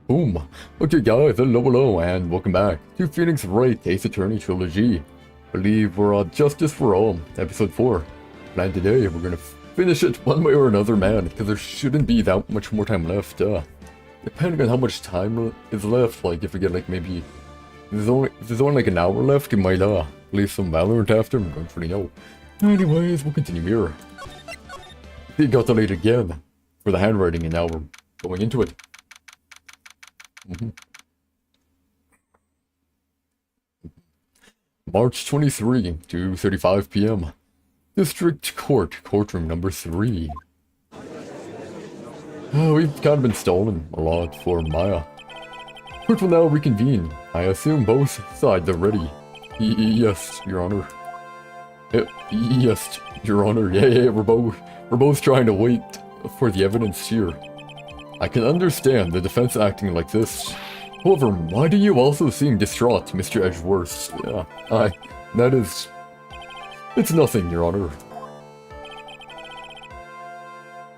Boom. Okay guys, hello, and welcome back to Phoenix Wright Ace Attorney Trilogy. Believe we're on Justice for All, episode 4. And today we're gonna finish it one way or another, man, because there shouldn't be that much more time left. Depending on how much time is left, like if we get like maybe... if there's only like an hour left, we might play some Valorant after, I don't really know. Anyways, we'll continue here. We got delayed again for the handwriting, and now we're going into it. March 23 to 2:35 p.m. District Court, courtroom number 3. We've kind of been stalling a lot for Maya. Court will now reconvene. I assume both sides are ready. Yes, Your Honor. Yes, Your Honor. Yeah, we're both trying to wait for the evidence here. I can understand the defense acting like this. However, why do you also seem distraught, Mr. Edgeworth? Yeah, that is... it's nothing, Your Honor.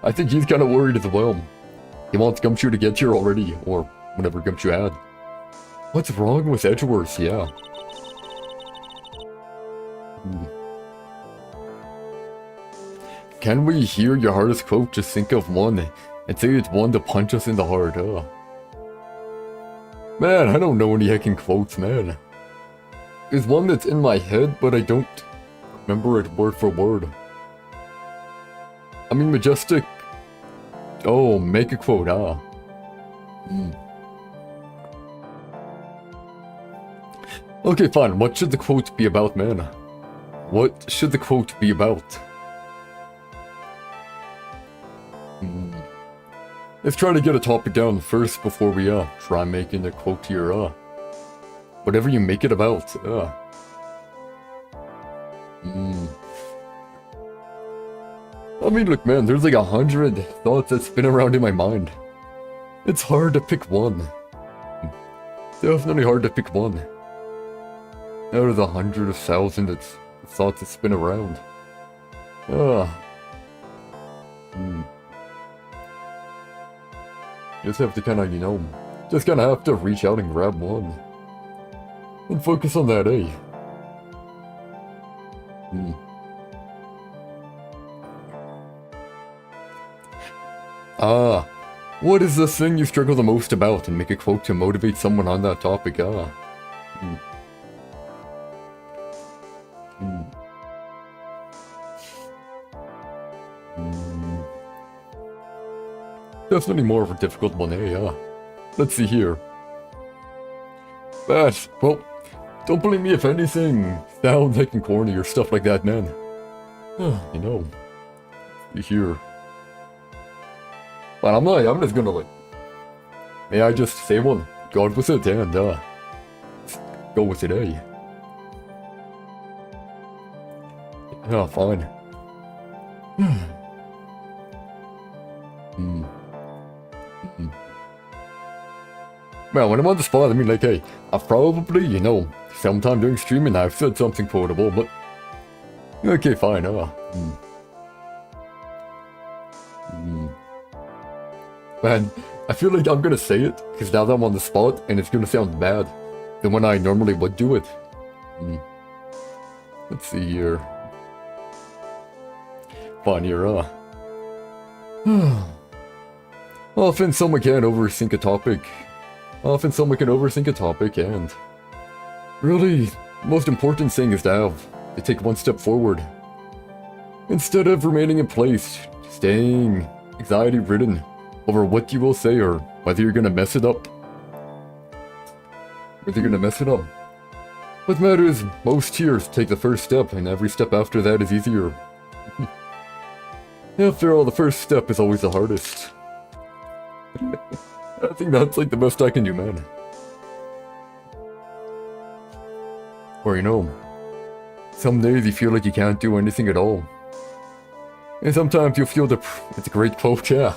I think he's kind of worried as well. He wants Gumshoe to get here already, or whatever Gumshoe had. What's wrong with Edgeworth? Yeah. Can we hear your hardest quote? Just think of one, and say it's one to punch us in the heart, Man, I don't know any heckin' quotes, man. There's one that's in my head, but I don't remember it word for word. I mean, Majestic... Oh, make a quote, ah. Okay, fine. What should the quote be about, man? What should the quote be about? Let's try to get a topic down first before we try making the quote here. Whatever you make it about. I mean, look, man, there's like 100 thoughts that spin around in my mind. It's hard to pick one. Definitely hard to pick one. Out of the 100,000 thoughts that spin around. Just have to kind of, you know, just kind of have to reach out and grab one. And focus on that, eh? What is the thing you struggle the most about, and make a quote to motivate someone on that topic? Definitely more of a difficult one, eh? Let's see here. But, well, don't believe me if anything sounds like corny or stuff like that, man. You know. You hear. But I'm just gonna, like... May I just say one? God with it, and, go with it, eh? Yeah, fine. Well, when I'm on the spot, I mean, like, hey, I've probably, you know, sometime during streaming I've said something quotable, but... Okay, fine, Man, I feel like I'm gonna say it, because now that I'm on the spot, and it's gonna sound bad than when I normally would do it. Let's see here. Fine, here, Often someone can overthink a topic. And... Really, the most important thing is to take one step forward. Instead of remaining in place, staying anxiety-ridden over what you will say or whether you're gonna mess it up. What matters most here is take the first step, and every step after that is easier. After all, the first step is always the hardest. I think that's like the best I can do, man. Or, you know, some days you feel like you can't do anything at all. And sometimes you feel it's a great quote, yeah.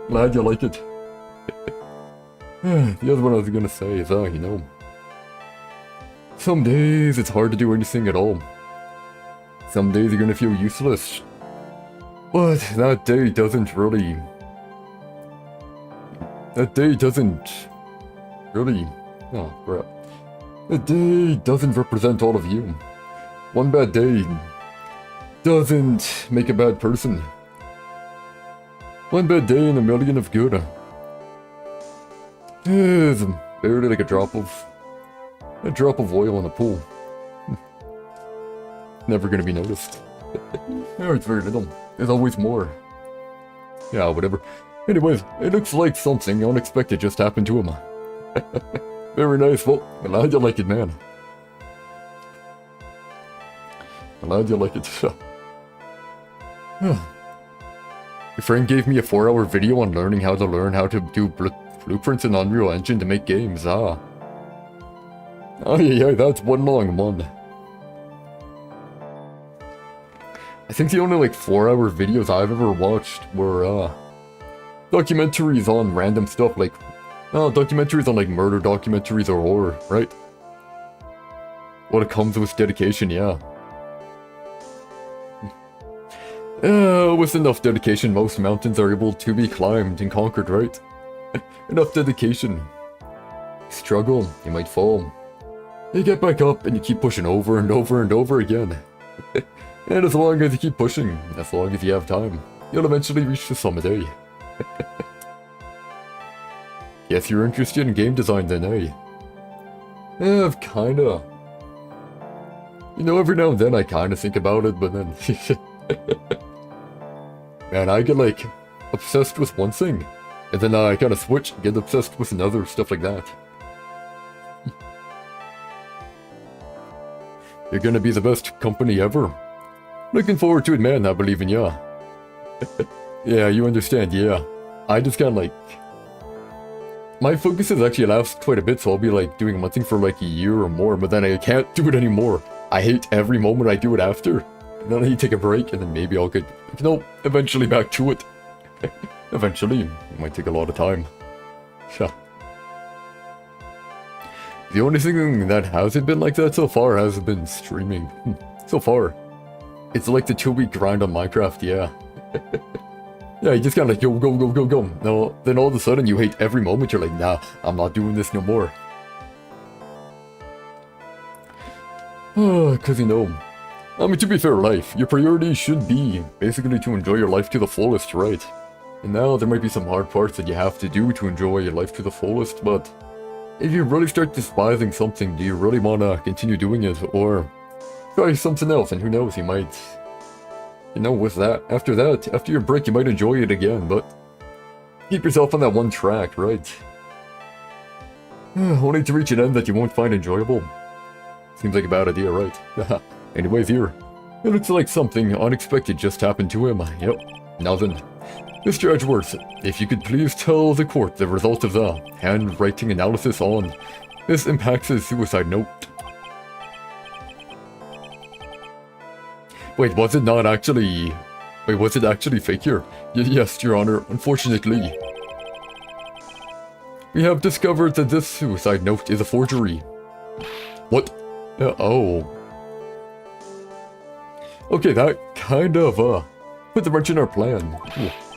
Glad you like it. The other one I was gonna say is, you know, some days it's hard to do anything at all. Some days you're gonna feel useless. But that day doesn't really... Oh, crap. That day doesn't represent all of you. One bad day doesn't make a bad person. One bad day in a million of good is barely like a drop of oil in a pool. Never gonna be noticed. No, it's very little. There's always more. Yeah, whatever. Anyways, it looks like something unexpected just happened to him. Very nice. Well, glad you like it, man. Glad you like it. Your friend gave me a 4-hour video on learning how to do blueprints in Unreal Engine to make games. Oh yeah, that's one long one. I think the only like 4-hour videos I've ever watched were documentaries on random stuff, like documentaries on like murder documentaries or horror, right? What it comes with dedication, yeah. With enough dedication, most mountains are able to be climbed and conquered, right? Enough dedication. Struggle, you might fall. You get back up and you keep pushing over and over and over again. And as long as you keep pushing, as long as you have time, you'll eventually reach the summit, eh? Guess you're interested in game design then, eh? Yeah, I've kinda... You know, every now and then I kinda think about it, but then... Man, I get, like, obsessed with one thing, and then I kinda switch and get obsessed with another, stuff like that. You're gonna be the best company ever. Looking forward to it, man, I believe in ya. Yeah, you understand, yeah. I just kinda, like... My focuses actually last quite a bit, so I'll be, like, doing one thing for, like, a year or more, but then I can't do it anymore. I hate every moment I do it after. And then I need to take a break, and then maybe I'll get, you know, eventually back to it. Eventually. It might take a lot of time. Yeah. The only thing that hasn't been like that so far has been streaming. So far. It's like the 2-week grind on Minecraft, yeah. Yeah, you just kinda like, go, go, go, go, go. No, then all of a sudden you hate every moment, you're like, nah, I'm not doing this no more. Cause you know, I mean, to be fair, life, your priority should be basically to enjoy your life to the fullest, right? And now there might be some hard parts that you have to do to enjoy your life to the fullest, but if you really start despising something, do you really want to continue doing it, or try something else, and who knows, you might, you know, with that, after your break, you might enjoy it again, but keep yourself on that one track, right? Only to reach an end that you won't find enjoyable. Seems like a bad idea, right? Anyways, here. It looks like something unexpected just happened to him. Yep, nothing. Mr. Edgeworth, if you could please tell the court the result of the handwriting analysis on this impacts his suicide note. Wait, was it not actually... Wait, was it actually fake here? Yes, Your Honor, unfortunately. We have discovered that this suicide note is a forgery. What? Oh. Okay, that kind of, put the wrench in our plan.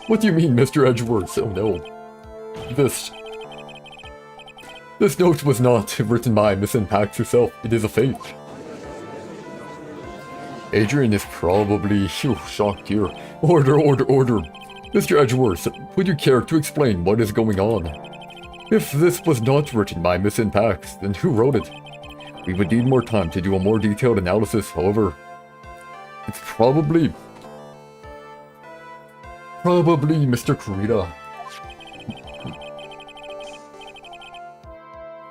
What do you mean, Mr. Edgeworth? Oh no. This note was not written by Miss Impact herself. It is a fake. Adrian is probably shocked here. Order, order, order. Mr. Edgeworth, would you care to explain what is going on? If this was not written by Miss Impact, then who wrote it? We would need more time to do a more detailed analysis, however. It's probably Mr. Kurita.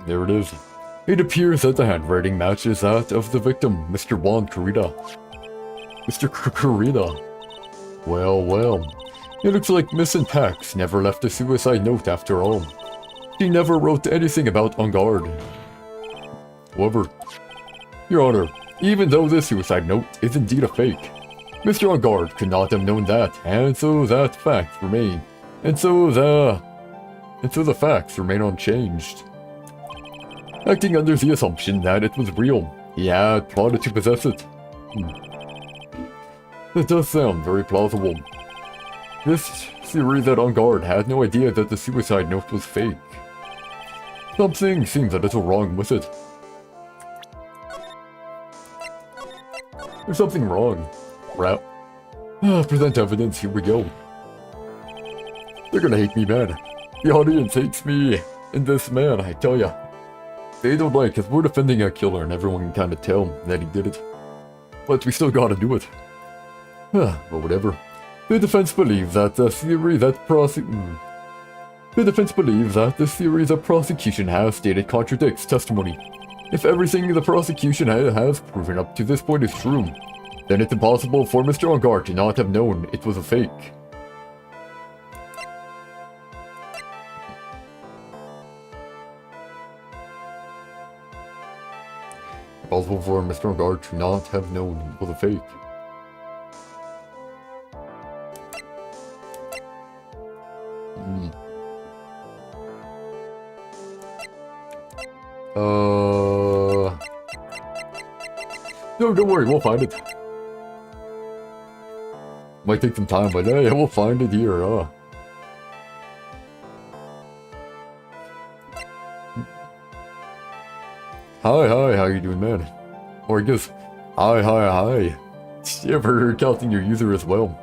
There it is. It appears that the handwriting matches that of the victim, Mr. Juan Kurita. Mr. Kurita. Well, well. It looks like Miss Pax never left a suicide note after all. She never wrote anything about On Guard. However, Your Honor, even though this suicide note is indeed a fake, Mr. On Guard could not have known that, and so that fact remain. And so the facts remain unchanged. Acting under the assumption that it was real, he had plotted to possess it. That does sound very plausible. This theory that On Guard had no idea that the suicide note was fake. Something seems a little wrong with it. There's something wrong. Crap. Present evidence, here we go. They're gonna hate me, man. The audience hates me and this man, I tell ya. They don't like us. We're defending a killer and everyone can kind of tell that he did it. But we still gotta do it. But whatever. The defense believes that the theory that prosecution has stated contradicts testimony. If everything the prosecution has proven up to this point is true, then it's impossible for Mr. On Guard to not have known it was a fake. Impossible for Mr. On Guard to not have known it was a fake. No, don't worry, we'll find it. Might take some time, but yeah, we'll find it here, Hi, how you doing, man? Or I guess, hi. You ever counting your user as well?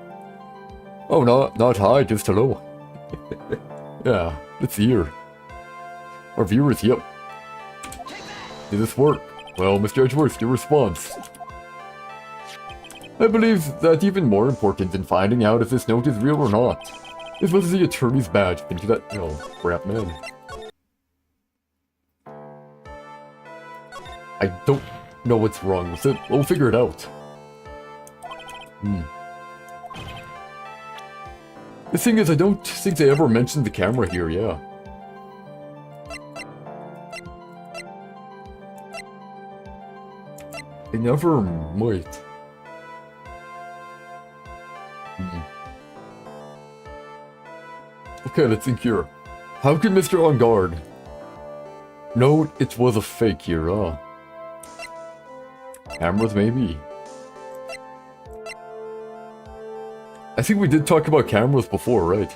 Oh, not hi, just hello. Yeah, it's here. Our viewers, yep. Did this work? Well, Mr. Edgeworth, your response. I believe that even more important than finding out if this note is real or not is whether the attorney's badge into that, crap man. I don't know what's wrong with it. We'll figure it out. The thing is, I don't think they ever mentioned the camera here, yeah. They never might. Okay, let's think here. How could Mr. On Guard know it was a fake here, Cameras, maybe? I think we did talk about cameras before, right?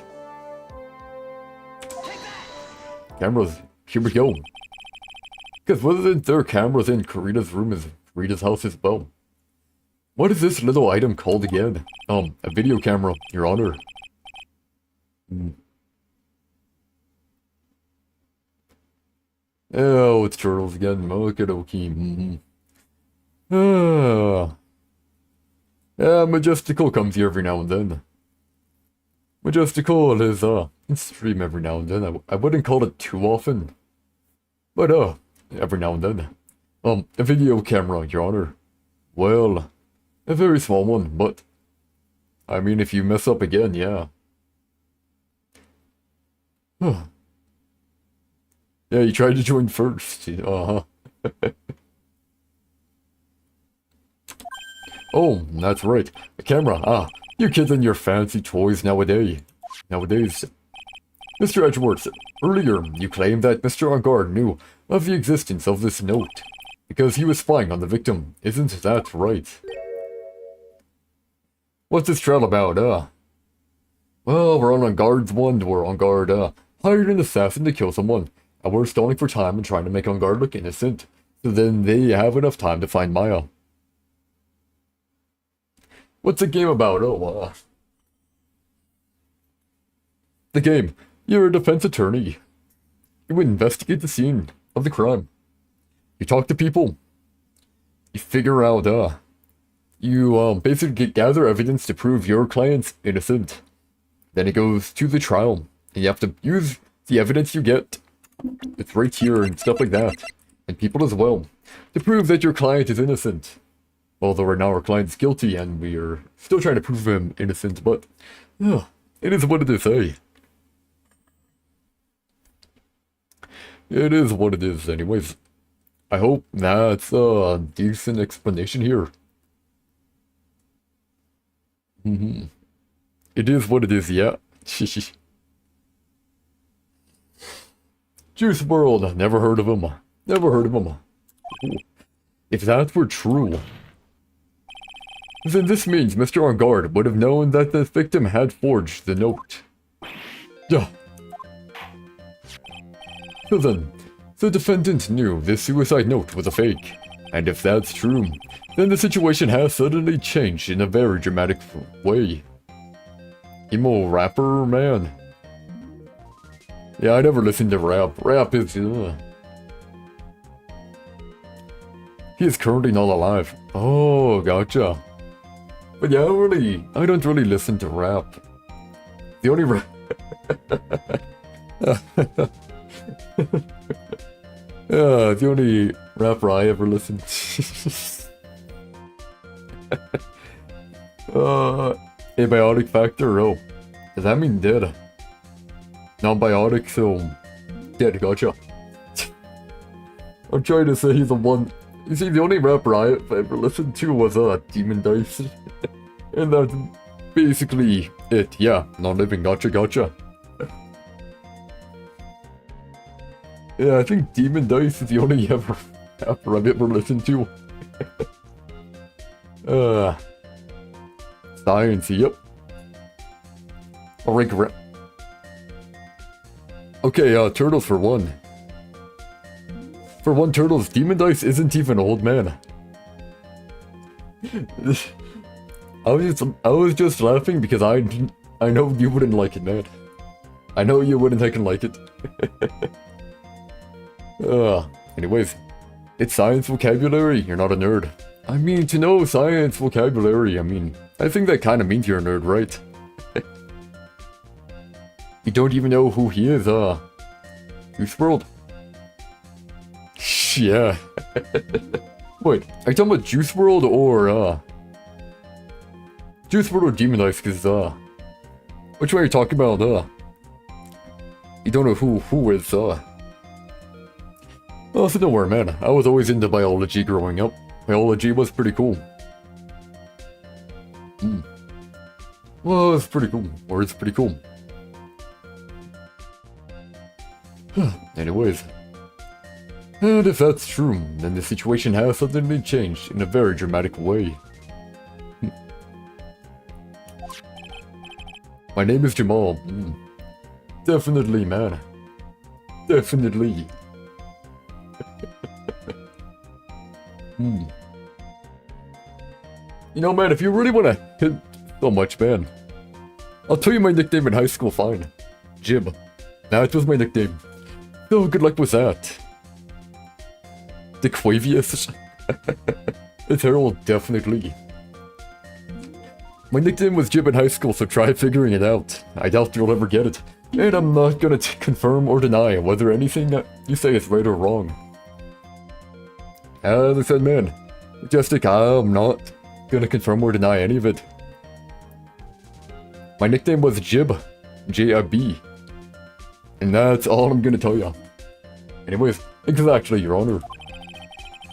Cameras, here we go. Because wasn't there cameras in Karita's room as Rita's house as well? What is this little item called again? A video camera, Your Honor. Oh, it's turtles again. Okie dokie. Yeah, Majestical comes here every now and then. Majestical is, in stream every now and then. I wouldn't call it too often. But, every now and then. A video camera, Your Honor. Well, a very small one, but... I mean, if you mess up again, yeah. Yeah, you tried to join first. Oh, that's right. A camera. You kids and your fancy toys nowadays. Mr. Edgeworth, earlier you claimed that Mr. On Guard knew of the existence of this note because he was spying on the victim. Isn't that right? What's this trail about, Well, we're on guard's one. We're on guard, hired an assassin to kill someone, and we're stalling for time and trying to make On Guard look innocent, so then they have enough time to find Maya. What's the game about? The game. You're a defense attorney. You investigate the scene of the crime. You talk to people. You figure out, you, basically gather evidence to prove your client's innocent. Then it goes to the trial, and you have to use the evidence you get. It's right here and stuff like that. And people as well. To prove that your client is innocent. Although right now our client's guilty and we are still trying to prove him innocent, but yeah, it is what it is, eh? It is what it is anyways. I hope that's a decent explanation here. It is what it is, yeah. Juice WRLD, never heard of him. If that were true, then this means Mr. On Guard would have known that the victim had forged the note. Yeah. So then, the defendant knew this suicide note was a fake. And if that's true, then the situation has suddenly changed in a very dramatic way. Emo rapper, man. Yeah, I never listened to rap. Rap is... He is currently not alive. Oh, gotcha. But yeah, I don't really listen to rap. The only rap... the only rapper I ever listened to. Abiotic factor, oh. Does that mean dead? Non-biotic, so... Dead, gotcha. I'm trying to say he's the one... You see, the only rapper I ever listened to was, Demon Dice. And that's basically it, yeah. Non-living, gotcha. Yeah, I think Demon Dice is the only rapper I've ever listened to. Science, yep. I'll rank rap. Okay, Turtles for one. For one, Turtles, Demon Dice isn't even old, man. I was just laughing because I know you wouldn't like it, man. I know you wouldn't fucking like it. Anyways, it's science vocabulary, you're not a nerd. I mean, to know science vocabulary, I mean, I think that kind of means you're a nerd, right? You don't even know who he is, Juice WRLD. Yeah. Wait, are you talking about Juice WRLD or, Juice WRLD or Demon Ice, cause, which one are you talking about, You don't know who is, Oh, so don't worry, man. I was always into biology growing up. Biology was pretty cool. Well, it's pretty cool. Or it's pretty cool. Anyways. And if that's true, then the situation has suddenly changed in a very dramatic way. My name is Jamal. Definitely, man. Definitely. You know, man, if you really want to hit so much, man, I'll tell you my nickname in high school, fine. Jib. That was my nickname. So good luck with that. Diquavius. It's Harold, definitely. My nickname was Jib in high school, so try figuring it out. I doubt you'll ever get it. And I'm not gonna confirm or deny whether anything you say is right or wrong. As I said, man, Majestic, I'm not gonna confirm or deny any of it. My nickname was Jib. J-I-B. And that's all I'm gonna tell ya. Anyways, exactly, Your Honor.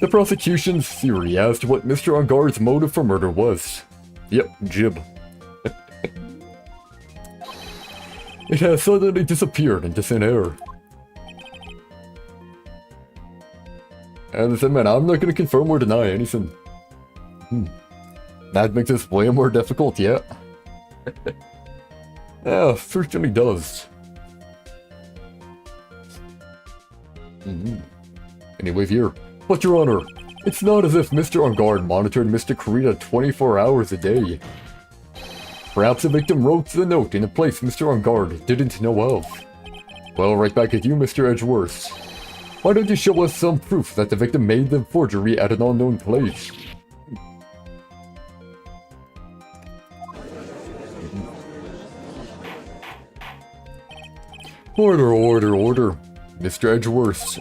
The prosecution's theory as to what Mr. Engarde's motive for murder was. Yep, Jib. It has suddenly disappeared into thin air. And I said, man, I'm not gonna confirm or deny anything. That makes this way more difficult, yeah. Yeah, certainly does. Anyways, here. But Your Honor, it's not as if Mr. Engarde monitored Mr. Kurita 24 hours a day. Perhaps the victim wrote the note in a place Mr. Engarde didn't know of. Well, right back at you, Mr. Edgeworth. Why don't you show us some proof that the victim made the forgery at an unknown place? Order, order, order. Mr. Edgeworth.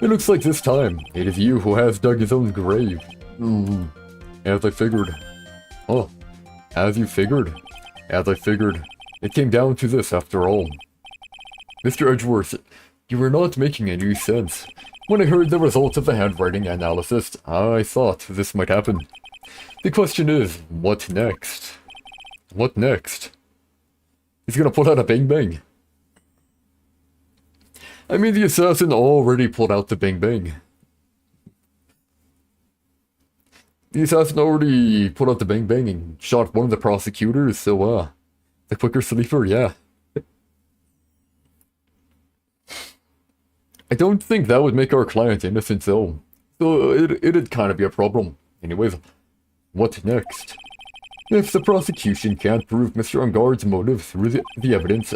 It looks like this time, it is you who has dug his own grave. As I figured. Oh, as you figured? As I figured. It came down to this after all. Mr. Edgeworth, you were not making any sense. When I heard the results of the handwriting analysis, I thought this might happen. The question is, what next? What next? He's gonna pull out a bang bang. I mean, the assassin already pulled out the bang bang. The assassin already pulled out the bang bang and shot one of the prosecutors, so, the quicker sleeper, yeah. I don't think that would make our client innocent, though. So, it'd kind of be a problem. Anyways, what next? If the prosecution can't prove Mr. Engarde's motive through the evidence,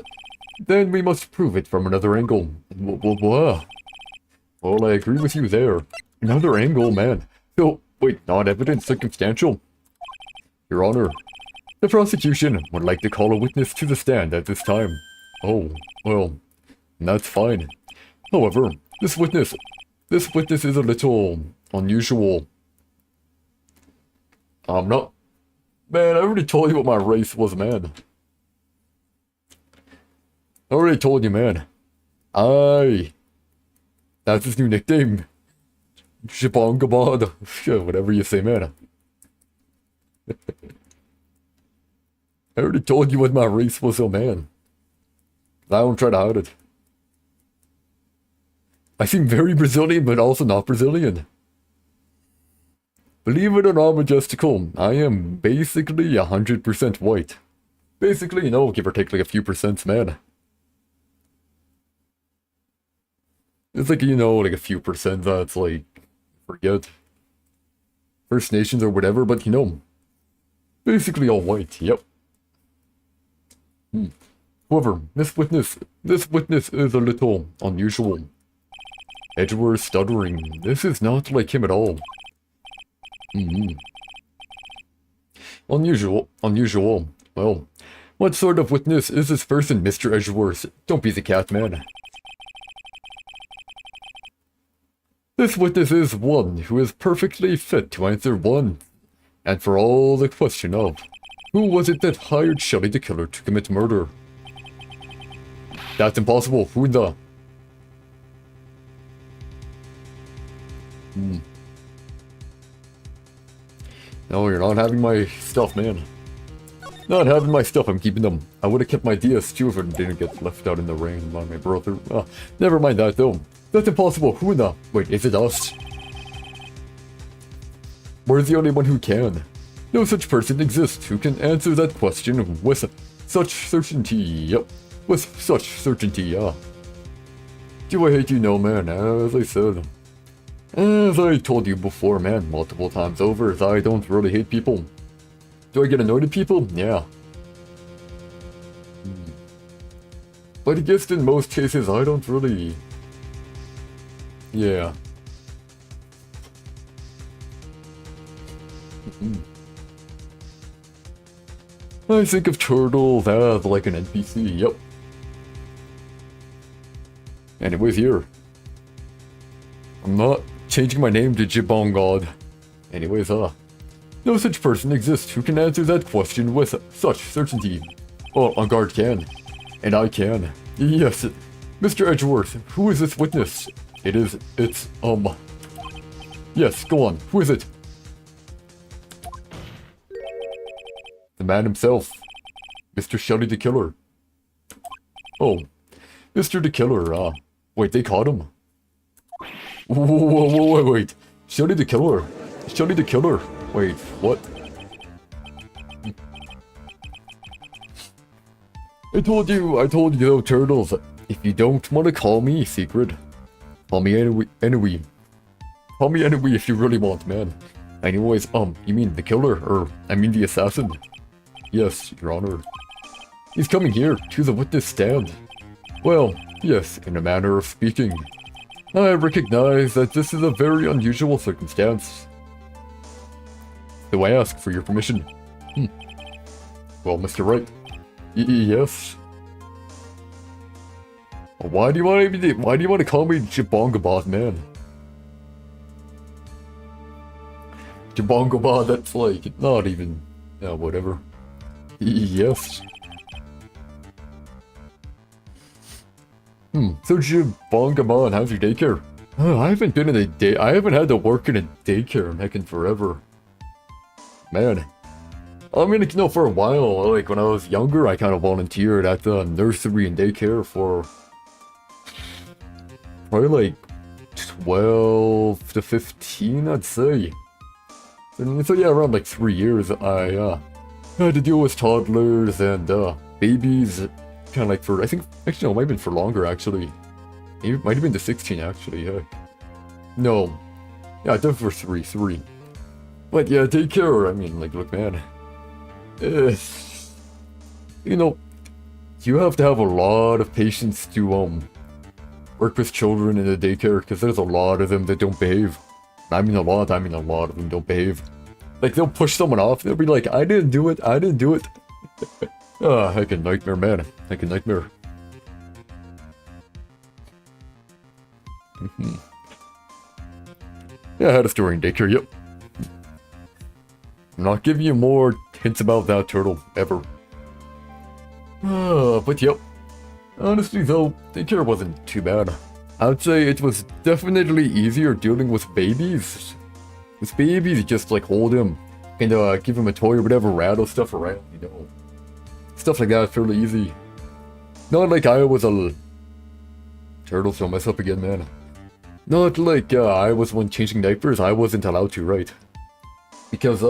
then we must prove it from another angle. Well, I agree with you there. Another angle, man. So, wait, not evidence, circumstantial? Your Honor, the prosecution would like to call a witness to the stand at this time. Oh, well, that's fine. However, this witness is a little unusual. I'm not... Man, I already told you what my race was, man. I already told you, man. That's his new nickname. Shibongabad. Whatever you say, man. I already told you what my race was, oh man. I don't try to hide it. I seem very Brazilian, but also not Brazilian. Believe it or not, Majestical, I am basically 100% white. Basically, you know, give or take like a few percents, man. It's like, you know, like a few percent that's like, forget. First Nations or whatever, but you know, basically all white, yep. However, this witness is a little unusual. Edgeworth stuttering. This is not like him at all. Unusual. Unusual. Well, what sort of witness is this person, Mr. Edgeworth? Don't be the cat man. This witness is one who is perfectly fit to answer one and for all the question of who was it that hired Shelley the killer to commit murder? That's impossible. Who in the... No, you're not having my stuff, man. Not having my stuff, I'm keeping them. I would have kept my DS2 if it didn't get left out in the rain by my brother. Never mind that, though. That's impossible. Who in the... Wait, is it us? We're the only one who can. No such person exists who can answer that question with such certainty. Yep, with such certainty, yeah. Do I hate you? No, man, as I said. As I told you before, man, multiple times over, I don't really hate people. Do I get annoyed at people? Yeah. But I guess in most cases, I don't really... Yeah. I think of turtles as like an NPC, yep. Anyways, here. I'm not changing my name to Jibon God. Anyways, no such person exists who can answer that question with such certainty. Oh, on guard can. And I can. Yes, Mr. Edgeworth, who is this witness? It's, Yes, go on, who is it? The man himself. Mr. Shelley the Killer. Oh, Mr. the Killer, wait, they caught him? Wait. Shelley the Killer. Shelley the Killer. Wait, what? I told you though, turtles, if you don't want to call me secret, call me anyway. Call me anyway if you really want, man. Anyways, you mean the killer, or, I mean the assassin? Yes, Your Honor. He's coming here, to the witness stand. Well, yes, in a manner of speaking. I recognize that this is a very unusual circumstance. So I ask for your permission. Well, Mr. Wright. Yes? Why do you want to call me Jabongabot, man? Jabongabot, that's like, not even, whatever. Yes. So Jabongabot, how's your daycare? I haven't been in I haven't had to work in a daycare in heckin' forever. Man. I mean, for a while, like, when I was younger, I kind of volunteered at the nursery and daycare for probably, like, 12 to 15, I'd say. And so, yeah, around, like, 3 years, I, had to deal with toddlers and, babies, kind of like for, I think, actually, no, it might have been for longer, actually. It might have been to 16, actually, heck. No. Yeah, definitely for three. But, yeah, daycare, I mean, like, look, man. You know, you have to have a lot of patience to, work with children in the daycare, because there's a lot of them that don't behave. I mean a lot of them don't behave. Like, they'll push someone off, they'll be like, I didn't do it. Heckin' nightmare, man. Heckin' nightmare. Yeah, I had a story in daycare, yep. I'm not giving you more hints about that turtle, ever. But yep. Honestly though, daycare wasn't too bad. I would say it was definitely easier dealing with babies. With babies, you just like hold him and give him a toy or whatever, rattle stuff around, you know. Stuff like that, fairly easy. Not like I was a... Turtles don't mess up again, man. Not like I was one changing diapers, I wasn't allowed to, right? Because,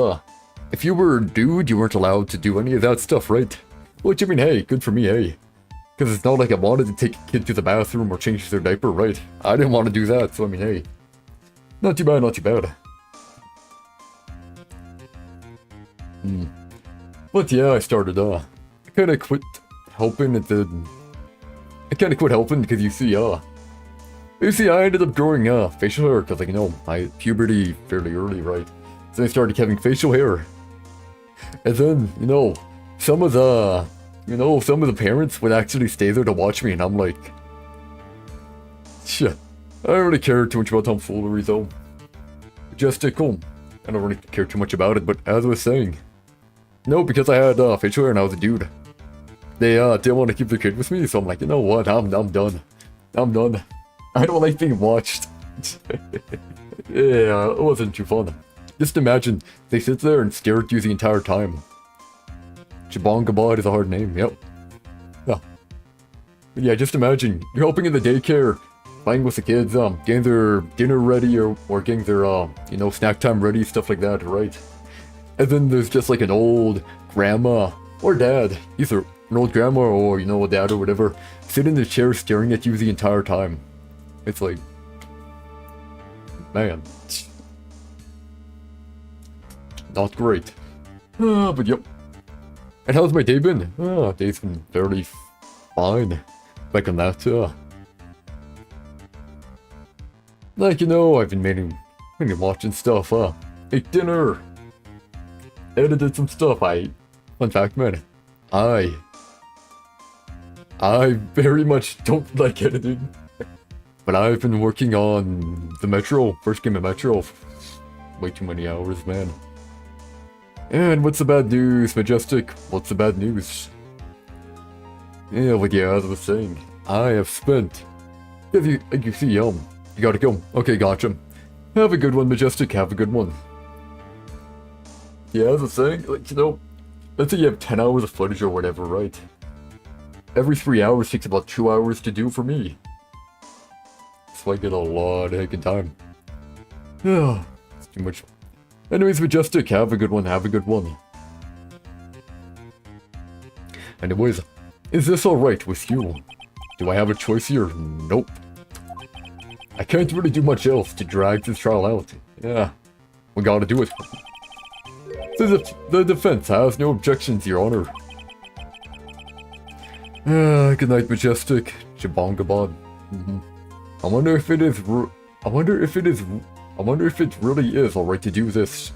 if you were a dude, you weren't allowed to do any of that stuff, right? Which, I mean, hey, good for me, hey. Because it's not like I wanted to take a kid to the bathroom or change their diaper, right? I didn't want to do that, so I mean, hey. Not too bad, not too bad. But yeah, I started, I kind of quit helping at the... I kind of quit helping because you see, You see, I ended up growing facial hair because, like, you know, I had puberty fairly early, right? So I started having facial hair. And then, you know, some of the parents would actually stay there to watch me, and I'm like, shit, I don't really care too much about tomfoolery, though. Just cool. I don't really care too much about it, but as I was saying, no, because I had facial hair and I was a dude. They didn't want to keep their kid with me, so I'm like, you know what, I'm done. I'm done. I don't like being watched. Yeah, it wasn't too fun. Just imagine, they sit there and stare at you the entire time. Jabongabad is a hard name, yep. Yeah. But yeah, just imagine, you're helping in the daycare, playing with the kids, getting their dinner ready or getting their, you know, snack time ready, stuff like that, right? And then there's just like an old grandma or dad, either an old grandma or, you know, a dad or whatever, sitting in the chair staring at you the entire time. It's like, man, not great. But yep. And how's my day been? Day's been fairly fine. Back on that, like, you know, I've been mainly watching stuff, ate dinner, edited some stuff. Fun fact, man, I very much don't like editing. But I've been working on the Metro, first game of Metro, way too many hours, man. And what's the bad news, Majestic? What's the bad news? Yeah, but yeah, as I was saying, I have spent, as you see, you gotta go. Okay, gotcha. Have a good one, Majestic, have a good one. Yeah, as I was saying, like, you know, let's say you have 10 hours of footage or whatever, right? Every 3 hours takes about 2 hours to do for me. So I get a lot of heckin' time. Yeah, it's too much. Anyways, Majestic, have a good one, have a good one. Anyways, is this alright with you? Do I have a choice here? Nope. I can't really do much else to drag this trial out. Yeah, we gotta do it. The defense has no objections, Your Honor. Good night, Majestic. Jabongabad. I wonder if it really is alright to do this.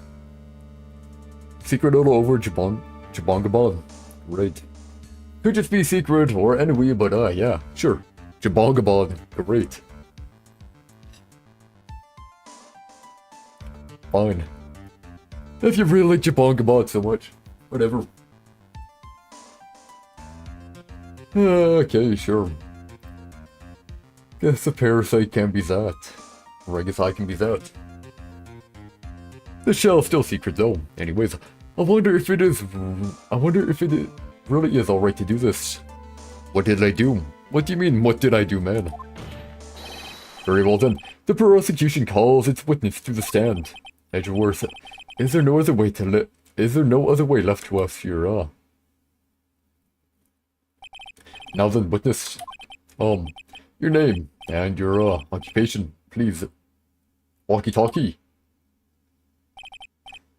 Secret all over Jabongabad. Right. Could just be secret or anyway, but yeah, sure. Jabongabad. Great. Fine. If you really like Jabongabad so much. Whatever. Okay, sure. Guess a parasite can be that. Or I guess I can be that. The shell's still secret though. Anyways, I wonder if it really is alright to do this. What did I do? What do you mean, what did I do, man? Very well then. The prosecution calls its witness to the stand. Edgeworth, is there no other way left to us here, Now then, witness. Your name and your occupation, please. Walkie-talkie.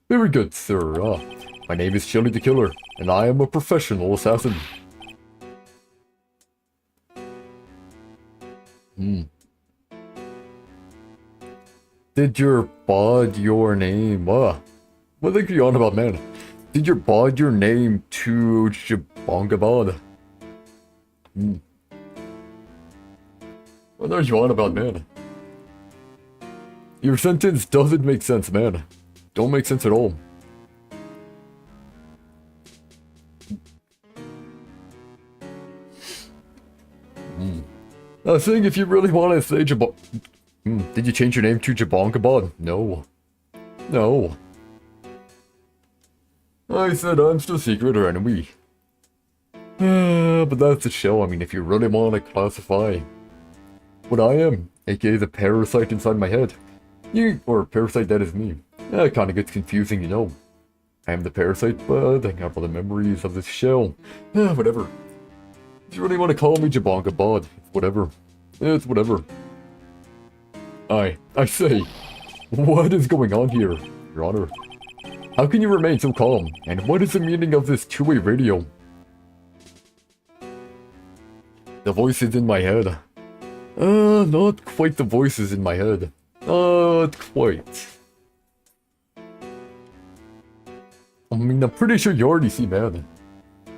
Very good, sir. My name is Shelly the Killer, and I am a professional assassin. Did you bod your name? What are you on about, man? Did you bod your name to Jabongabad? What are you on about, man? Your sentence doesn't make sense, man. Don't make sense at all. I was saying if you really want to say did you change your name to Jabongabad? No. No. I said I'm still secret or enemy. But that's the show. I mean, if you really want to classify what I am, aka the parasite inside my head, or parasite that is me. It kinda gets confusing, you know. I am the parasite, but I have all the memories of this shell. Whatever. If you really want to call me Jabongabad, whatever. It's whatever. I say, what is going on here, Your Honor? How can you remain so calm? And what is the meaning of this two-way radio? The voice is in my head. Not quite the voices in my head. Not quite. I mean, I'm pretty sure you already see man.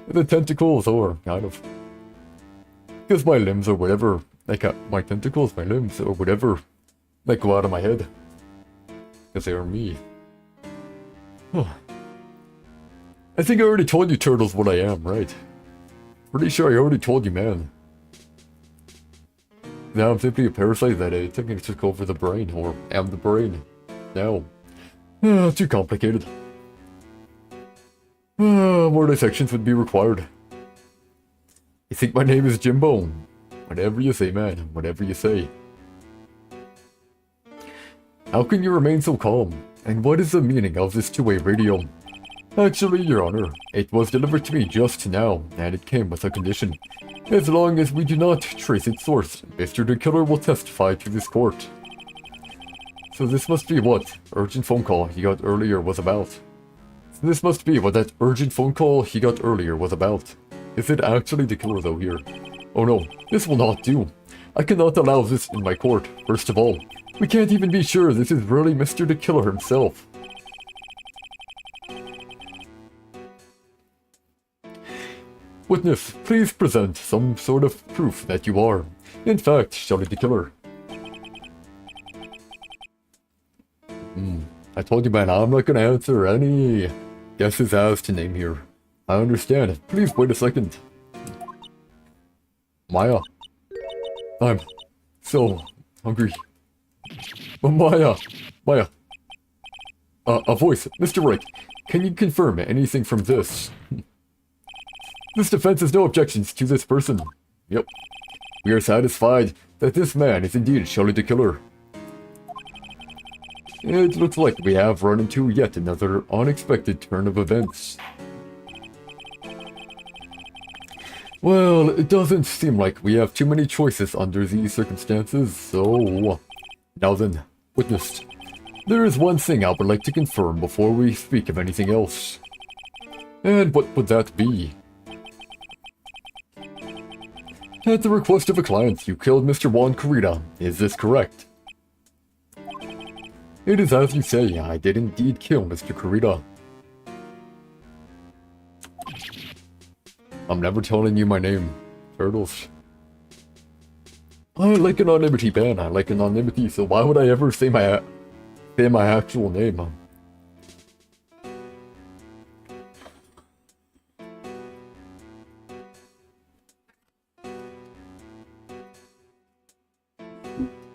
The tentacles or kind of. Because my limbs or whatever, like my tentacles, my limbs or whatever, like go out of my head. Because they are me. Huh. I think I already told you turtles what I am, right? Pretty sure I already told you, man. Now I'm simply a parasite that I think took over the brain, or am the brain. Now. Too complicated. More dissections would be required. You think my name is Jimbo? Whatever you say, man. Whatever you say. How can you remain so calm? And what is the meaning of this two-way radio? Actually, Your Honor, it was delivered to me just now, and it came with a condition. As long as we do not trace its source, Mr. the Killer will testify to this court. So this must be what urgent phone call he got earlier was about. So this must be what that urgent phone call he got earlier was about. Is it actually the killer though here? Oh no, this will not do. I cannot allow this in my court, first of all. We can't even be sure this is really Mr. the Killer himself. Witness, please present some sort of proof that you are, in fact, Shelly the Killer. I told you, man, I'm not gonna answer any guesses as to name here. I understand. Please wait a second. Maya. I'm so hungry. Maya. Maya. A voice. Mr. Wright, can you confirm anything from this? This defense has no objections to this person. Yep. We are satisfied that this man is indeed Shelly the Killer. It looks like we have run into yet another unexpected turn of events. Well, it doesn't seem like we have too many choices under these circumstances, so... Now then, witness. There is one thing I would like to confirm before we speak of anything else. And what would that be? At the request of a client, you killed Mr. Juan Corrida. Is this correct? It is as you say, I did indeed kill Mr. Corrida. I'm never telling you my name, Turtles. I like anonymity, man. I like anonymity, so why would I ever say my actual name?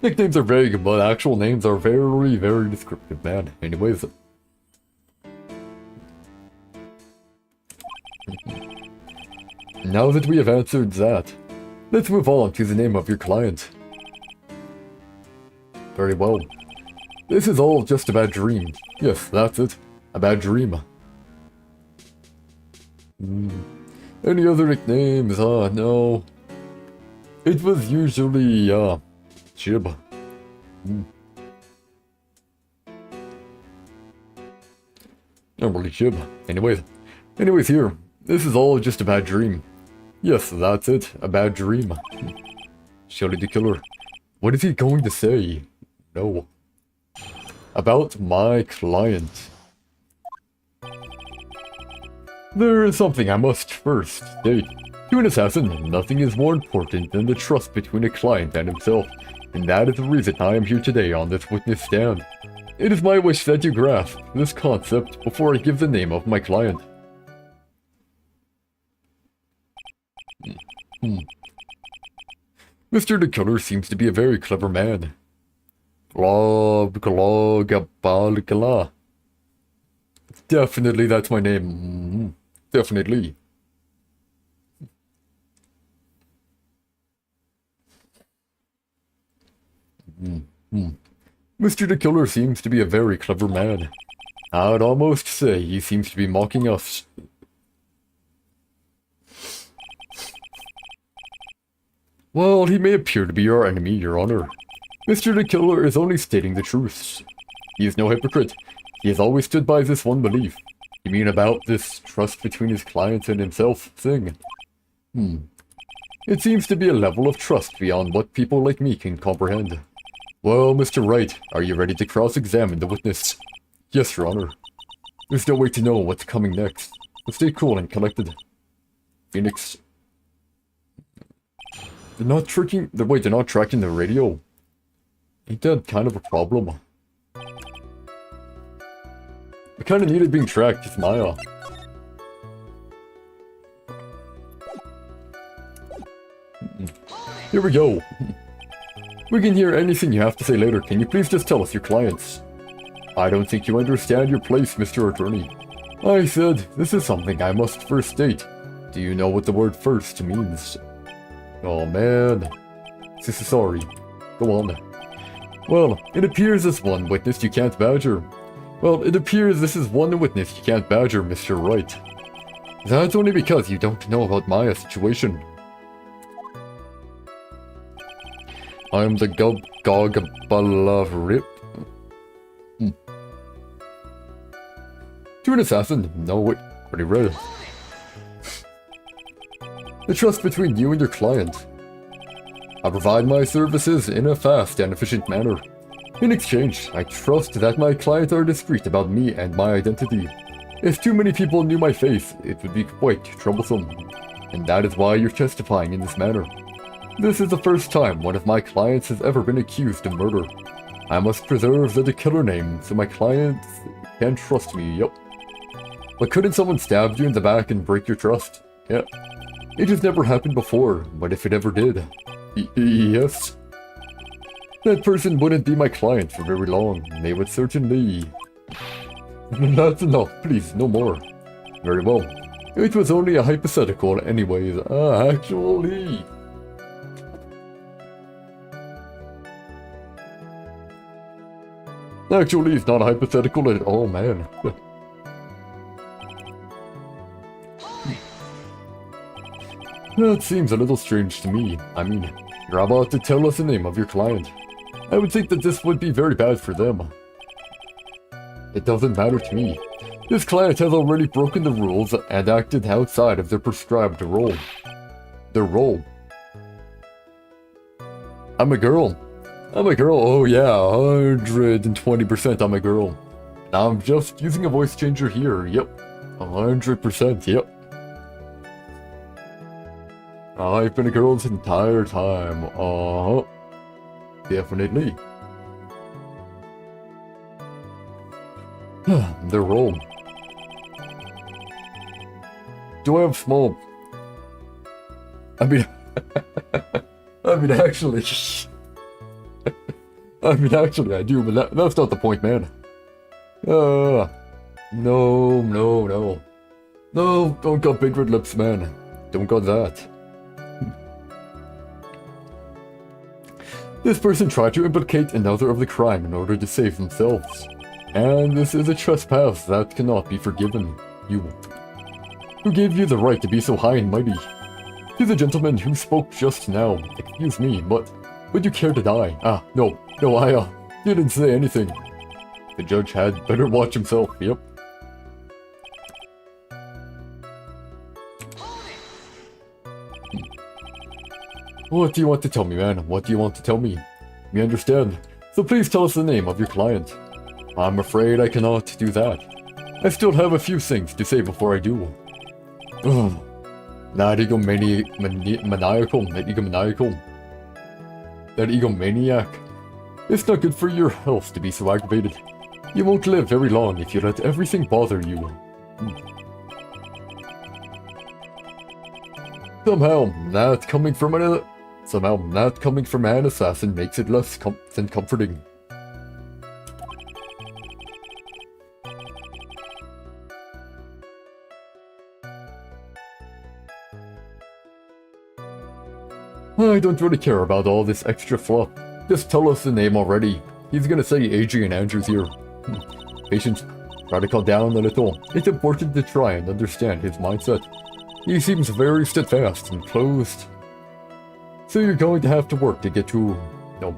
Nicknames are vague, but actual names are very, very descriptive, man. Anyways. Now that we have answered that, let's move on to the name of your client. Very well. This is all just a bad dream. Yes, that's it. A bad dream. Any other nicknames? No. It was usually, Chib. Not really Chib. Anyways here. This is all just a bad dream. Yes, that's it. A bad dream. Shelly the Killer. What is he going to say? No. About my client. There is something I must first state. To an assassin, nothing is more important than the trust between a client and himself. And that is the reason I am here today on this witness stand. It is my wish that you grasp this concept before I give the name of my client. Mr. the Killer seems to be a very clever man. Definitely that's my name. Definitely. Mr. the Killer seems to be a very clever man. I would almost say he seems to be mocking us. Well, he may appear to be our enemy, Your Honor. Mr. the Killer is only stating the truths. He is no hypocrite. He has always stood by this one belief. You mean about this trust between his clients and himself thing? It seems to be a level of trust beyond what people like me can comprehend. Well, Mr. Wright, are you ready to cross-examine the witness? Yes, Your Honor. There's no way to know what's coming next, so stay cool and collected. Phoenix. They're not tracking the radio. Ain't that kind of a problem? I kinda needed being tracked, it's Maya. Here we go. We can hear anything you have to say later. Can you please just tell us your clients? I don't think you understand your place, Mr. Attorney. I said, this is something I must first state. Do you know what the word first means? Oh man. Sorry. Go on. Well, it appears this one witness you can't badger. Mr. Wright. That's only because you don't know about Maya's situation. I'm the Gog-Balavrip. To an assassin. No, wait. Already read it. The trust between you and your client. I provide my services in a fast and efficient manner. In exchange, I trust that my clients are discreet about me and my identity. If too many people knew my face, it would be quite troublesome. And that is why you're testifying in this manner. This is the first time one of my clients has ever been accused of murder. I must preserve the killer name so my clients can trust me, yep. But couldn't someone stab you in the back and break your trust? Yeah. It has never happened before, but if it ever did... yes? That person wouldn't be my client for very long. They would certainly... That's enough, please, no more. Very well. It was only a hypothetical anyways. Actually... Actually, it's not a hypothetical at all, man. That seems a little strange to me. I mean, you're about to tell us the name of your client. I would think that this would be very bad for them. It doesn't matter to me. This client has already broken the rules and acted outside of their prescribed role. Their role. I'm a girl. Oh yeah, 120% I'm a girl. I'm just using a voice changer here, yep. 100%, yep. I've been a girl this entire time, Definitely. Their role. Do I have small... I mean, actually... I do, but that's not the point, man. No. No, don't got big red lips, man. Don't got that. This person tried to implicate another of the crime in order to save themselves. And this is a trespass that cannot be forgiven. You. Who gave you the right to be so high and mighty? To the gentleman who spoke just now, excuse me, but would you care to die? No, I didn't say anything. The judge had better watch himself, yep. What do you want to tell me, man? What do you want to tell me? We understand. So please tell us the name of your client. I'm afraid I cannot do that. I still have a few things to say before I do. Ugh. That egomaniac. It's not good for your health to be so aggravated. You won't live very long if you let everything bother you. Somehow, not coming from an assassin makes it less than comforting. I don't really care about all this extra fluff. Just tell us the name already. He's gonna say Adrian Andrews here. Patience, try to calm down a little. It's important to try and understand his mindset. He seems very steadfast and closed. So you're going to have to work to get to... No.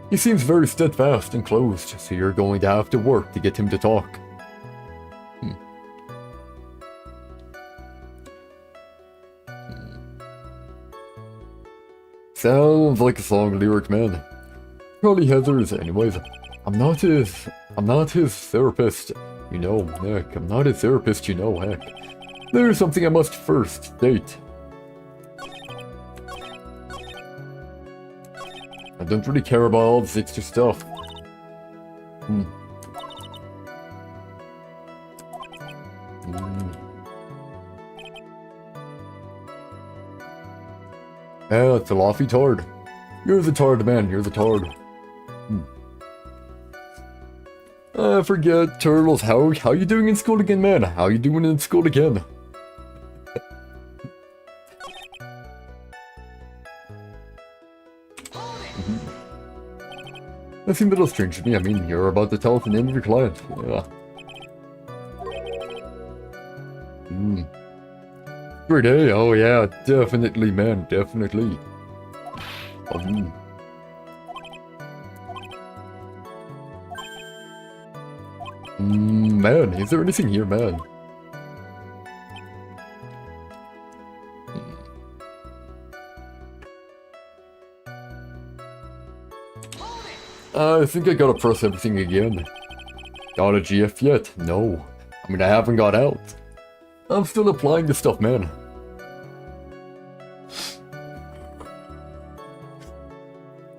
He seems very steadfast and closed, so you're going to have to work to get him to talk. Sounds like a song lyric, man. Probably Heather's. Anyways, I'm not his therapist, you know, heck. I'm not his therapist, you know, heck. There's something I must first state. I don't really care about all this extra stuff. Yeah, it's a Laffy Tard. You're the Tard, man. You're the Tard. I forget, Turtles. How you doing in school again, man? How you doing in school again? That seemed a little strange to me. I mean, you're about to tell us the name of your client. Yeah. Great day. Oh yeah, definitely, man. Definitely. Man, is there anything here, man? I think I gotta press everything again. Got a GF yet? No. I mean, I haven't got out. I'm still applying this stuff, man.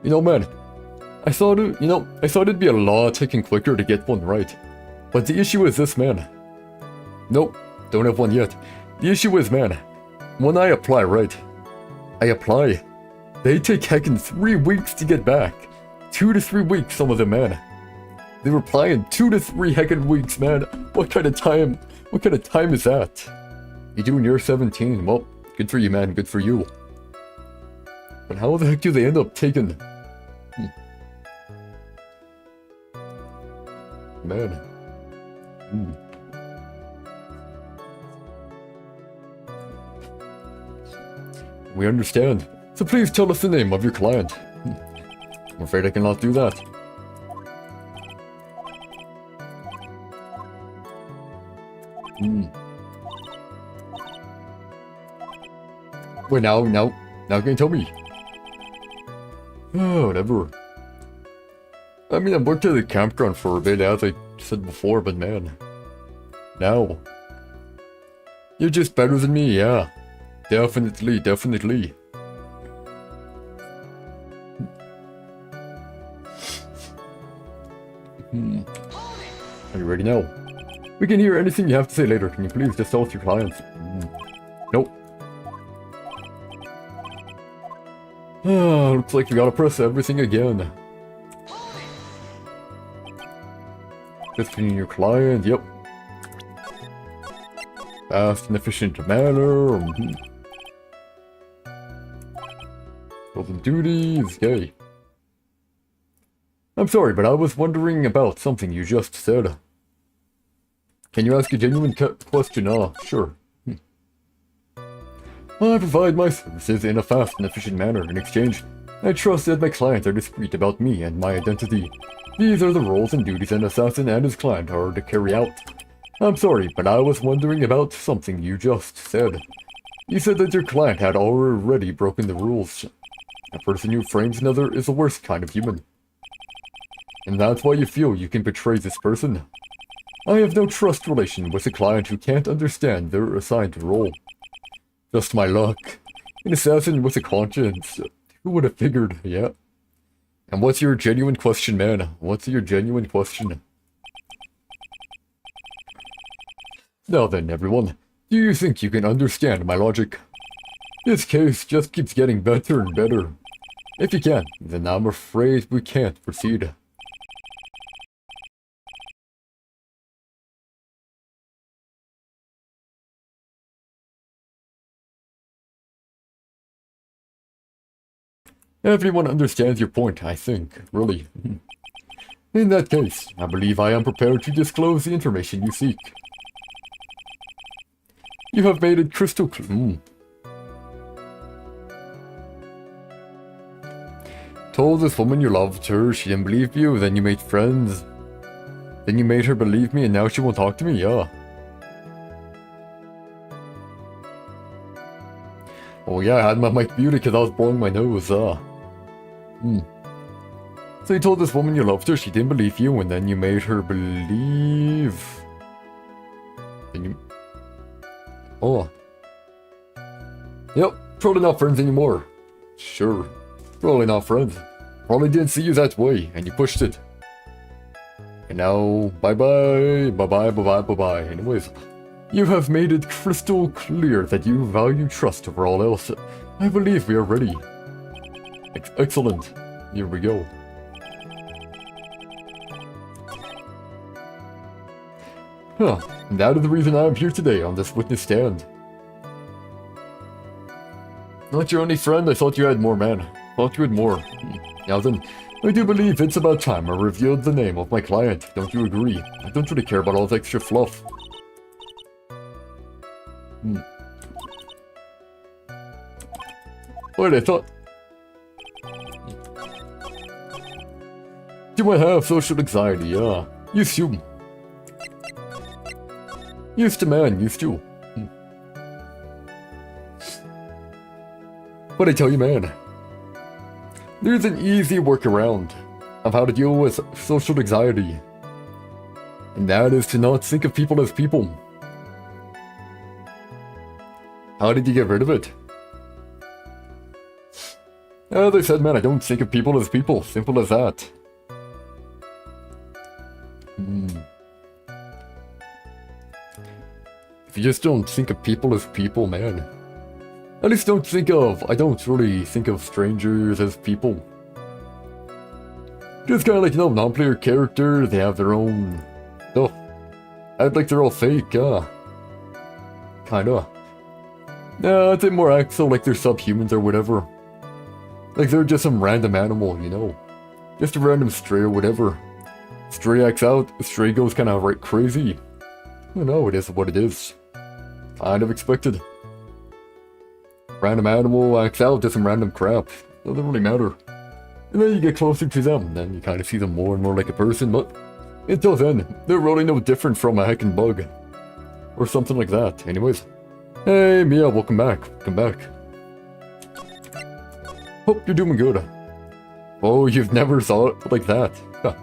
You know, man, I thought it'd be a lot taking quicker to get one right. But the issue is this, man. Nope, don't have one yet. The issue is, man, when I apply, right? I apply. They take heckin' 3 weeks to get back. 2 to 3 weeks, some of them, man. They reply in 2 to 3 heckin' weeks, man. What kind of time is that? You doing year 17? Well, good for you, man, good for you. But how the heck do they end up taking... Man. We understand. So please tell us the name of your client. I'm afraid I cannot do that. Wait, now can you tell me? Oh, whatever. I mean, I worked at the campground for a bit, as I said before, but man. Now. You're just better than me, yeah. Definitely, definitely. Are you ready now? We can hear anything you have to say later. Can you please just tell us your clients? Nope. Looks like we gotta press everything again. Just in your client, yep. Fast and efficient manner. Golden duties, yay. I'm sorry, but I was wondering about something you just said. Can you ask a genuine question? Ah, sure. I provide my services in a fast and efficient manner. In exchange, I trust that my clients are discreet about me and my identity. These are the roles and duties an assassin and his client are to carry out. I'm sorry, but I was wondering about something you just said. You said that your client had already broken the rules. A person who frames another is the worst kind of human. And that's why you feel you can betray this person. I have no trust relation with a client who can't understand their assigned role. Just my luck. An assassin with a conscience. Who would have figured, yeah. And what's your genuine question, man? What's your genuine question? Now then, everyone. Do you think you can understand my logic? This case just keeps getting better and better. If you can't, then I'm afraid we can't proceed. Everyone understands your point, I think, really. In that case, I believe I am prepared to disclose the information you seek. You have made it crystal clear. Told this woman you loved her, she didn't believe you, then you made friends. Then you made her believe me, and now she won't talk to me, yeah. Oh yeah, I had my mic muted because I was blowing my nose, So you told this woman you loved her, she didn't believe you, and then you made her believe... Then you... Oh. Yep, probably not friends anymore. Sure, probably not friends. Probably didn't see you that way, and you pushed it. And now, bye-bye, bye-bye, bye-bye, bye-bye. Anyways, you have made it crystal clear that you value trust over all else. I believe we are ready. Excellent. Here we go. Huh, that is the reason I am here today on this witness stand. Not your only friend, I thought you had more, man. Thought you had more. Now then, I do believe it's about time I revealed the name of my client, don't you agree? I don't really care about all the extra fluff. Wait, I thought... You might have social anxiety, yeah. Used to. Used to, man, used to. But I tell you, man, there's an easy workaround of how to deal with social anxiety. And that is to not think of people as people. How did you get rid of it? As I said, man, I don't think of people as people. Simple as that. If you just don't think of people as people, man. At least I don't really think of strangers as people. Just kinda like, non-player characters, they have their own stuff. Act like they're all fake, kinda. Yeah, I'd say more act so like they're subhumans or whatever. Like they're just some random animal, Just a random stray or whatever. Stray acts out, stray goes kinda right crazy. It is what it is. Kind of expected. Random animal acts out, just some random crap. Doesn't really matter. And then you get closer to them, then you kind of see them more and more like a person, but until then, they're really no different from a heckin' bug. Or something like that. Anyways. Hey, Mia, welcome back. Welcome back. Hope you're doing good. Oh, you've never saw it like that. Huh.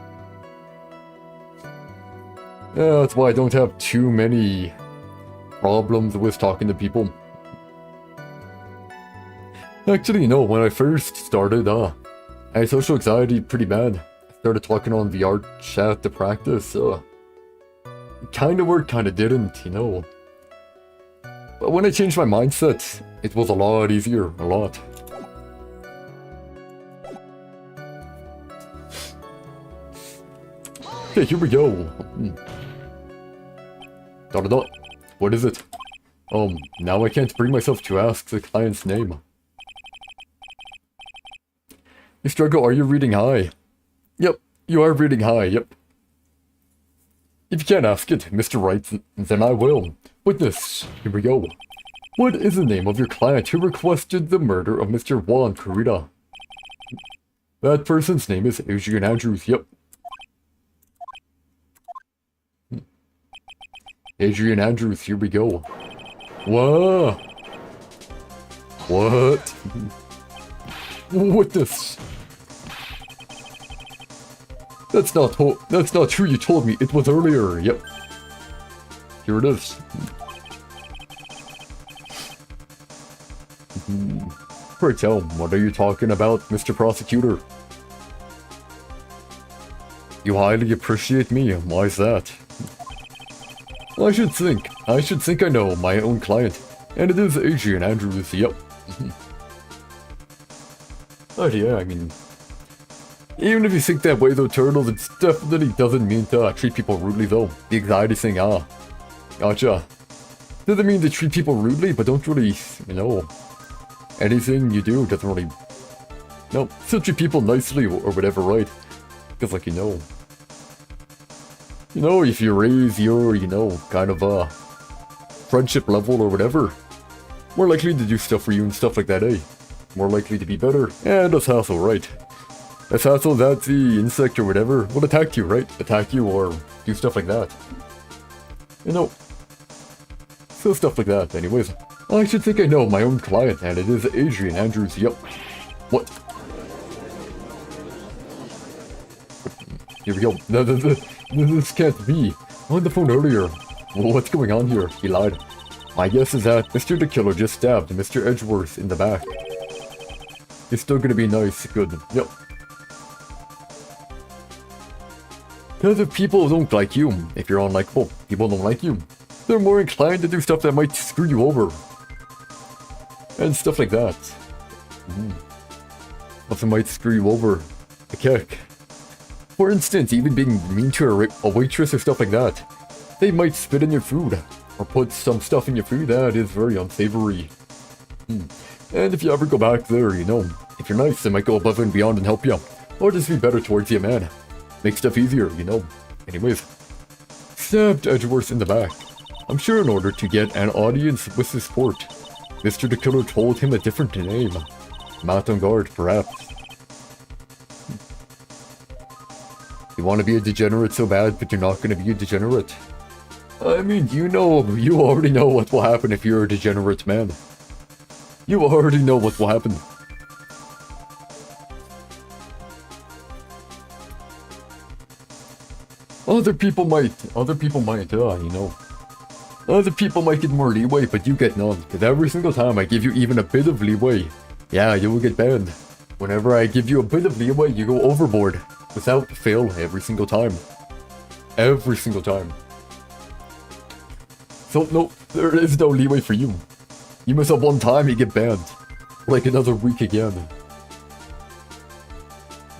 Yeah, that's why I don't have too many problems with talking to people. Actually, when I first started, I had social anxiety pretty bad. I started talking on VR chat to practice, it kinda worked, kinda didn't, But when I changed my mindset, it was a lot easier, a lot. Okay, here we go. Dot. What is it? Now I can't bring myself to ask the client's name. Mr. Drago, are you reading high? Yep, you are reading high, yep. If you can't ask it, Mr. Wright, then I will. Witness, here we go. What is the name of your client who requested the murder of Mr. Juan Corrida? That person's name is Adrian Andrews, yep. Adrian Andrews, here we go. Whoa! What? Witness! That's not true, you told me. It was earlier, yep. Here it is. Pray tell, what are you talking about, Mr. Prosecutor? You highly appreciate me, why is that? I should think I know my own client, and it is Adrian Andrews, yep. Oh yeah, I mean, even if you think that way though, Turtles, it definitely doesn't mean to treat people rudely though. The anxiety thing, gotcha. Doesn't mean to treat people rudely, but don't really, anything you do doesn't really, still treat people nicely or whatever, right? Because like, if you raise your, kind of, friendship level or whatever, more likely to do stuff for you and stuff like that, eh? More likely to be better. And a hassle, right? A hassle that the insect or whatever will attack you, right? Attack you or do stuff like that. So stuff like that. Anyways, I should think I know my own client, and it is Adrian Andrews. Yep. What? Here we go. No, this can't be. On the phone earlier. What's going on here? He lied. My guess is that Mr. the Killer just stabbed Mr. Edgeworth in the back. He's still gonna be nice. Good. Yep. Because if people don't like you, if you're unlikable, people don't like you, they're more inclined to do stuff that might screw you over. And stuff like that. Stuff that might screw you over. A kick. For instance, even being mean to a waitress or stuff like that. They might spit in your food. Or put some stuff in your food that is very unsavory. And if you ever go back there, you know, if you're nice, they might go above and beyond and help you. Or just be better towards you, man. Make stuff easier, you know. Anyways. Stabbed Edgeworth in the back. I'm sure in order to get an audience with his sport, Mr. the Killer told him a different name. Matt on guard, perhaps. You want to be a degenerate so bad, but you're not going to be a degenerate. I mean, you already know what will happen if you're a degenerate, man. You already know what will happen. Other people might, you know. Other people might get more leeway, but you get none. Because every single time I give you even a bit of leeway, yeah, you will get banned. Whenever I give you a bit of leeway, you go overboard. Without fail, every single time. Every single time. So, no, there is no leeway for you. You mess up one time, you get banned. Like another week again.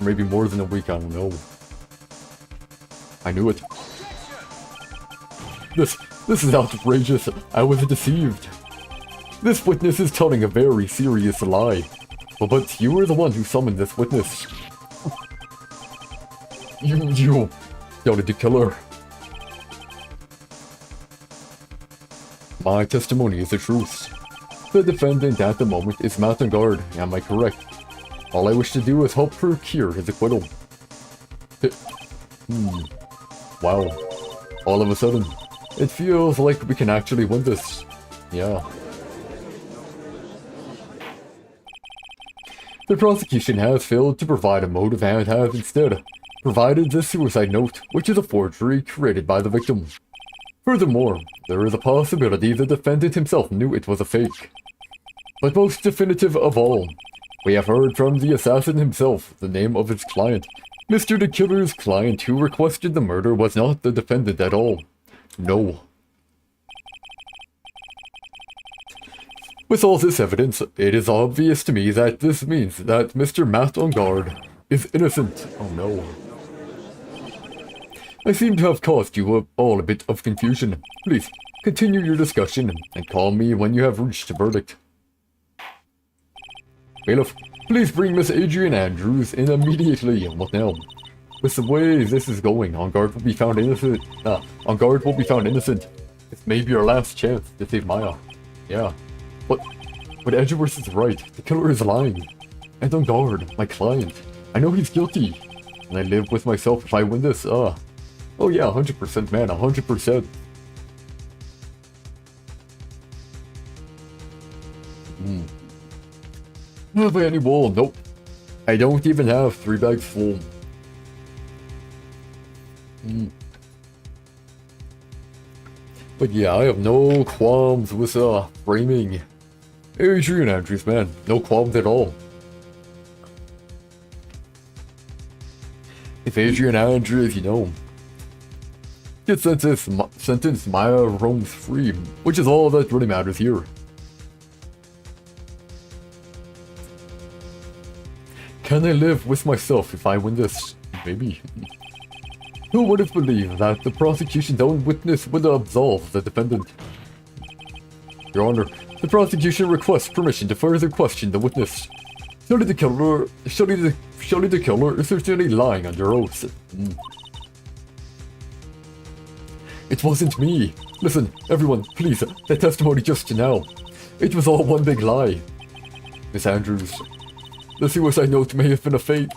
Maybe more than a week, I don't know. I knew it. This is outrageous. I was deceived. This witness is telling a very serious lie. But you were the one who summoned this witness. You shouted the killer. My testimony is the truth. The defendant at the moment is Matt on guard, am I correct? All I wish to do is help procure his acquittal. Wow. All of a sudden, it feels like we can actually win this. Yeah. The prosecution has failed to provide a motive and has instead provided the suicide note, which is a forgery created by the victim. Furthermore, there is a possibility the defendant himself knew it was a fake. But most definitive of all, we have heard from the assassin himself the name of his client. Mr. the Killer's client who requested the murder was not the defendant at all. No. With all this evidence, it is obvious to me that this means that Mr. Matt on guard is innocent. Oh no. I seem to have caused you all a bit of confusion. Please, continue your discussion and call me when you have reached a verdict. Bailiff, please bring Miss Adrian Andrews in immediately. What now? With the way this is going, on guard will be found innocent. On guard will be found innocent. This may be our last chance to save Maya. Yeah. But Edgeworth is right. The killer is lying. And on guard, my client. I know he's guilty. And I live with myself if I win this. Oh yeah, 100%, man, 100%. Have I any wool? Nope. I don't even have 3 bags full. But yeah, I have no qualms with framing Adrian Andrews, man. No qualms at all. If Adrian Andrews, you know, gets sentenced, Maya roams free, which is all that really matters here. Can I live with myself if I win this? Maybe. Who would have believed that the prosecution's own witness would absolve the defendant? Your Honor, the prosecution requests permission to further question the witness. Surely the killer is certainly lying under oath. It wasn't me. Listen, everyone, please, the testimony just now. It was all one big lie. Miss Andrews, the suicide note may have been a fake,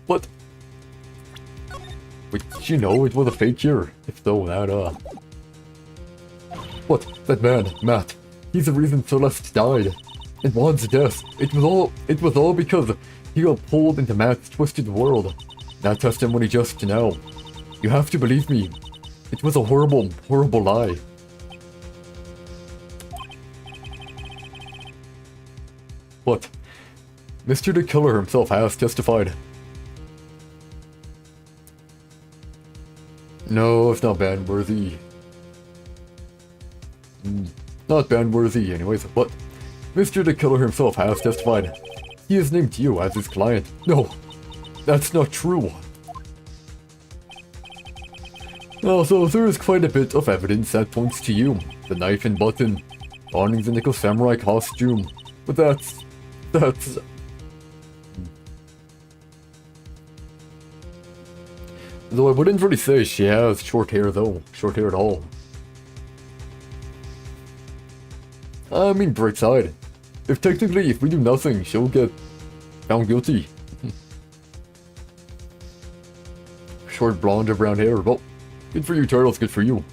but... Wait, did you know it was a fake here? If so, that, What? That man, Matt. He's the reason Celeste died. And Juan's death. It was all because he got pulled into Matt's twisted world. That testimony just now. You have to believe me. It was a horrible, horrible lie. But Mr. the Killer himself has testified. No, it's not ban-worthy. Not ban-worthy anyways, but Mr. the Killer himself has testified. He has named you as his client. No, that's not true. Also, there is quite a bit of evidence that points to you. The knife and button, donning the nickel samurai costume. But that's... Though I wouldn't really say she has short hair though. Short hair at all. I mean, bright side. If we do nothing, she'll get found guilty. Short blonde or brown hair. Well, good for you, Turtles. Good for you.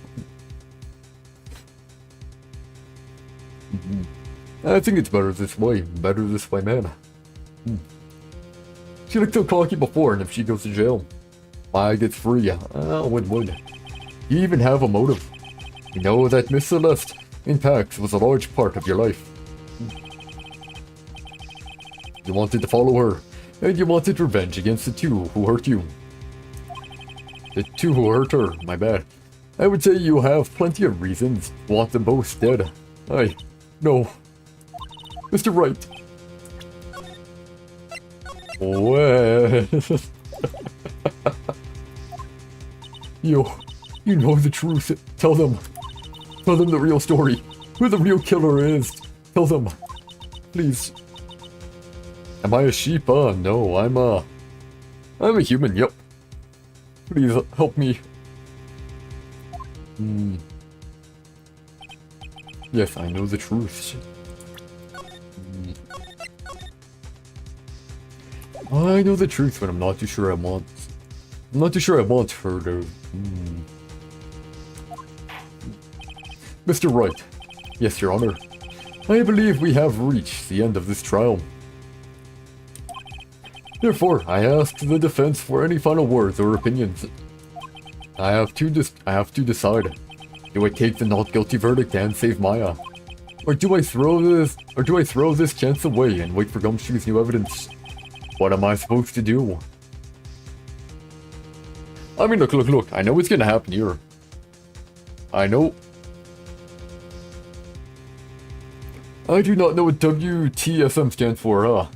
I think it's better this way. Better this way, man. She looked so cocky before, and if she goes to jail, I gets free. Win-win. You even have a motive. You know that Miss Celeste in PAX was a large part of your life. You wanted to follow her, and you wanted revenge against the two who hurt you. The two who hurt her, my bad. I would say you have plenty of reasons to want them both dead. No. Mr. Wright. Well... You know the truth. Tell them. Tell them the real story. Who the real killer is. Tell them. Please. Am I a sheep? No, I'm a human, yep. Please help me. Yes, I know the truth. I know the truth, but I'm not too sure I want... I'm not too sure I want her to... Mr. Wright. Yes, Your Honor. I believe we have reached the end of this trial. Therefore, I ask the defense for any final words or opinions. I have to decide. Do I take the not guilty verdict and save Maya? Or do I throw this chance away and wait for Gumshoe's new evidence? What am I supposed to do? I mean, look, I know what's gonna happen here. I know. I do not know what WTSM stands for,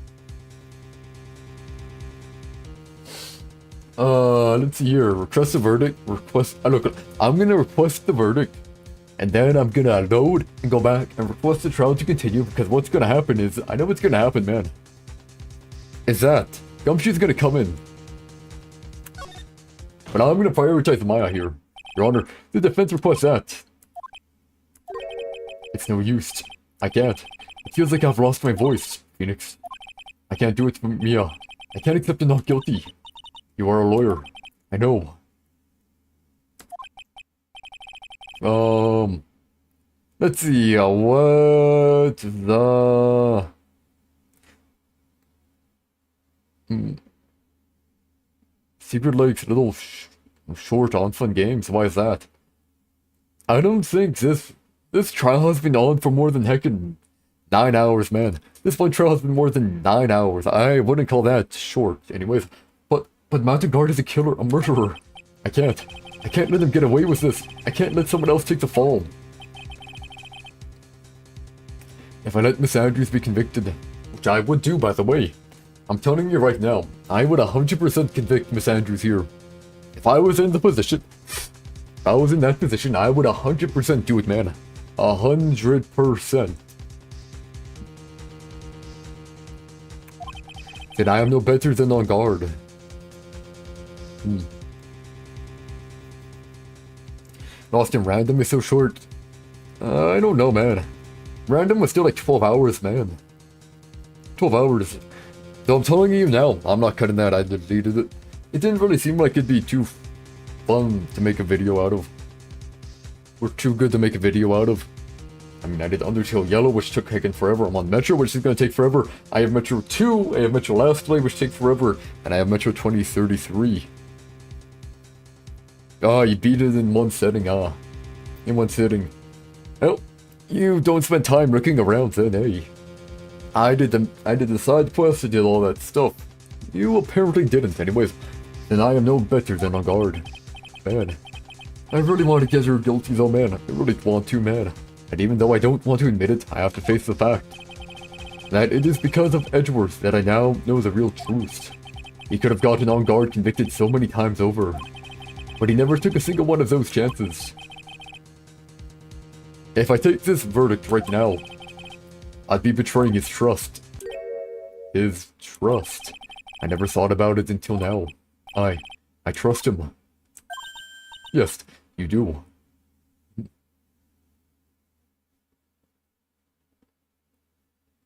let's see here. Request the verdict. Look, I'm gonna request the verdict. And then I'm gonna load and go back and request the trial to continue, because what's gonna happen is, I know what's gonna happen, man. Is that Gumshoe's gonna come in. But I'm gonna prioritize Maya here. Your Honor, the defense requests that. It's no use. I can't. It feels like I've lost my voice, Phoenix. I can't do it for Mia. I can't accept the not guilty. You are a lawyer. I know. Let's see, what the... Secret Lake's little short on fun games, why is that? I don't think this trial has been on for more than heckin' 9 hours, man. This one trial has been more than 9 hours. I wouldn't call that short, anyways. But Mountain Guard is a killer, a murderer. I can't let him get away with this. I can't let someone else take the fall. If I let Miss Andrews be convicted, which I would do, by the way, I'm telling you right now, I would 100% convict Miss Andrews here. If I was in the position, I would 100% do it, man. 100%. Then I am no better than on guard. Lost in Random is so short. I don't know, man. Random was still like 12 hours, man. 12 hours. So I'm telling you now, I'm not cutting that, I deleted it. It didn't really seem like it'd be too fun to make a video out of. Or too good to make a video out of. I mean, I did Undertale Yellow, which took heckin' forever. I'm on Metro, which is gonna take forever. I have Metro 2, I have Metro Last Play, which takes forever, and I have Metro 2033. Ah, you beat it in one setting, in one sitting. Well, you don't spend time looking around then, eh? I did the side quests, I did all that stuff. You apparently didn't, anyways. And I am no better than on guard. Man. I really want to get her guilty though, man. I really want to, man. And even though I don't want to admit it, I have to face the fact that it is because of Edgeworth that I now know the real truth. He could have gotten on guard convicted so many times over, but he never took a single one of those chances. If I take this verdict right now, I'd be betraying his trust. His trust. I never thought about it until now. I trust him. Yes, you do.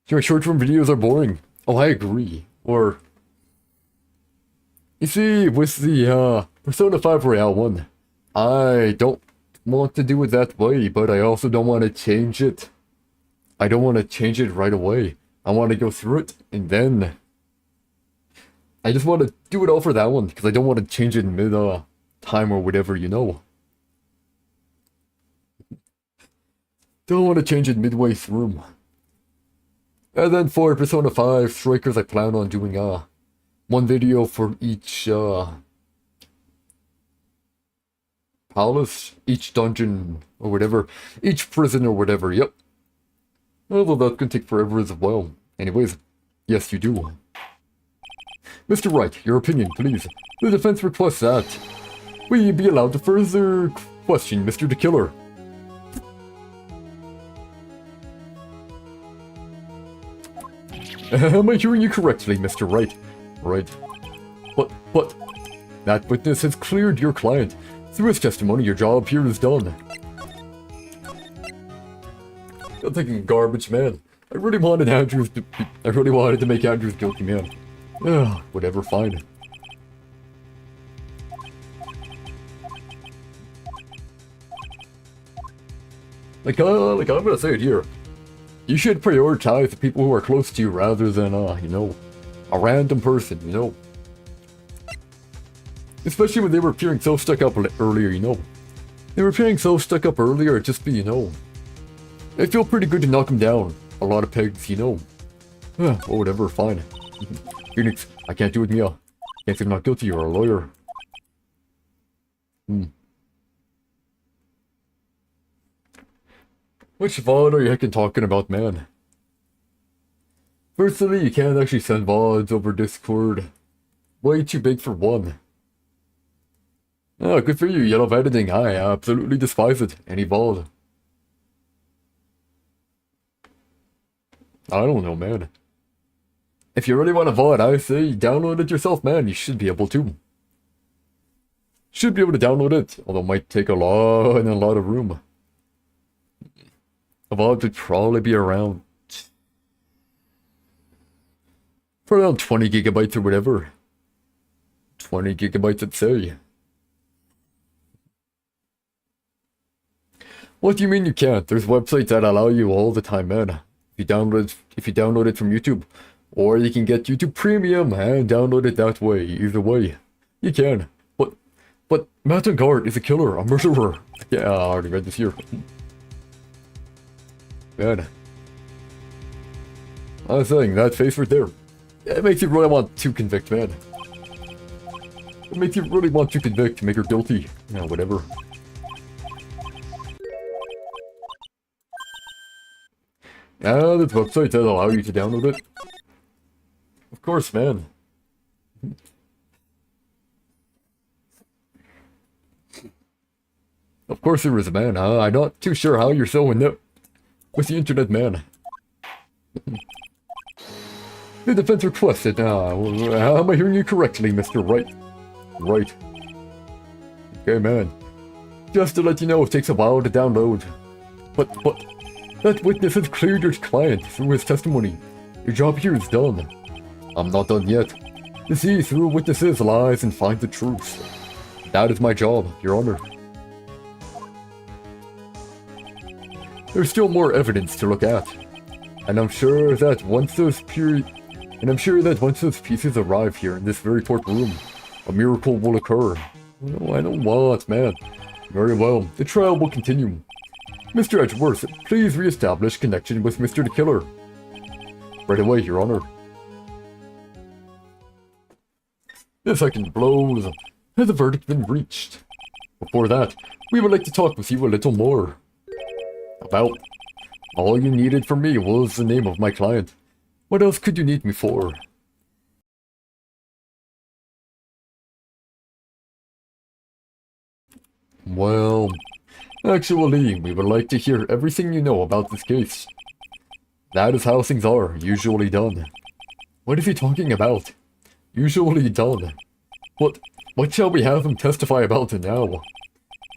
Your short-form videos are boring. Oh, I agree. Or, you see, with the Persona 5 Royale one, I don't want to do it that way, but I also don't want to change it. I don't want to change it right away. I want to go through it, and then I just want to do it all for that one, because I don't want to change it in mid-time or whatever, you know. Don't want to change it midway through. And then for Persona 5 Strikers, I plan on doing one video for each palace, each dungeon, or whatever, each prison or whatever, yep. Although that's gonna take forever as well. Anyways, yes you do. Mr. Wright, your opinion, please. The defense requests that we be allowed to further question Mr. the Killer. Am I hearing you correctly, Mr. Wright? Right. But, that witness has cleared your client. Through his testimony, your job here is done. I'm thinking garbage, man. I really wanted to make Andrews guilty, man. Ugh, whatever, fine. Like I'm gonna say it here. You should prioritize the people who are close to you rather than, you know, a random person, you know. Especially when they were appearing so stuck up earlier, you know. They were appearing so stuck up earlier, it'd just be, you know. It feel pretty good to knock them down. A lot of pegs, you know. Well, whatever, fine. Phoenix, I can't do it, Mia. Can't say I'm not guilty, you're a lawyer. Which VOD are you heckin' talking about, man? Firstly, you can't actually send VODs over Discord. Way too big for one. Oh, good for you, Yellow Editing. I absolutely despise it. Any VOD. I don't know, man. If you really want a VOD, I say download it yourself, man. You should be able to. Should be able to download it, although it might take a lot of room. A VOD would probably be around 20 gigabytes or whatever. 20 gigabytes, I'd say. What do you mean you can't? There's websites that allow you all the time, man. If you download it from YouTube, or you can get YouTube Premium and download it that way. Either way, you can. But Matt Guard is a killer, a murderer. Yeah, I already read this here. Man. I was saying, that face right there. It makes you really want to convict, man. It makes you really want to convict, make her guilty. Yeah, whatever. Yeah, there's websites that allow you to download it. Of course, man. Of course there is, man. I'm not too sure how you're so inept with the internet, man. The defense requested. How am I hearing you correctly, Mr. Wright? Right. Okay, man. Just to let you know, it takes a while to download. But that witness has cleared your client through his testimony. Your job here is done. I'm not done yet. To see through witnesses' lies and find the truth. That is my job, Your Honor. There's still more evidence to look at. And I'm sure that once those pieces arrive here in this very courtroom, a miracle will occur. Oh, I know what, man. Very well, the trial will continue. Mr. Edgeworth, please re-establish connection with Mr. the Killer. Right away, Your Honor. The second blows. Has the verdict been reached? Before that, we would like to talk with you a little more. About. All you needed from me was the name of my client. What else could you need me for? Well, actually, we would like to hear everything you know about this case. That is how things are usually done. What is he talking about? Usually done. What shall we have him testify about now?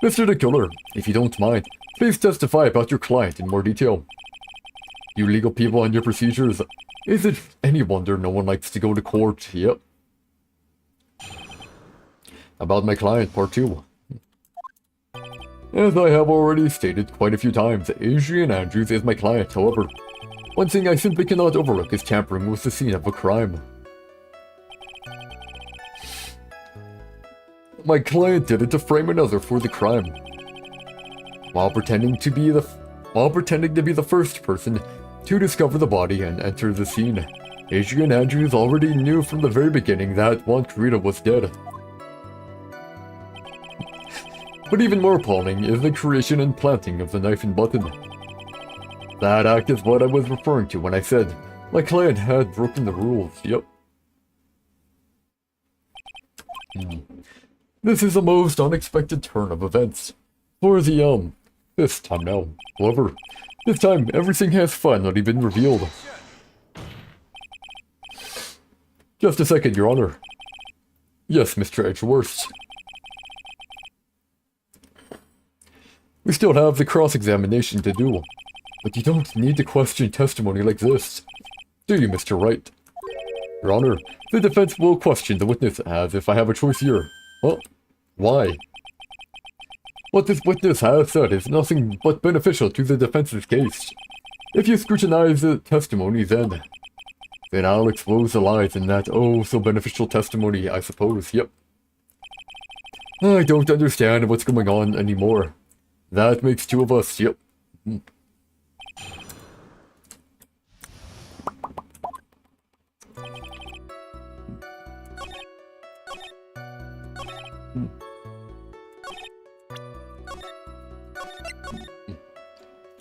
Mr. the Killer, if you don't mind, please testify about your client in more detail. You legal people and your procedures. Is it any wonder no one likes to go to court? Yep. About my client, part 2. As I have already stated quite a few times, Adrian Andrews is my client. However, one thing I simply cannot overlook is tampering with the scene of a crime. My client did it to frame another for the crime, while pretending to be the first person to discover the body and enter the scene. Adrian Andrews already knew from the very beginning that Juan Carita was dead. But even more appalling is the creation and planting of the knife and button. That act is what I was referring to when I said my client had broken the rules. Yep. This is a most unexpected turn of events. For the, this time now. However, this time everything has finally been revealed. Just a second, Your Honor. Yes, Mr. Edgeworth. We still have the cross-examination to do, but you don't need to question testimony like this, do you, Mr. Wright? Your Honor, the defense will question the witness as if I have a choice here. Well, why? What this witness has said is nothing but beneficial to the defense's case. If you scrutinize the testimony, then I'll expose the lies in that oh-so-beneficial testimony, I suppose. Yep. I don't understand what's going on anymore. That makes 2 of us, yep.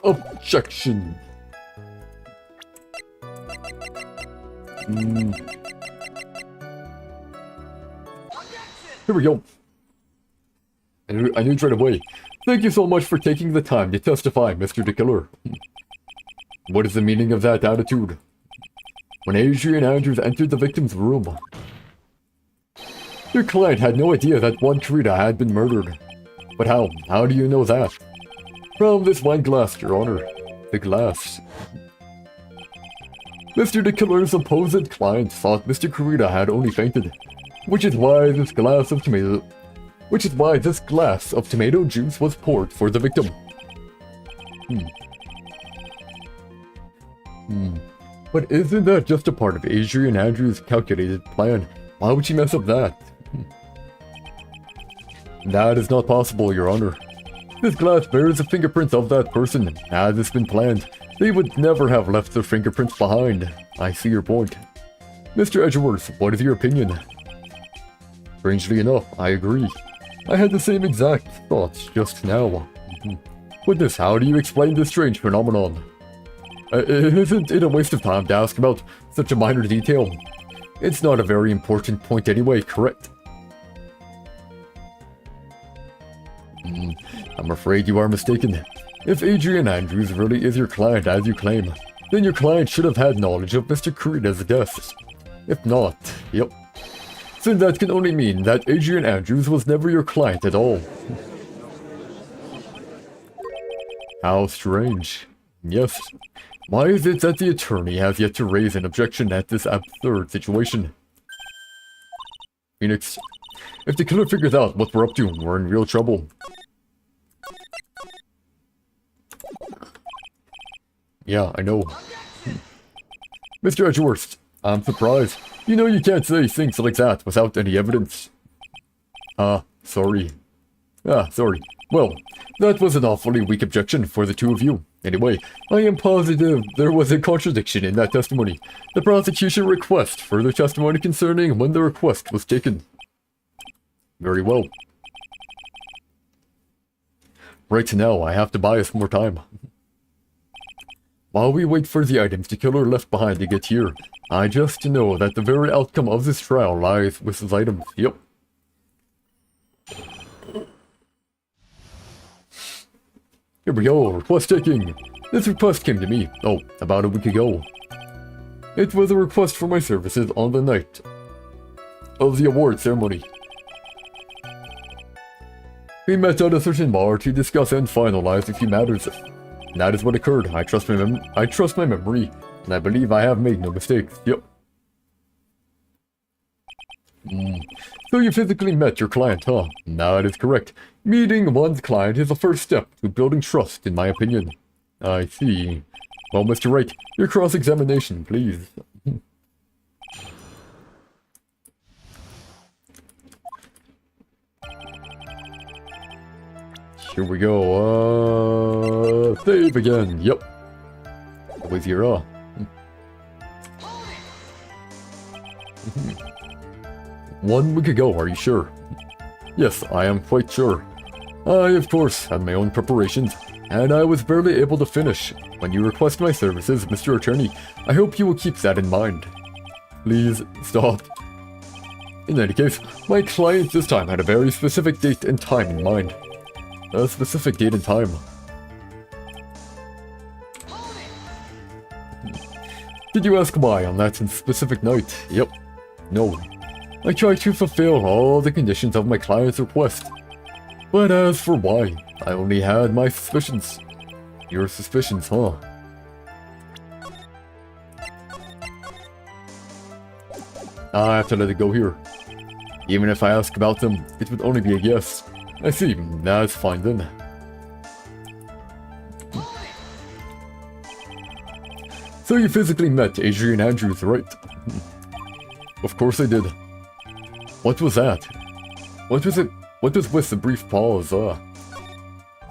Objection. Here we go. I knew right away. Thank you so much for taking the time to testify, Mr. the Killer. What is the meaning of that attitude? When Adrian Andrews entered the victim's room, your client had no idea that Juan Carita had been murdered. But how? How do you know that? From this wine glass, Your Honor. The glass. Mr. the Killer's supposed client thought Mr. Carita had only fainted, which is why this glass of tomato juice was poured for the victim. But isn't that just a part of Adrian Andrews' calculated plan? Why would she mess up that? That is not possible, Your Honor. This glass bears the fingerprints of that person. Had this been planned, they would never have left their fingerprints behind. I see your point. Mr. Edgeworth, what is your opinion? Strangely enough, I agree. I had the same exact thoughts just now. Witness, how do you explain this strange phenomenon? Isn't it a waste of time to ask about such a minor detail? It's not a very important point anyway, correct? I'm afraid you are mistaken. If Adrian Andrews really is your client as you claim, then your client should have had knowledge of Mr. Carita's death. If not, yep. Then that can only mean that Adrian Andrews was never your client at all. How strange. Yes. Why is it that the attorney has yet to raise an objection at this absurd situation? Phoenix, if the killer figures out what we're up to, we're in real trouble. Yeah, I know. Mr. Edgeworth, I'm surprised. You know you can't say things like that without any evidence. Sorry. Sorry. Well, that was an awfully weak objection for the two of you. Anyway, I am positive there was a contradiction in that testimony. The prosecution requests further testimony concerning when the request was taken. Very well. Right now, I have to buy us more time. While we wait for the items the killer left behind to get here, I just know that the very outcome of this trial lies with those items. Yep. Here we go, request taking. This request came to me, about a week ago. It was a request for my services on the night of the award ceremony. We met at a certain bar to discuss and finalize a few matters. And that is what occurred. I trust my memory, and I believe I have made no mistakes. Yep. So you physically met your client, huh? That is correct. Meeting one's client is the first step to building trust, in my opinion. I see. Well, Mr. Wright, your cross-examination, please. Here we go, save again, yep. Always here, 1 week ago, are you sure? Yes, I am quite sure. I, of course, had my own preparations, and I was barely able to finish. When you request my services, Mr. Attorney, I hope you will keep that in mind. Please, stop. In any case, my client this time had a very specific date and time in mind. A specific date and time. Did you ask why on that specific night? Yep. No. I tried to fulfill all the conditions of my client's request. But as for why, I only had my suspicions. Your suspicions, huh? I have to let it go here. Even if I ask about them, it would only be a yes. I see, that's fine then. So you physically met Adrian Andrews, right? Of course I did. What was that? What was it? What was with the brief pause?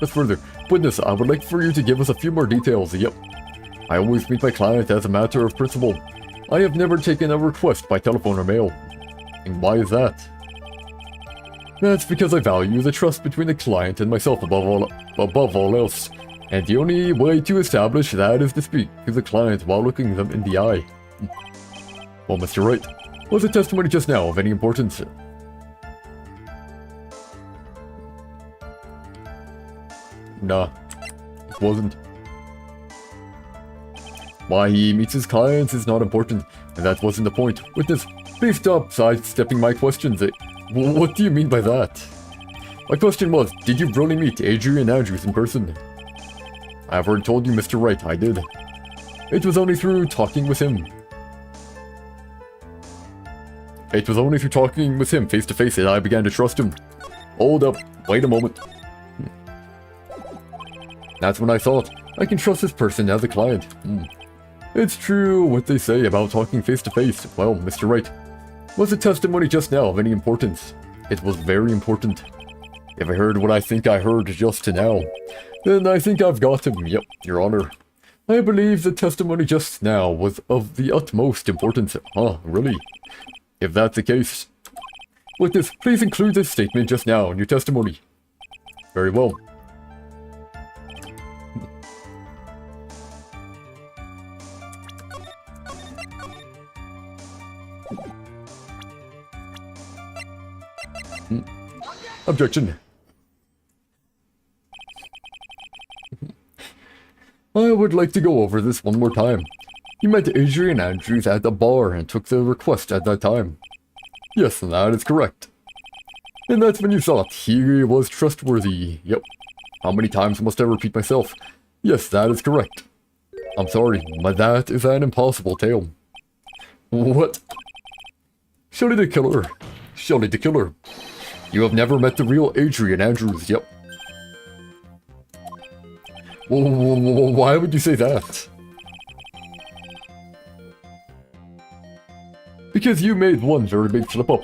Just further, witness, I would like for you to give us a few more details. Yep. I always meet my client as a matter of principle. I have never taken a request by telephone or mail. And why is that? That's because I value the trust between the client and myself above all else. And the only way to establish that is to speak to the client while looking them in the eye. Well, Mr. Wright, was the testimony just now of any importance? Nah, it wasn't. Why he meets his clients is not important, and that wasn't the point. Witness, please stop sidestepping my questions. What do you mean by that? My question was, did you really meet Adrian Andrews in person? I've already told you, Mr. Wright, I did. It was only through talking with him. It was only through talking with him face to face that I began to trust him. Hold up, wait a moment. That's when I thought, I can trust this person as a client. It's true what they say about talking face to face. Well, Mr. Wright, was the testimony just now of any importance? It was very important. If I heard what I think I heard just now, then I think I've got him. Yep, Your Honor. I believe the testimony just now was of the utmost importance. Huh, really? If that's the case, witness, please include this statement just now in your testimony. Very well. Objection. I would like to go over this one more time. You met Adrian Andrews at the bar and took the request at that time. Yes, that is correct. And that's when you thought he was trustworthy. Yep. How many times must I repeat myself? Yes, that is correct. I'm sorry, but that is an impossible tale. What? Shelley the Killer. Shelley the Killer. You have never met the real Adrian Andrews, yep. Why would you say that? Because you made one very big slip-up.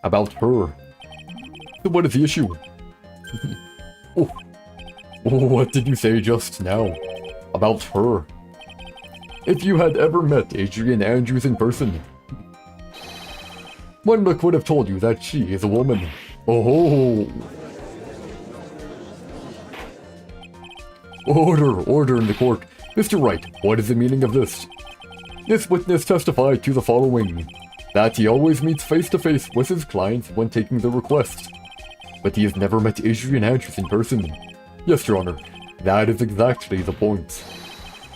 About her. So what is the issue? Oh. What did you say just now? About her? If you had ever met Adrian Andrews in person, one look would have told you that she is a woman. Oh. Order in the court. Mr. Wright, what is the meaning of this? This witness testified to the following. That he always meets face-to-face with his clients when taking the request. But he has never met Adrian Andrews in person. Yes, Your Honor, that is exactly the point.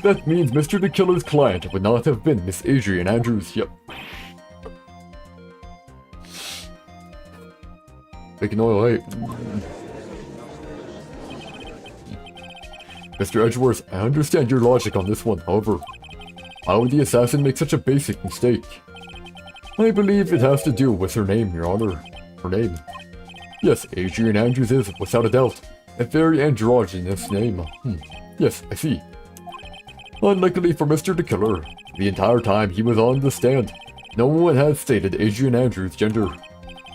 That means Mr. the Killer's client would not have been Miss Adrian Andrews, yep. Making oil, hey. Mr. Edgeworth, I understand your logic on this one, however, how would the assassin make such a basic mistake? I believe it has to do with her name, Your Honor. Her name. Yes, Adrian Andrews is, without a doubt, a very androgynous name. Yes, I see. Unluckily for Mr. the Killer, the entire time he was on the stand, no one had stated Adrian Andrews' gender.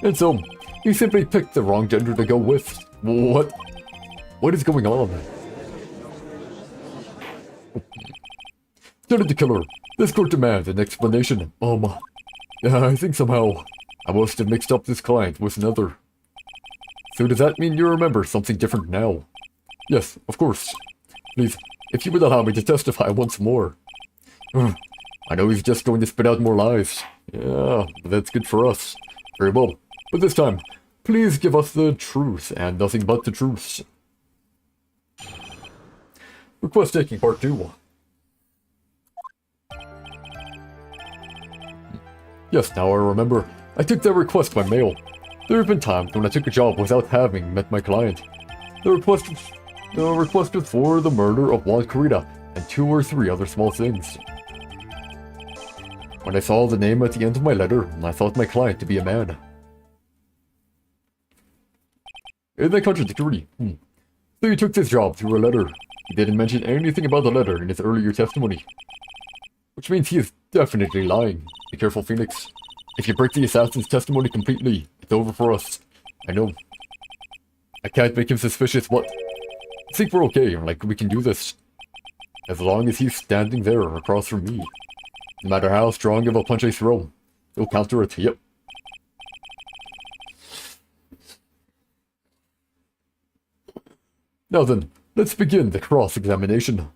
And so, he simply picked the wrong gender to go with. What? What is going on? Mr. the Killer, this court demands an explanation. I think somehow I must have mixed up this client with another. So does that mean you remember something different now? Yes, of course. Please, if you would allow me to testify once more. I know he's just going to spit out more lies. Yeah, but that's good for us. Very well. But this time, please give us the truth and nothing but the truth. Request taking part 2. Yes, now I remember. I took that request by mail. There have been times when I took a job without having met my client. The request was for the murder of Juan Carita and 2 or 3 other small things. When I saw the name at the end of my letter, I thought my client to be a man. Isn't that contradictory? So you took this job through a letter. He didn't mention anything about the letter in his earlier testimony. Which means he is definitely lying. Be careful, Phoenix. If you break the assassin's testimony completely, it's over for us. I know. I can't make him suspicious, but I think we're okay. Like, we can do this. As long as he's standing there across from me. No matter how strong of a punch I throw, he'll counter it. Yep. Now then, let's begin the cross-examination.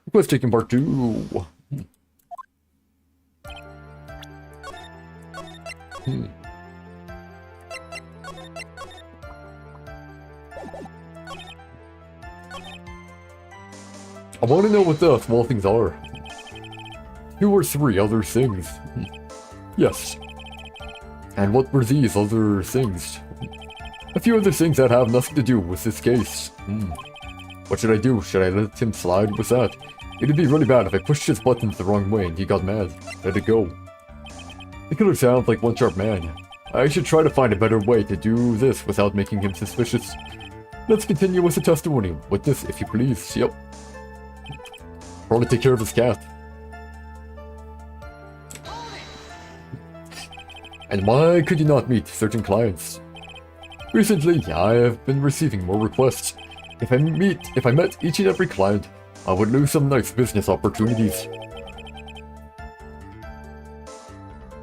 Request taking part 2. I want to know what the small things are. 2 or 3 other things. Yes. And what were these other things? A few other things that have nothing to do with this case. What should I do? Should I let him slide with that? It'd be really bad if I pushed his buttons the wrong way and he got mad. Let it go. The killer sounds like one sharp man. I should try to find a better way to do this without making him suspicious. Let's continue with the testimony. Witness, if you please. Yep. Probably take care of his cat. And why could you not meet certain clients? Recently, I have been receiving more requests. If I met each and every client, I would lose some nice business opportunities.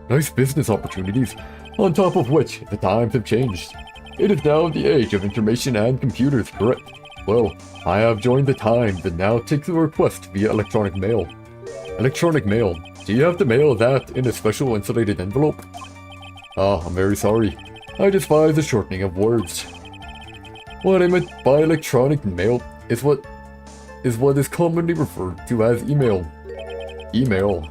Nice business opportunities, on top of which the times have changed. It is now the age of information and computers, correct? Well, I have joined the time that now takes the request via electronic mail. Electronic mail? Do you have to mail that in a special insulated envelope? I'm very sorry. I despise the shortening of words. What I meant by electronic mail is what is commonly referred to as email. Email.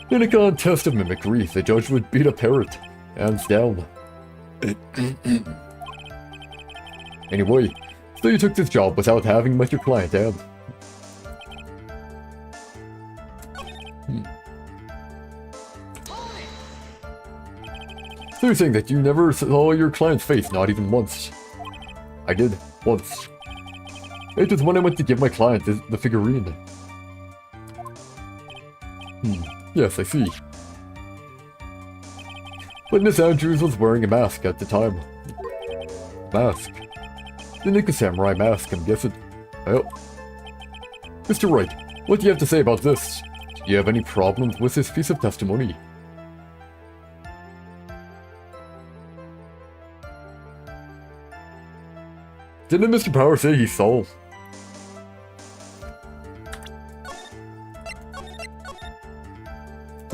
In a contest of mimicry, the judge would beat a parrot, hands down. Anyway, so you took this job without having met your client, and... So you're saying that you never saw your client's face, not even once? I did, once. It was when I went to give my client the figurine. Yes, I see. But Miss Andrews was wearing a mask at the time. Mask? The Nika Samurai mask, I'm guessing. Well. Mr. Wright, what do you have to say about this? Do you have any problems with this piece of testimony? Didn't Mr. Power say he saw?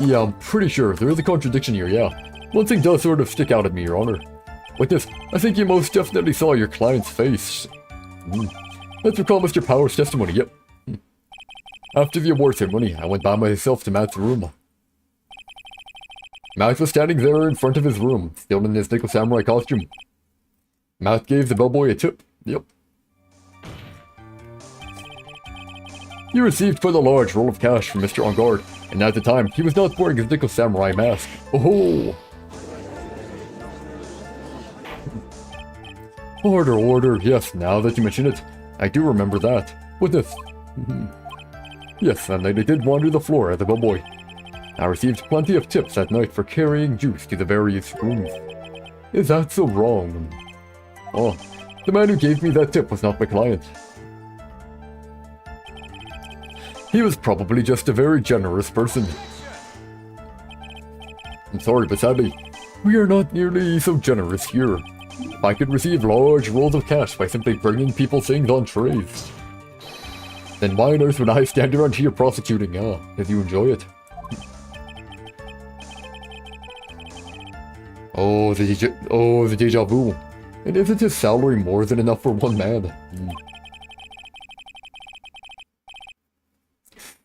Yeah, I'm pretty sure there is a contradiction here, yeah. One thing does sort of stick out at me, Your Honor. Witness, I think you most definitely saw your client's face. Let's recall Mr. Power's testimony, yep. After the award ceremony, I went by myself to Matt's room. Matt was standing there in front of his room, still in his Nickel Samurai costume. Matt gave the bellboy a tip, yep. He received quite a large roll of cash from Mr. On Guard, and at the time, he was not wearing his Nickel Samurai mask. Oh! Order, yes, now that you mention it, I do remember that. Witness. Yes, that night I did wander the floor as a bellboy. I received plenty of tips that night for carrying juice to the various rooms. Is that so wrong? Oh, the man who gave me that tip was not my client. He was probably just a very generous person. I'm sorry, but sadly, we are not nearly so generous here. I could receive large rolls of cash by simply bringing people things on trays. Then why on earth would I stand around here prosecuting, if you enjoy it? Oh, the deja vu. And isn't his salary more than enough for one man?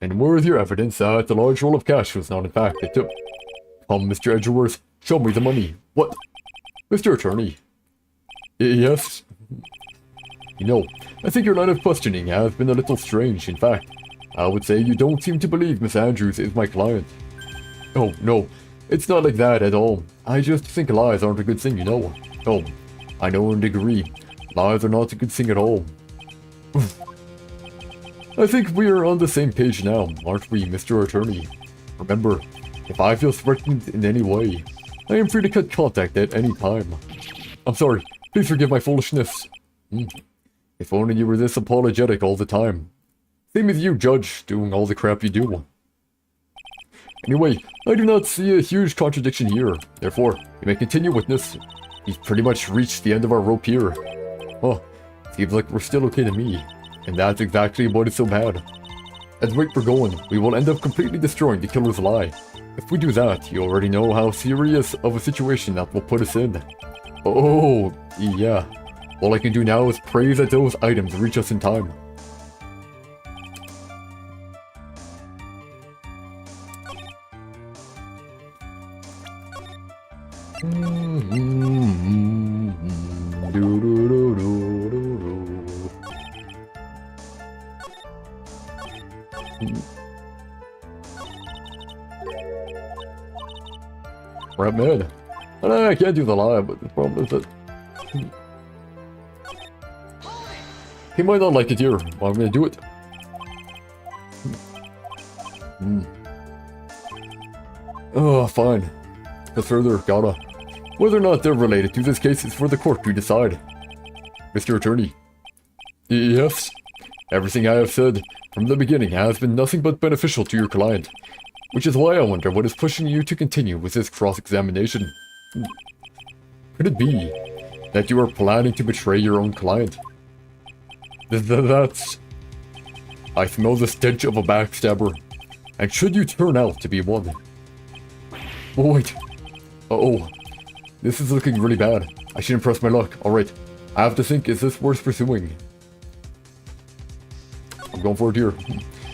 And where is your evidence that the large roll of cash was not in fact a tip? Come, Mr. Edgeworth, show me the money. What? Mr. Attorney. Yes? You know, I think your line of questioning has been a little strange. In fact, I would say you don't seem to believe Miss Andrews is my client. Oh, no, it's not like that at all. I just think lies aren't a good thing, you know. Oh, I know and agree. Lies are not a good thing at all. I think we are on the same page now, aren't we, Mr. Attorney? Remember, if I feel threatened in any way, I am free to cut contact at any time. I'm sorry, please forgive my foolishness. If only you were this apologetic all the time. Same with you, Judge, doing all the crap you do. Anyway, I do not see a huge contradiction here. Therefore, you may continue, witness. We've pretty much reached the end of our rope here. Oh, seems like we're still okay to me. And that's exactly what is so bad. At the rate we're going, we will end up completely destroying the killer's lie. If we do that, you already know how serious of a situation that will put us in. Oh, yeah. All I can do now is pray that those items reach us in time. Right, man. I can't do the lie, but the problem is that he might not like it here. Well, I'm gonna do it. Oh, fine. The further, gotta. Whether or not they're related to this case is for the court to decide. Mr. Attorney. Yes. Everything I have said from the beginning has been nothing but beneficial to your client. Which is why I wonder what is pushing you to continue with this cross-examination. Could it be that you are planning to betray your own client? That's... I smell the stench of a backstabber. And should you turn out to be one... Oh, wait. Uh-oh. This is looking really bad. I shouldn't press my luck. Alright. I have to think, is this worth pursuing? I'm going for it here.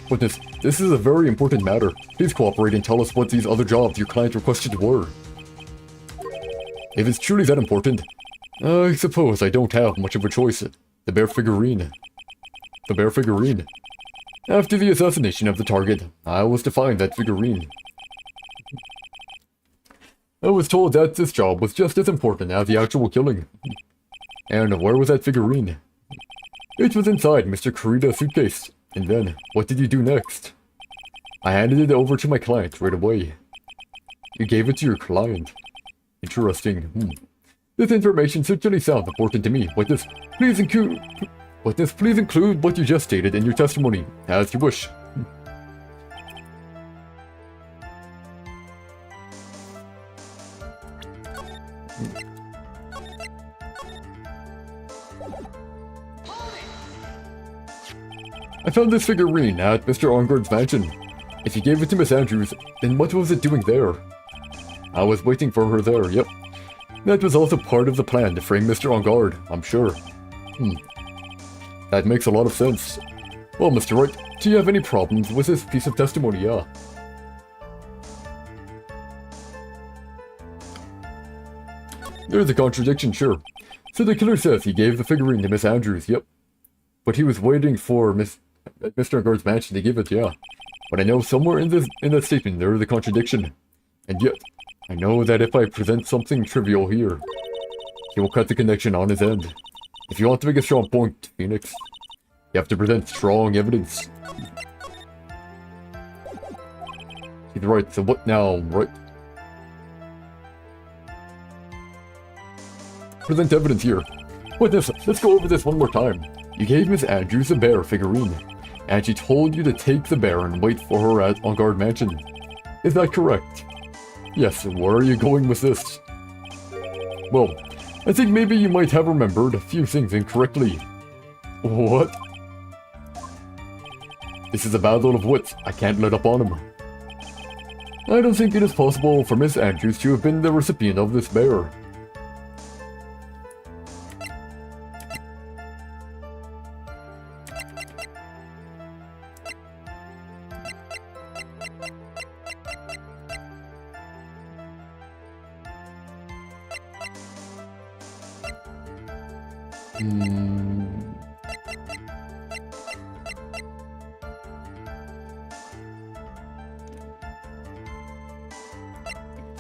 Witness, this is a very important matter. Please cooperate and tell us what these other jobs your client requested were. If it's truly that important, I suppose I don't have much of a choice. The bear figurine. The bear figurine. After the assassination of the target, I was to find that figurine. I was told that this job was just as important as the actual killing. And where was that figurine? It was inside Mr. Kurita's suitcase. And then, what did you do next? I handed it over to my client right away. You gave it to your client. Interesting. This information certainly sounds important to me. Please include what you just stated in your testimony, as you wish. I found this figurine at Mr. Arngard's mansion. If you gave it to Miss Andrews, then what was it doing there? I was waiting for her there, yep. That was also part of the plan to frame Mr. Arngard, I'm sure. That makes a lot of sense. Well, Mr. Wright, do you have any problems with this piece of testimony, yeah? There's a contradiction, sure. So the killer says he gave the figurine to Miss Andrews, yep. But he was waiting for Mr. Arngard's mansion to give it, yeah. But I know somewhere in that statement there is a contradiction. And yet, I know that if I present something trivial here, he will cut the connection on his end. If you want to make a strong point, Phoenix, you have to present strong evidence. He's right, so what now, right? Present evidence here. Witness, let's go over this one more time. You gave Miss Andrews a bear figurine, and she told you to take the bear and wait for her at Arngard Mansion. Is that correct? Yes, where are you going with this? Well, I think maybe you might have remembered a few things incorrectly. What? This is a battle of wits. I can't let up on him. I don't think it is possible for Miss Andrews to have been the recipient of this bear.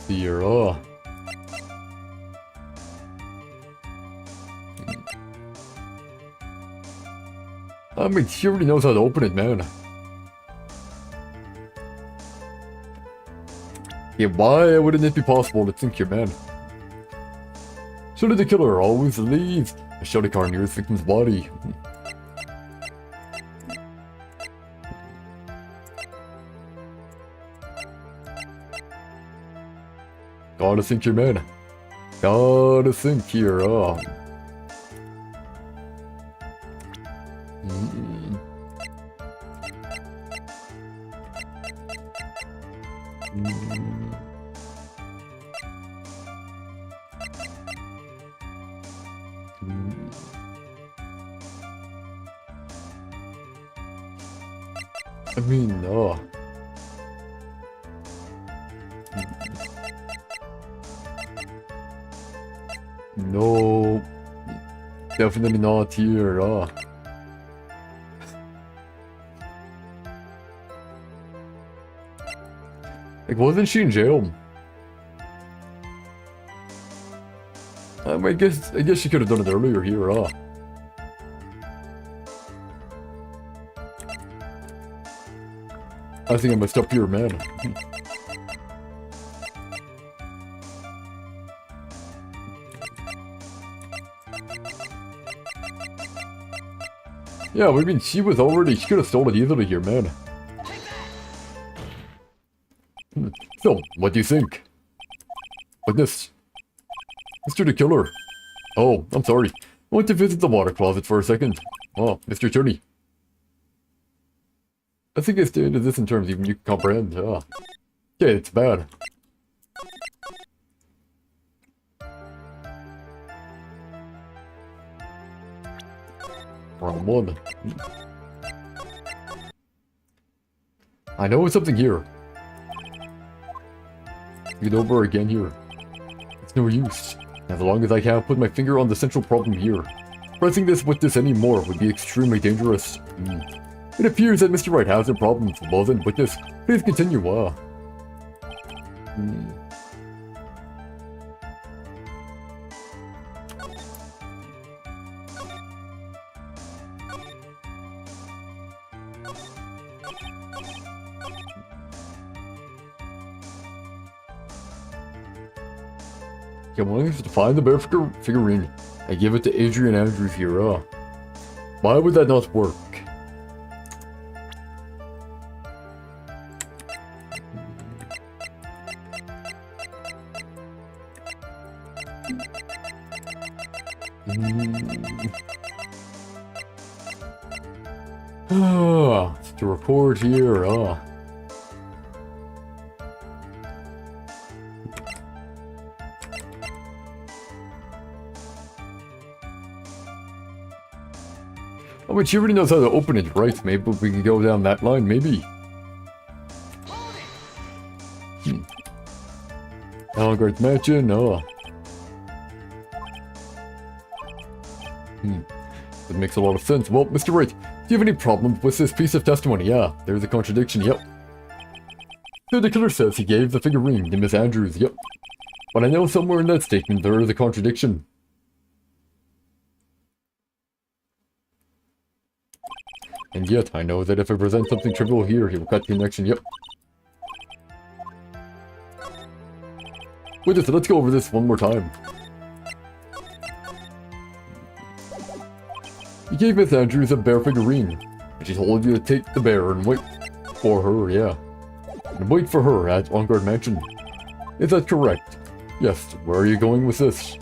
Here, I mean, she already knows how to open it, man. Yeah, why wouldn't it be possible to think here, man? Surely the killer always leaves a shotty car near his victim's body. Gotta think here, man. Gotta think here, I mean, no, definitely not here, Like, wasn't she in jail? I guess she could have done it earlier here, I think I messed up here, man. Yeah, I mean, she could have stolen it easily here, man. So, what do you think? Witness. Mr. the Killer. Oh, I'm sorry. I went to visit the water closet for a second. Oh, Mr. Attorney. I think I stated this in terms even you can comprehend. Okay, it's bad. Wrong one. I know it's something here. Get over again here. It's no use. As long as I can't put my finger on the central problem here. Pressing this with this anymore would be extremely dangerous. It appears that Mr. Wright has a problem. Well then, with this, please continue. Come on, to find the bear figurine. I give it to Adrian Andrews here, Why would that not work? To record here, Oh, but she already knows how to open it, right? Maybe we can go down that line, maybe. Algar's Mansion, That makes a lot of sense. Well, Mr. Wright, do you have any problems with this piece of testimony? Yeah, there's a contradiction, yep. So the killer says he gave the figurine to Miss Andrews, yep. But I know somewhere in that statement there is a contradiction. And yet, I know that if I present something trivial here, he will cut the connection, yep. Wait, so let's go over this one more time. You gave Miss Andrews a bear figurine, and she told you to take the bear and wait for her, yeah. And wait for her at Vanguard Mansion. Is that correct? Yes, where are you going with this?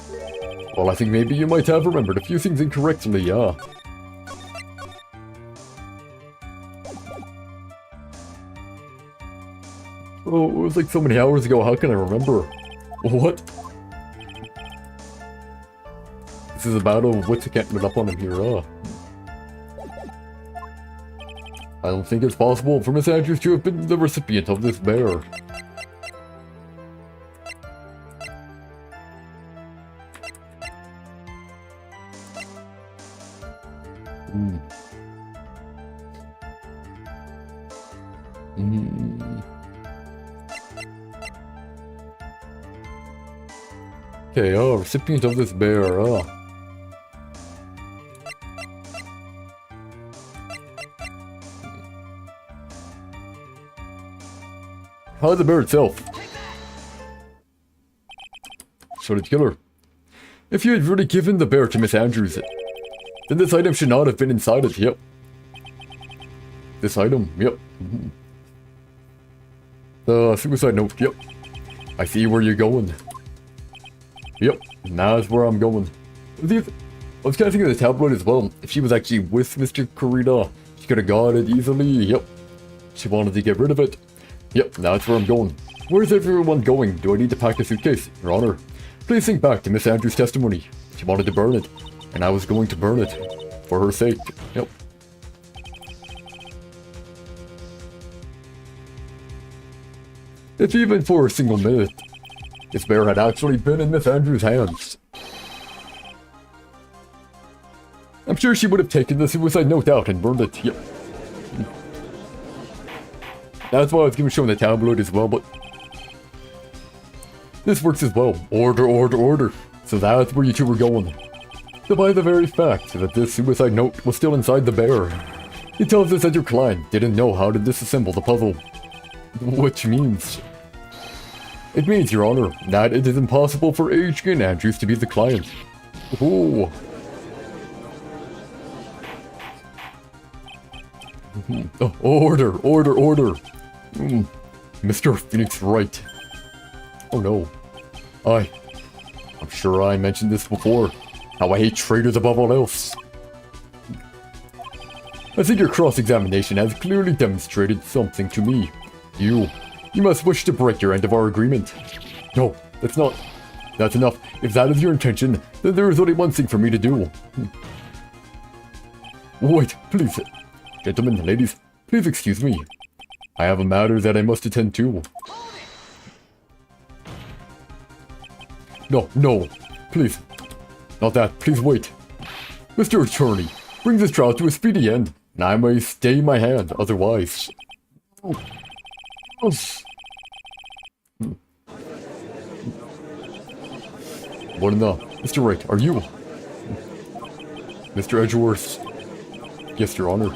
Well, I think maybe you might have remembered a few things incorrectly, yeah. Oh, it was like so many hours ago, how can I remember? What? This is a battle of wits, I can't get up on him here, I don't think it's possible for Miss Andrews to have been the recipient of this bear. Okay, recipient of this bear, How's the bear itself? So did killer. If you had really given the bear to Miss Andrews, then this item should not have been inside it, yep. This item, yep. The suicide note, yep. I see where you're going. Yep, that's where I'm going. I was kind of thinking of the tabloid as well. If she was actually with Mr. Kurita, she could have got it easily, yep. She wanted to get rid of it. Yep, that's where I'm going. Where's everyone going? Do I need to pack a suitcase? Your Honor, please think back to Miss Andrews' testimony. She wanted to burn it, and I was going to burn it. For her sake. Yep. If even for a single minute, this bear had actually been in Miss Andrews' hands, I'm sure she would have taken the suicide note out and burned it. Yep. That's why I was showing the tabloid as well, but this works as well. Order, order, order. So that's where you two were going. So by the very fact that this suicide note was still inside the bear, it tells us that your client didn't know how to disassemble the puzzle. Which means... It means, Your Honor, that it is impossible for Adrian Andrews to be the client. Ooh. Oh, order, order, order. Mr. Phoenix Wright. Oh no. I'm sure I mentioned this before. How I hate traitors above all else. I think your cross-examination has clearly demonstrated something to me. You must wish to break your end of our agreement. No, that's not. That's enough. If that is your intention, then there is only one thing for me to do. Wait, please. Gentlemen, ladies, please excuse me. I have a matter that I must attend to. No, no, please. Not that, please wait. Mr. Attorney, bring this trial to a speedy end, and I may stay my hand otherwise. What in the... Mr. Wright, are you... Mr. Edgeworth? Yes, Your Honor.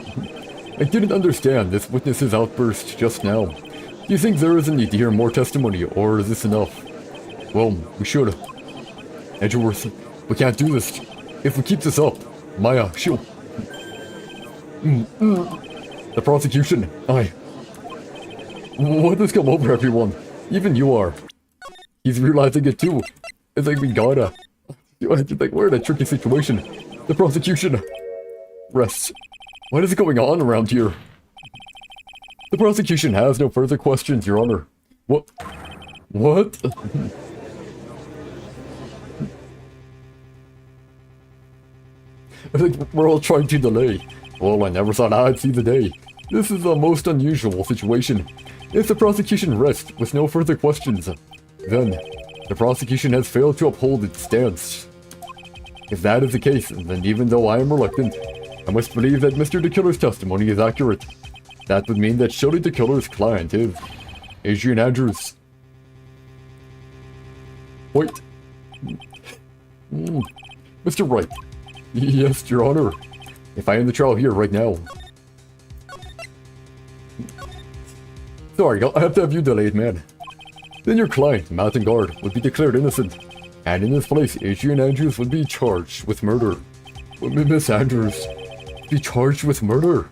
I didn't understand this witness's outburst just now. Do you think there is a need to hear more testimony, or is this enough? Well, we should. Edgeworth, we can't do this. If we keep this up, Maya, she'll... The prosecution, What has come over everyone? Even you are. He's realizing it too. It's like we gotta. Like, we're in a tricky situation. The prosecution. Rest. What is going on around here? The prosecution has no further questions, Your Honor. What? What? I think we're all trying to delay. Well, I never thought I'd see the day. This is a most unusual situation. If the prosecution rests with no further questions, then the prosecution has failed to uphold its stance. If that is the case, then even though I am reluctant, I must believe that Mr. the Killer's testimony is accurate. That would mean that Shelley the Killer's client is Adrian Andrews. Wait. Mr. Wright. Yes, Your Honor. If I end the trial here right now. Sorry, I have to have you delayed, man. Then your client, Mountain Guard, would be declared innocent. And in this place, Adrian Andrews would be charged with murder. Miss Andrews, be charged with murder.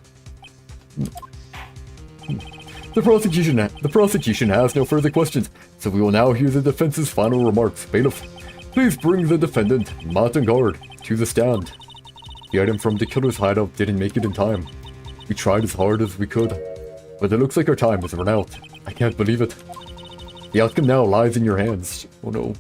The prosecution has no further questions, so we will now hear the defense's final remarks. Bailiff, please bring the defendant, Mountain Guard, to the stand. The item from the killer's hideout didn't make it in time. We tried as hard as we could, but it looks like our time has run out. I can't believe it. The outcome now lies in your hands. Oh no.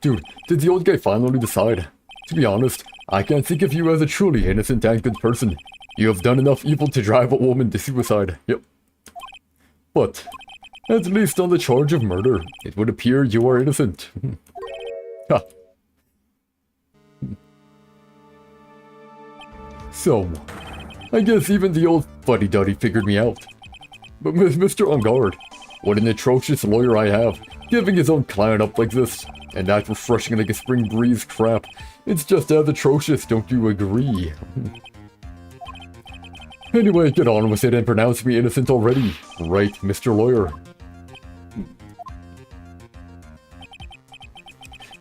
Dude, did the old guy finally decide? To be honest, I can't think of you as a truly innocent and good person. You have done enough evil to drive a woman to suicide. Yep. But, at least on the charge of murder, it would appear you are innocent. Ha. So, I guess even the old fuddy-duddy figured me out. But Mr. On Guard, what an atrocious lawyer I have, giving his own client up like this. And that refreshing like a spring breeze crap. It's just as atrocious, don't you agree? Anyway, get on with it and pronounce me innocent already. Right, Mr. Lawyer.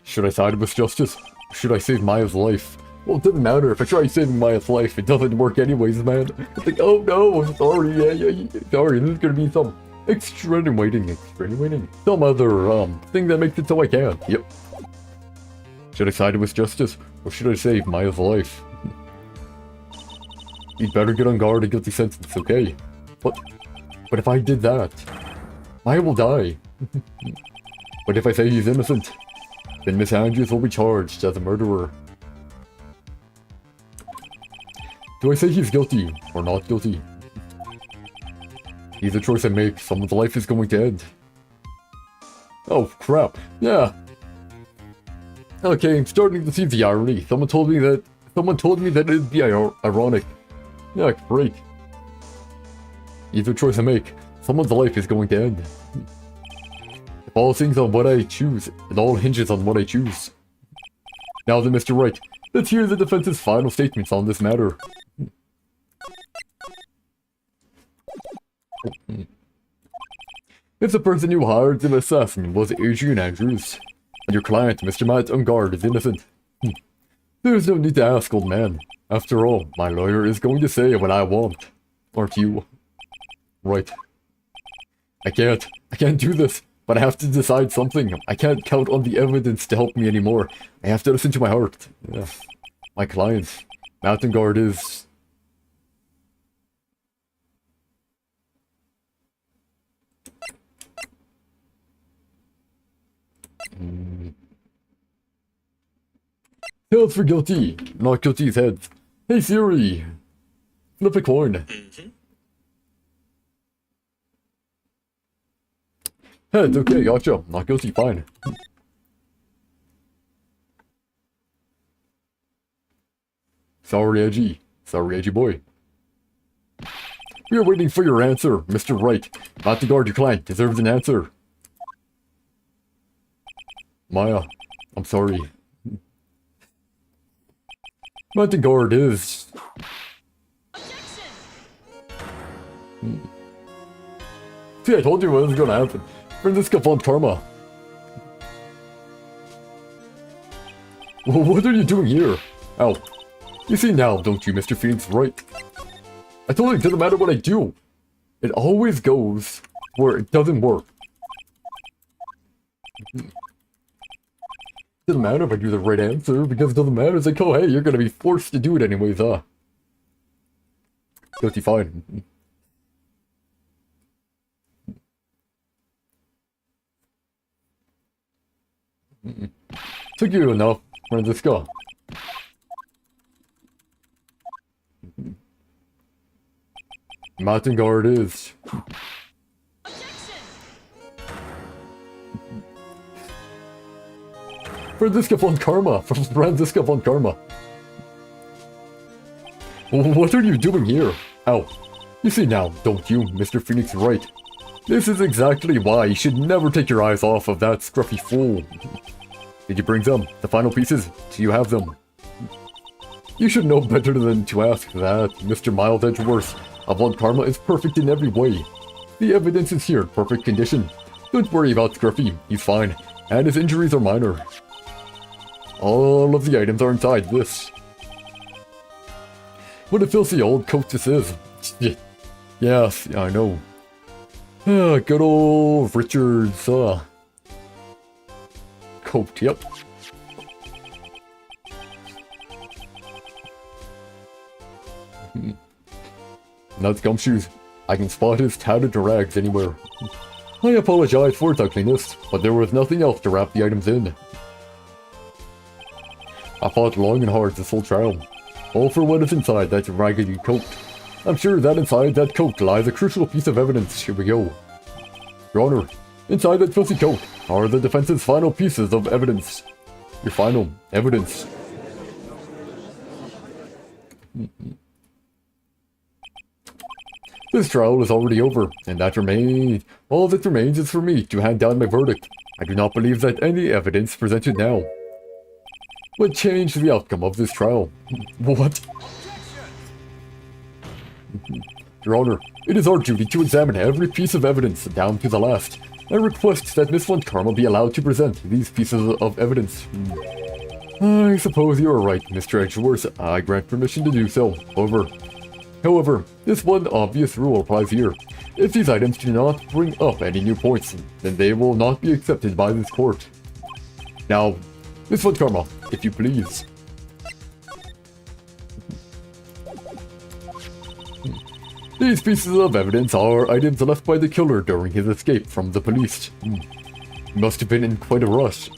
Should I side with justice? Or should I save Maya's life? Well, it doesn't matter. If I try saving Maya's life, it doesn't work anyways, man. It's like, oh no, sorry, sorry, this is gonna be some extenuating, some other, thing that makes it so I can. Yep. Should I side with justice, or should I save Maya's life? You'd better get on guard and guilty sentence, okay? But if I did that, Maya will die. But if I say he's innocent, then Miss Andrews will be charged as a murderer. Do I say he's guilty, or not guilty? Either choice I make, someone's life is going to end. Oh, crap. Yeah. Okay, I'm starting to see the irony. Someone told me that it'd be ironic. Yeah, great. Either choice I make, someone's life is going to end. If all things on what I choose, it all hinges on what I choose. Now then, Mr. Wright, let's hear the defense's final statements on this matter. If the person you hired as an assassin was Adrian Andrews, and your client, Mr. Matt On Guard, is innocent, there's no need to ask, old man. After all, my lawyer is going to say what I want. Aren't you? Right. I can't do this, but I have to decide something. I can't count on the evidence to help me anymore. I have to listen to my heart. Yeah. My client, Mountain Guard, is... Tails for guilty, not guilty's heads. Hey Siri, flip a coin. Heads, okay, gotcha. Not guilty, fine. Sorry, Edgy. Sorry, Edgy boy. We are waiting for your answer, Mr. Wright. Mountain Guard, your client, deserves an answer. Maya, I'm sorry. Mountain Guard is... See, I told you what was gonna happen. Franziska von Karma. What are you doing here? Ow. You see now, don't you, Mr. Phoenix Wright? I told you it doesn't matter what I do. It always goes where it doesn't work. Doesn't matter if I do the right answer, because it doesn't matter. It's like, oh hey, you're gonna be forced to do it anyways, Guilty fine. Took you enough, Franziska. Mountain guard is. Franziska von Karma. Franziska von Karma. What are you doing here? Ow. You see now, don't you, Mr. Phoenix Wright? This is exactly why you should never take your eyes off of that scruffy fool. Did you bring them? The final pieces? Do you have them? You should know better than to ask that. Mr. Mild Edgeworth of Von Karma is perfect in every way. The evidence is here in perfect condition. Don't worry about Scruffy, he's fine, and his injuries are minor. All of the items are inside this. What a filthy old coat this is. Yes, I know. Good old Richard's coat, yep. That's Gumshoes. I can spot his tattered rags anywhere. I apologize for its ugliness, but there was nothing else to wrap the items in. I fought long and hard this whole trial, all for what is inside that raggedy coat. I'm sure that inside that coat lies a crucial piece of evidence. Here we go. Your Honor, inside that filthy coat are the defense's final pieces of evidence. Your final evidence. This trial is already over, and all that remains is for me to hand down my verdict. I do not believe that any evidence presented now would change the outcome of this trial. What? Your Honor, it is our duty to examine every piece of evidence down to the last. I request that Miss Von Karma be allowed to present these pieces of evidence. I suppose you are right, Mr. Edgeworth. I grant permission to do so. However, this one obvious rule applies here. If these items do not bring up any new points, then they will not be accepted by this court. Now, Miss Von Karma, if you please. These pieces of evidence are items left by the killer during his escape from the police. He must have been in quite a rush.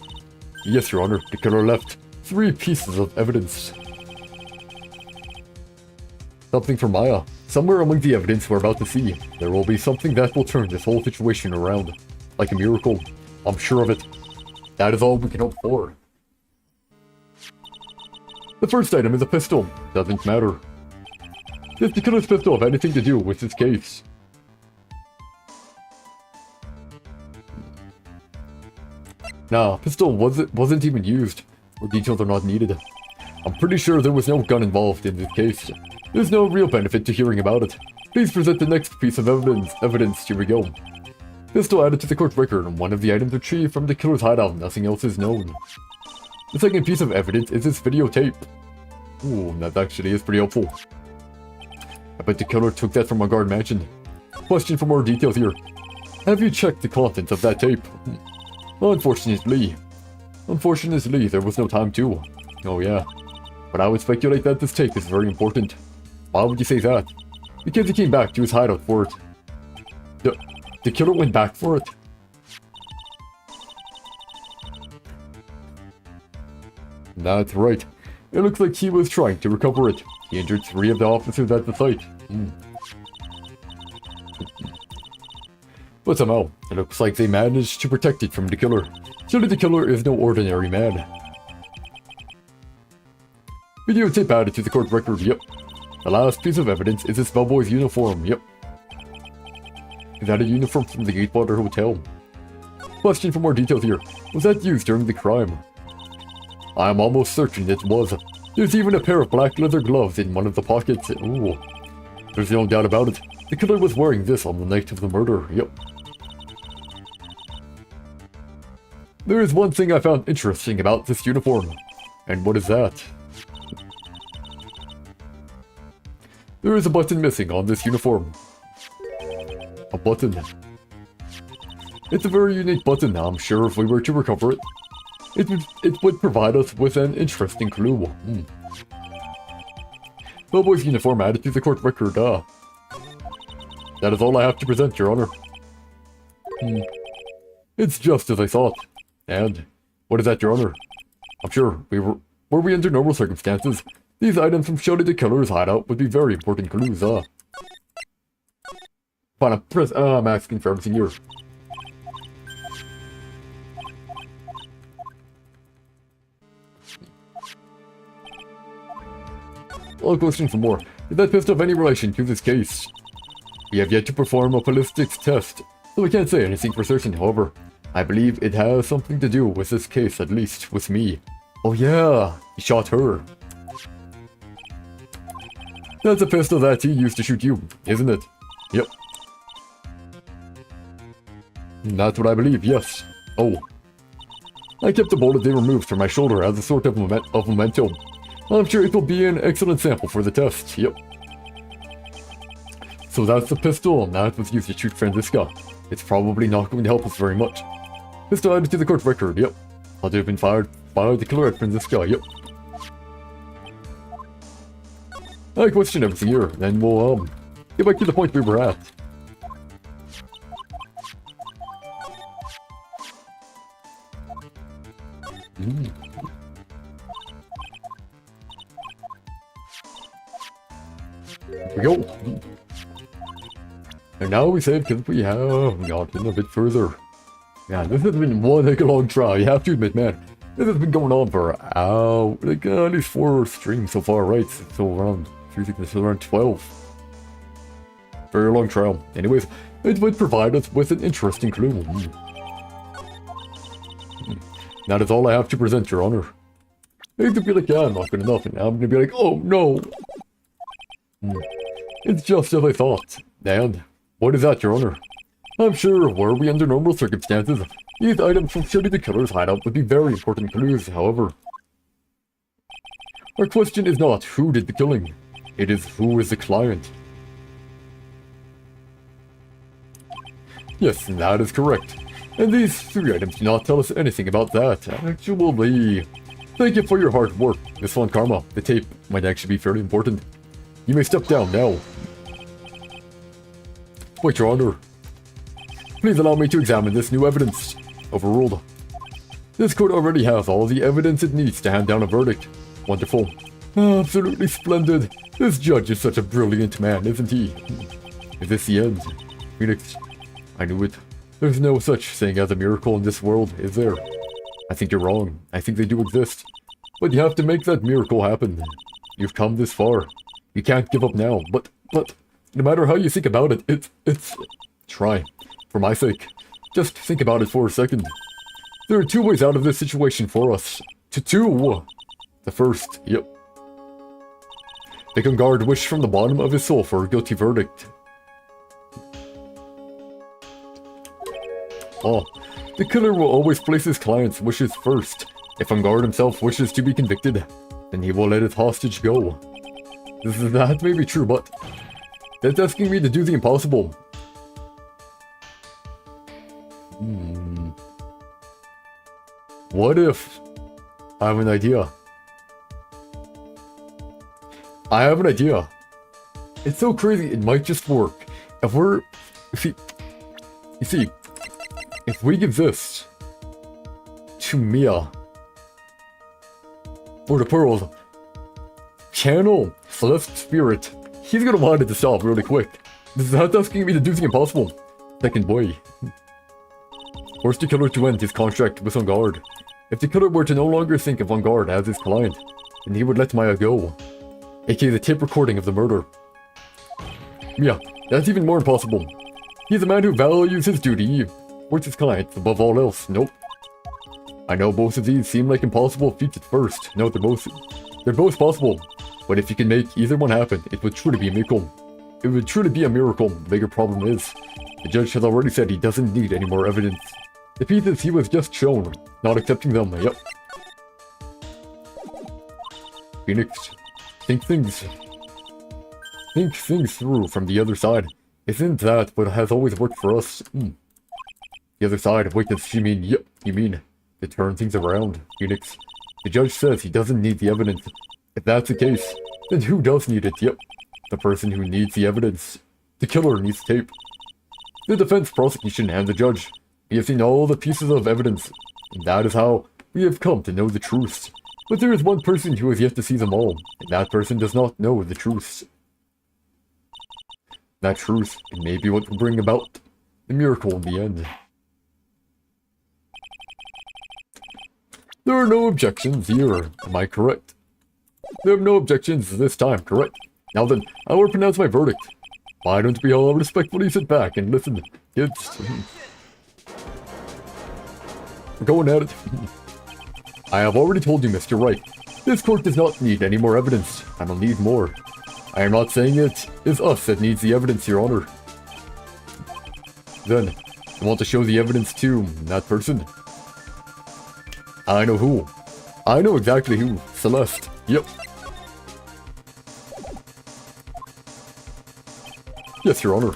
Yes, Your Honor, the killer left 3 pieces of evidence. Something for Maya. Somewhere among the evidence we're about to see, there will be something that will turn this whole situation around. Like a miracle. I'm sure of it. That is all we can hope for. The first item is a pistol. Doesn't matter. Does the killer's pistol have anything to do with this case? Nah, pistol wasn't even used. Or details are not needed. I'm pretty sure there was no gun involved in this case. There's no real benefit to hearing about it. Please present the next piece of evidence. Here we go. Pistol added to the court record, and one of the items retrieved from the killer's hideout. Nothing else is known. The second piece of evidence is this videotape. Ooh, that actually is pretty helpful. I bet the killer took that from a guard mansion. Question for more details here. Have you checked the contents of that tape? Unfortunately, there was no time to. Oh yeah. But I would speculate that this tape is very important. Why would you say that? Because he came back to his hideout for it. The killer went back for it? That's right. It looks like he was trying to recover it. He injured 3 of the officers at the site. But somehow, it looks like they managed to protect it from the killer. Surely the killer is no ordinary man. Videotape added to the court record, yep. The last piece of evidence is this bellboy's uniform, yep. Is that a uniform from the Gatewater Hotel? Question for more details here. Was that used during the crime? I'm almost certain it was. There's even a pair of black leather gloves in one of the pockets. Ooh. There's no doubt about it. The killer was wearing this on the night of the murder, yep. There is one thing I found interesting about this uniform. And what is that? There is a button missing on this uniform. A button. It's a very unique button. I'm sure if we were to recover it, it would provide us with an interesting clue. Bellboy's uniform added to the court record. That is all I have to present, Your Honor. It's just as I thought. And what is that, Your Honor? I'm sure were we under normal circumstances, these items from Shouty the Killer's hideout would be very important clues. Fine, I'm asking for everything here. I'll question for more. Did that pistol have any relation to this case? We have yet to perform a ballistics test, so we can't say anything for certain. However, I believe it has something to do with this case, at least with me. Oh yeah, he shot her. That's a pistol that he used to shoot you, isn't it? Yep. That's what I believe, yes. Oh. I kept the bullet they removed from my shoulder as a sort of memento. I'm sure it will be an excellent sample for the test, yep. So that's the pistol that was used to shoot Franziska. It's probably not going to help us very much. Pistol added to the court record, yep. Had to have been fired by the killer at Franziska, yep. I question everything here, and we'll get back to the point we were at. Here we go. And now we said because we have gotten a bit further. Yeah, this has been one heck of a long trial, you have to admit, man. This has been going on for like at least 4 streams so far, right? So around, I think this is around 12. Very long trial. Anyways, it would provide us with an interesting clue. That is all I have to present, Your Honor. I could be like, yeah, I'm not good enough, and now I'm gonna be like, oh no! It's just as I thought. And what is that, Your Honor? I'm sure, were we under normal circumstances, these items from Shouty the Killer's hideout would be very important clues, however. Our question is not who did the killing, it is who is the client. Yes, that is correct. And these 3 items do not tell us anything about that. Actually, thank you for your hard work. This one, Karma, the tape might actually be fairly important. You may step down now. Wait, Your Honor. Please allow me to examine this new evidence. Overruled. This court already has all the evidence it needs to hand down a verdict. Wonderful. Absolutely splendid. This judge is such a brilliant man, isn't he? Is this the end? Phoenix, I knew it. There's no such thing as a miracle in this world, is there? I think you're wrong. I think they do exist. But you have to make that miracle happen. You've come this far. You can't give up now. But, no matter how you think about it, it's... Try. For my sake. Just think about it for a second. There are 2 ways out of this situation for us. Two. The first, yep. Make him guard wish from the bottom of his soul for a guilty verdict. The killer will always place his client's wishes first. If Vanguard himself wishes to be convicted, then he will let his hostage go. That may be true, but that's asking me to do the impossible. What if I have an idea? I have an idea. It's so crazy, it might just work. If we're... You see, if we give this to Mia, or the pearls, channel Celeste Spirit, he's gonna want it to stop really quick. That's asking me to do the impossible. Second boy. Force the killer to end his contract with Vanguard. If the killer were to no longer think of Vanguard as his client, then he would let Maya go. aka the tape recording of the murder. Yeah, that's even more impossible. He's a man who values his duty, works his clients above all else. Nope. I know both of these seem like impossible feats at first. No, they're both possible. But if you can make either one happen, it would truly be a miracle. It would truly be a miracle. The bigger problem is, the judge has already said he doesn't need any more evidence. The pieces he was just shown, not accepting them, yep. Phoenix, think things through from the other side. Isn't that what has always worked for us? The other side, wait, does she mean, yep, you mean, to turn things around, Phoenix? The judge says he doesn't need the evidence. If that's the case, then who does need it? Yep, the person who needs the evidence. The killer needs tape. The defense, prosecution, and the judge. We have seen all the pieces of evidence, and that is how we have come to know the truth. But there is one person who has yet to see them all, and that person does not know the truth. That truth may be what will bring about the miracle in the end. There are no objections here, am I correct? There are no objections this time, correct? Now then, I will pronounce my verdict. Why don't we all respectfully sit back and listen, kids? We're going at it. I have already told you, Mr. Wright. This court does not need any more evidence. I will need more. I am not saying it is us that needs the evidence, Your Honor. Then, I want to show the evidence to that person. I know who. I know exactly who. Celeste. Yep. Yes, Your Honor.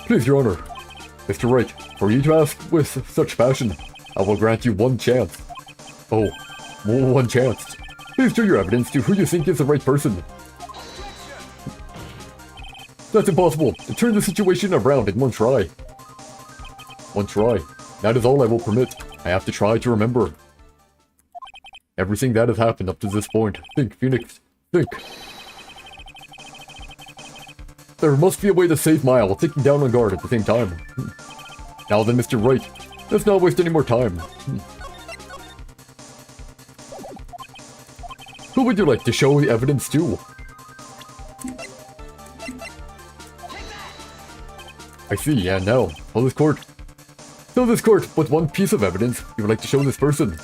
Please, Your Honor. Mr. Wright, for you to ask with such passion, I will grant you one chance. Oh, one chance. Please show your evidence to who you think is the right person. That's impossible. To turn the situation around in one try. One try. That is all I will permit. I have to try to remember everything that has happened up to this point. Think, Phoenix. Think. There must be a way to save Maya while taking down on guard at the same time. Now then, Mr. Wright, let's not waste any more time. Who would you like to show the evidence to? I see, yeah, now, tell this court. Tell this court what one piece of evidence you would like to show this person.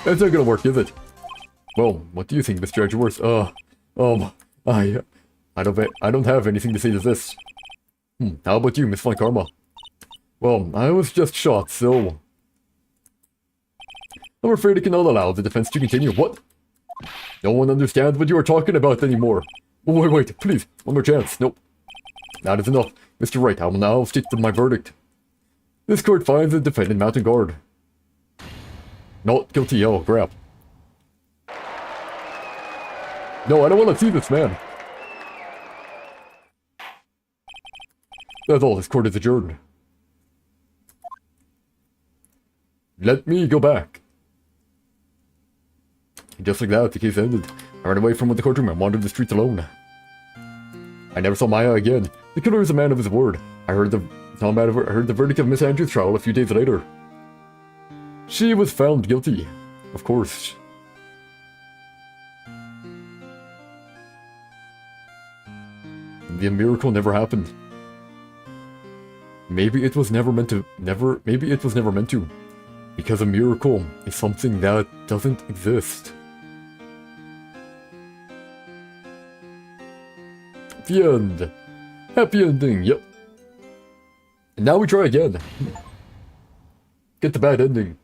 That's not gonna work, is it? Well, what do you think, Mr. Edgeworth? I don't have anything to say to this. How about you, Miss Von Karma? Well, I was just shot, so... I'm afraid I cannot allow the defense to continue. What? No one understands what you are talking about anymore. Wait, please, one more chance. Nope. That is enough. Mr. Wright, I will now stick to my verdict. This court finds the defendant mounted guard not guilty. Oh, crap. No, I don't want to see this man. That's all. This court is adjourned. Let me go back. And just like that, the case ended. I ran away from the courtroom and wandered the streets alone. I never saw Maya again. The killer is a man of his word. I heard the verdict of Miss Andrews' trial a few days later. She was found guilty, of course. The miracle never happened. Maybe it was never meant to. Maybe it was never meant to. Because a miracle is something that doesn't exist. The end. Happy ending, yep. And now we try again. Get the bad ending.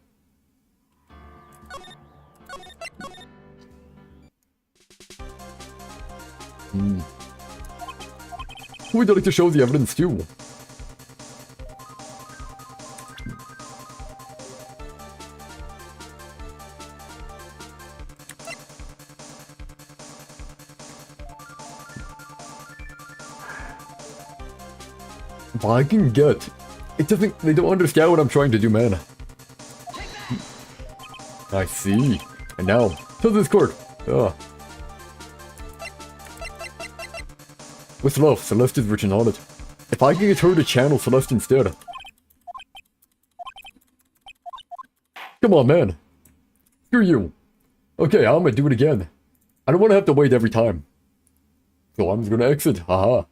Who would you like to show the evidence to? I can get. It doesn't. They don't understand what I'm trying to do, man. I see. And now, to this court. With love, Celeste is written on it. If I can get her to channel Celeste instead. Come on, man. Screw you. Okay, I'm gonna do it again. I don't want to have to wait every time. So I'm just gonna exit. Haha.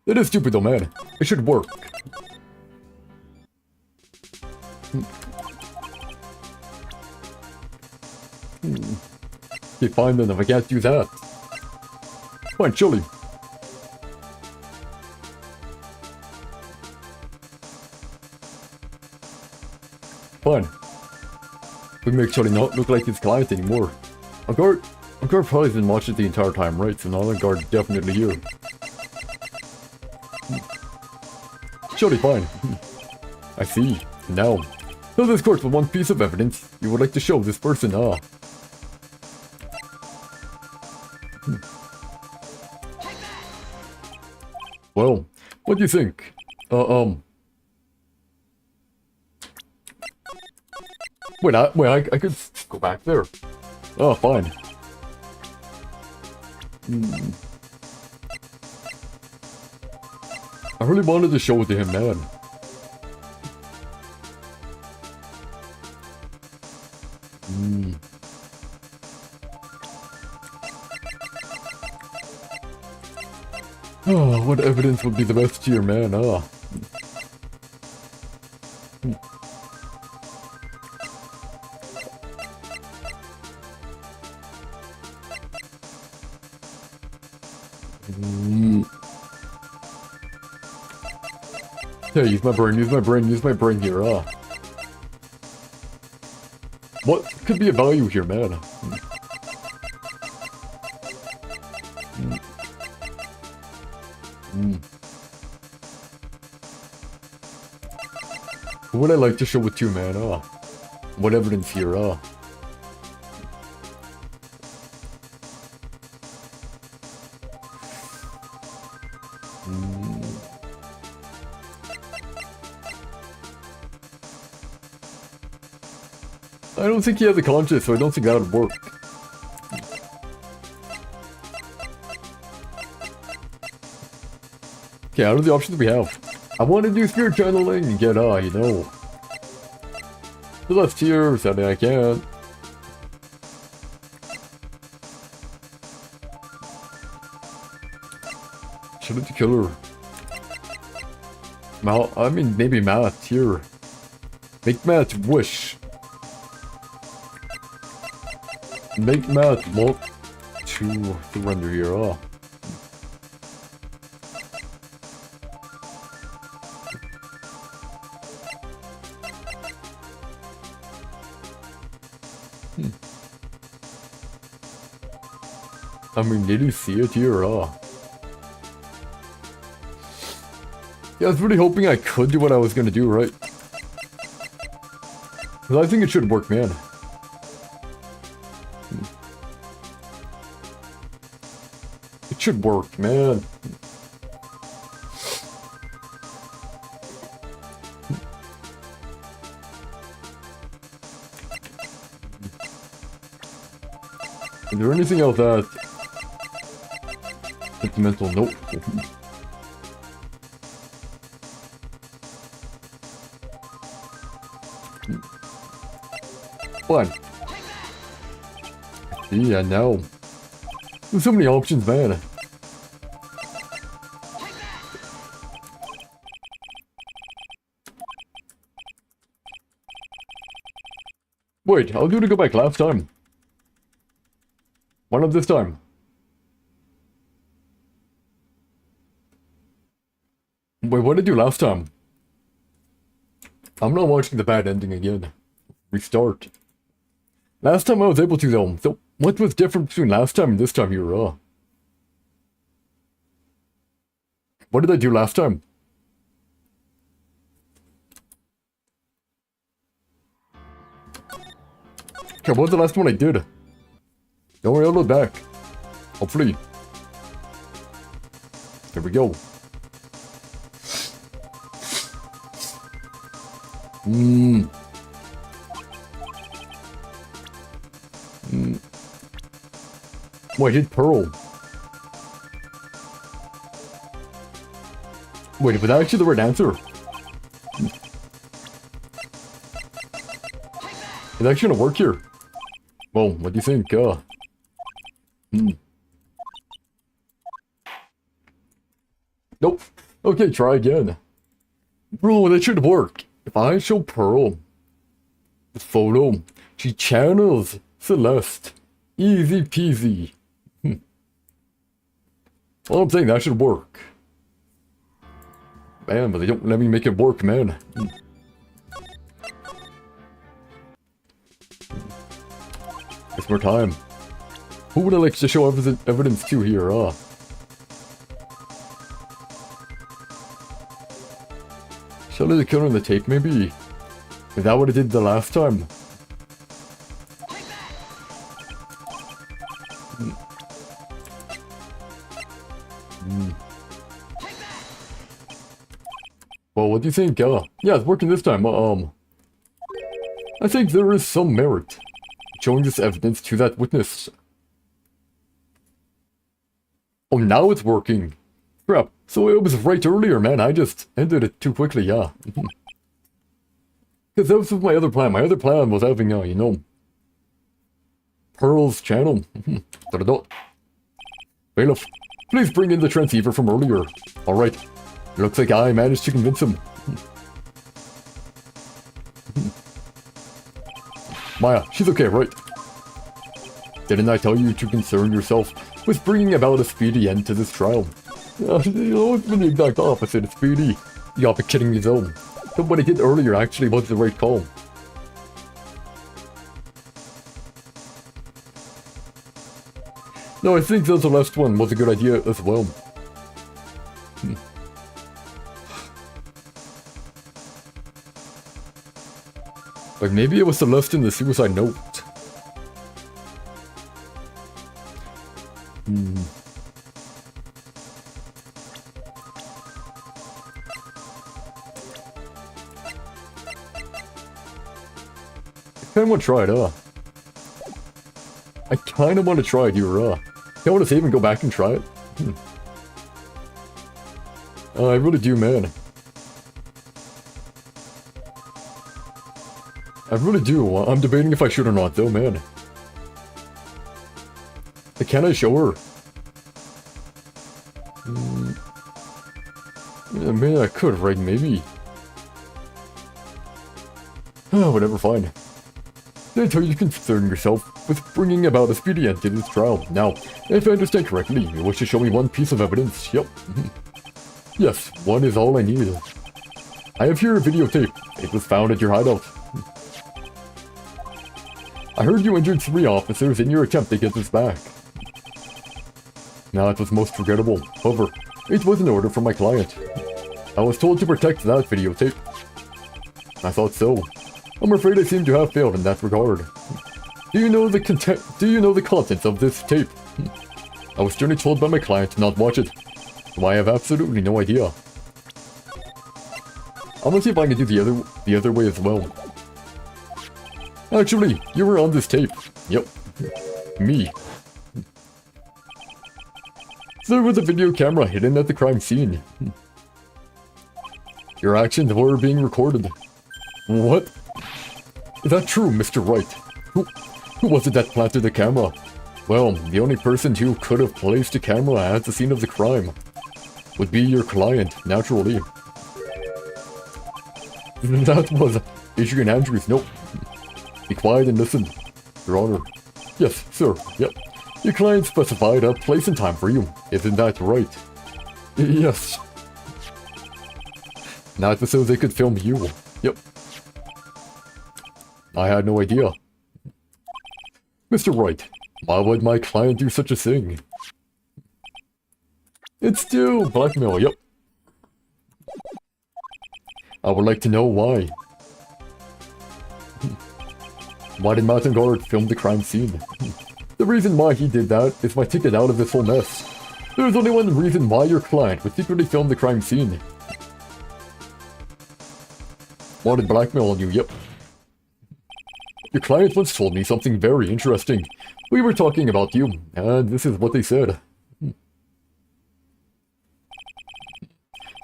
It is stupid though, man. It should work. Okay, fine then, if I can't do that. Fine, Chili. Fine. We make Chili not look like his client anymore. Guard probably been watching the entire time, right? So now Guard definitely here. Chili, fine. I see. Now, this court with one piece of evidence you would like to show this person, Well, what do you think? Wait, I could go back there. Oh, fine. I really wanted to show it to him, man. Oh, what evidence would be the best here, man? Yeah, use my brain here, What could be a value here, man? Who would I like to show it to, man? What evidence here, I don't think he has a conscience, so I don't think that would work. Okay, out of the options we have, I want to do spirit channeling and get, you know, the last tier, sadly I can't. Should have killer. I mean, maybe Matt here. Make Matt wish. Make Matt want to surrender here, I mean, did you see it here, Yeah, I was really hoping I could do what I was gonna do, right? Because I think it should work, man. It should work, man. Is there anything else that... sentimental? Nope. Fine. Yeah, no. There's so many options, man. Wait, I'll do to go back last time. Why not this time? Wait, what did I do last time? I'm not watching the bad ending again. Restart. Last time I was able to, though. So, what was different between last time and this time here, What did I do last time? Okay, what was the last one I did? Don't worry, I'll look back. Hopefully. There we go. Wait, hit Pearl. Wait, was that actually the right answer? Is that actually gonna work here? Well, what do you think? Nope. Okay, try again. Bro, that should work. If I show Pearl the photo, she channels Celeste. Easy peasy. All I'm saying, that should work. Man, but they don't let me make it work, man. It's more time. Who would I like to show evidence to here, Shall I kill on the tape, maybe? Is that what I did the last time? Well, what do you think? Yeah, it's working this time. I think there is some merit showing this evidence to that witness. Oh, now it's working. Crap. So it was right earlier, man. I just ended it too quickly, yeah. Because that was my other plan. My other plan was having, you know, Pearl's channel. Bailiff, please bring in the transceiver from earlier. Alright. Looks like I managed to convince him. Maya, she's okay, right? Didn't I tell you to concern yourself with bringing about a speedy end to this trial? You know, it's been the exact opposite of speedy. You gotta be kidding me though. What I did earlier actually was the right call. No, I think the last one was a good idea as well. Like, maybe it was the list in the suicide note. I kinda wanna try it, I kinda wanna try it here, I wanna save and go back and try it. I really do, man. I really do. I'm debating if I should or not, though, man. Can I show her? Yeah, maybe I could, right? Maybe. Oh, whatever, fine. Did I tell you to concern yourself with bringing about a speedy end to this trial? Now, if I understand correctly, you wish to show me one piece of evidence. Yep. Yes, one is all I need. I have here a videotape. It was found at your hideout. I heard you injured 3 officers in your attempt to get this back. Now, it was most regrettable. However, it was an order from my client. I was told to protect that videotape. I thought so. I'm afraid I seem to have failed in that regard. Do you know the contents of this tape? I was sternly told by my client to not watch it, so I have absolutely no idea. I'm gonna see if I can do the other way as well. Actually, you were on this tape. Yep. Me. There was a video camera hidden at the crime scene. Your actions were being recorded. What? Is that true, Mr. Wright? Who was it that planted the camera? Well, the only person who could have placed a camera at the scene of the crime would be your client, naturally. That was Adrian Andrews. Nope. Be quiet and listen, Your Honor. Yes, sir. Yep. Your client specified a place and time for you. Isn't that right? Yes. Not so they could film you. Yep. I had no idea. Mr. Wright, why would my client do such a thing? It's still blackmail, yep. I would like to know why. Why did Mountain Guard film the crime scene? The reason why he did that is my ticket out of this whole mess. There's only one reason why your client would secretly film the crime scene. Wanted blackmail on you, yep. Your client once told me something very interesting. We were talking about you, and this is what they said.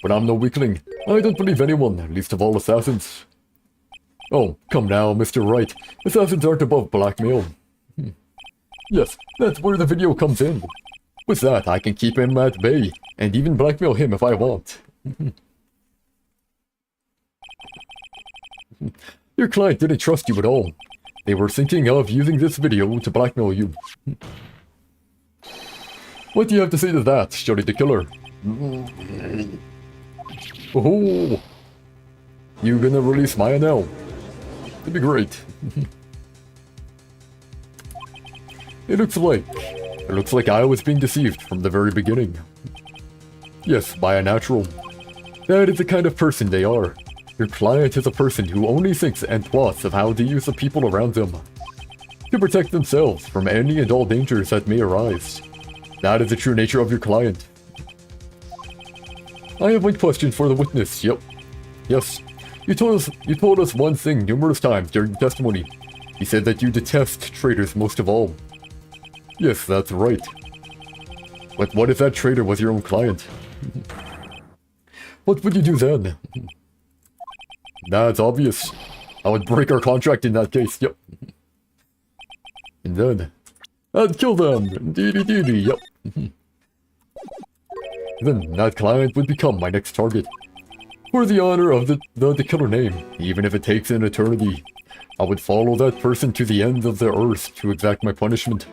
But I'm no weakling. I don't believe anyone, least of all assassins. Oh, come now, Mr. Wright. Assassins aren't above blackmail. Yes, that's where the video comes in. With that, I can keep him at bay, and even blackmail him if I want. Your client didn't trust you at all. They were thinking of using this video to blackmail you. What do you have to say to that, Shorty the Killer? Oh, you gonna release Maya now? That'd be great. It looks like I was being deceived from the very beginning. Yes, by a natural. That is the kind of person they are. Your client is a person who only thinks and plots of how to use the people around them to protect themselves from any and all dangers that may arise. That is the true nature of your client. I have one question for the witness. Yep. Yes. You told us one thing numerous times during the testimony. You said that you detest traitors most of all. Yes, that's right. But what if that traitor was your own client? What would you do then? That's obvious. I would break our contract in that case, yep. And then, I'd kill them, yep. Then that client would become my next target. For the honor of the killer name, even if it takes an eternity, I would follow that person to the end of the earth to exact my punishment.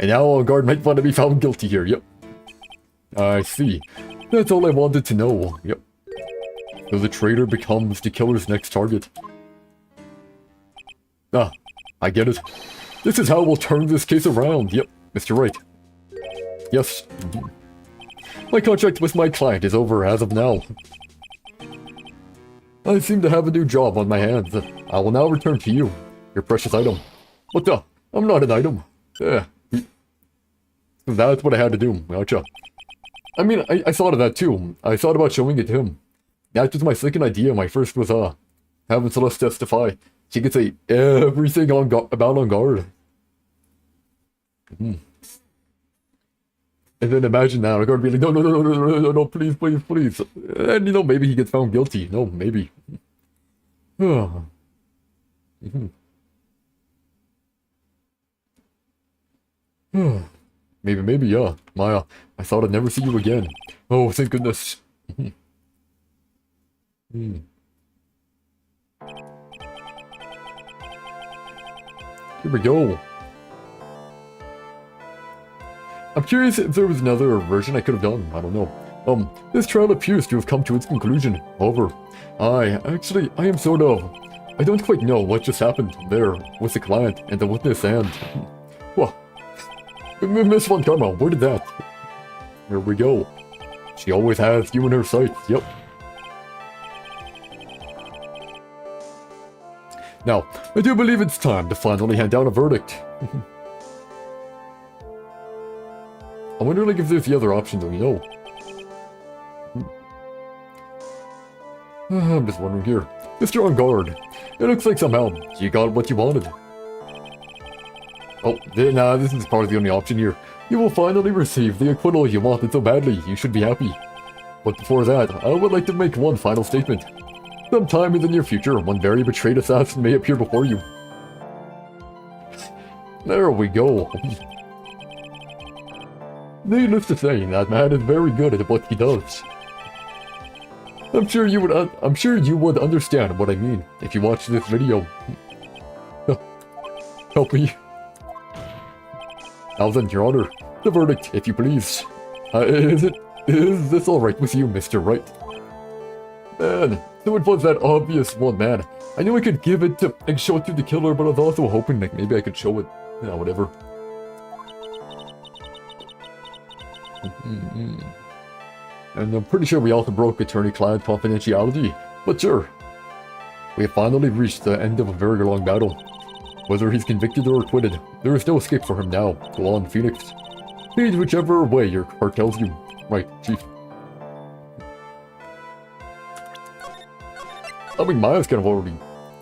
And now Guard might want to be found guilty here, yep. I see. That's all I wanted to know, yep. So the traitor becomes the killer's next target. Ah, I get it. This is how we'll turn this case around, yep, Mr. Wright. Yes. My contract with my client is over as of now. I seem to have a new job on my hands. I will now return to you, your precious item. What the? I'm not an item. Yeah. That's what I had to do, gotcha. I mean, I thought of that too. I thought about showing it to him. That was my second idea. My first was, having Celeste testify. She could say everything about on guard. And then imagine now, guard being like, no, please. And you know, maybe he gets found guilty. No, maybe. Maybe, yeah. Maya, I thought I'd never see you again. Oh, thank goodness. Here we go. I'm curious if there was another version I could have done. I don't know. This trial appears to have come to its conclusion. However, I am sort of... I don't quite know what just happened there with the client and the witness and... Well... Miss Von Karma, where did that? Here we go. She always has you in her sights, yep. Now, I do believe it's time to finally hand down a verdict. I wonder like if there's the other option though, you know. I'm just wondering here. Mr. On guard. It looks like somehow you got what you wanted. Oh, nah, this is probably the only option here. You will finally receive the acquittal you wanted so badly. You should be happy. But before that, I would like to make one final statement. Sometime in the near future, one very betrayed assassin may appear before you. There we go. Needless to say, that man is very good at what he does. I'm sure you would understand what I mean if you watch this video. Help me. Now then, Your Honor, the verdict, if you please. Is this alright with you, Mr. Wright? Man, so it was that obvious one, man. I knew I could give it to and show it to the killer, but I was also hoping like maybe I could show it. Yeah, whatever. And I'm pretty sure we also broke attorney-client confidentiality, but sure. We have finally reached the end of a very long battle. Whether he's convicted or acquitted, there is no escape for him now. Go on, Phoenix. Lead whichever way your heart tells you. Right, Chief. I mean, Maya's kind of already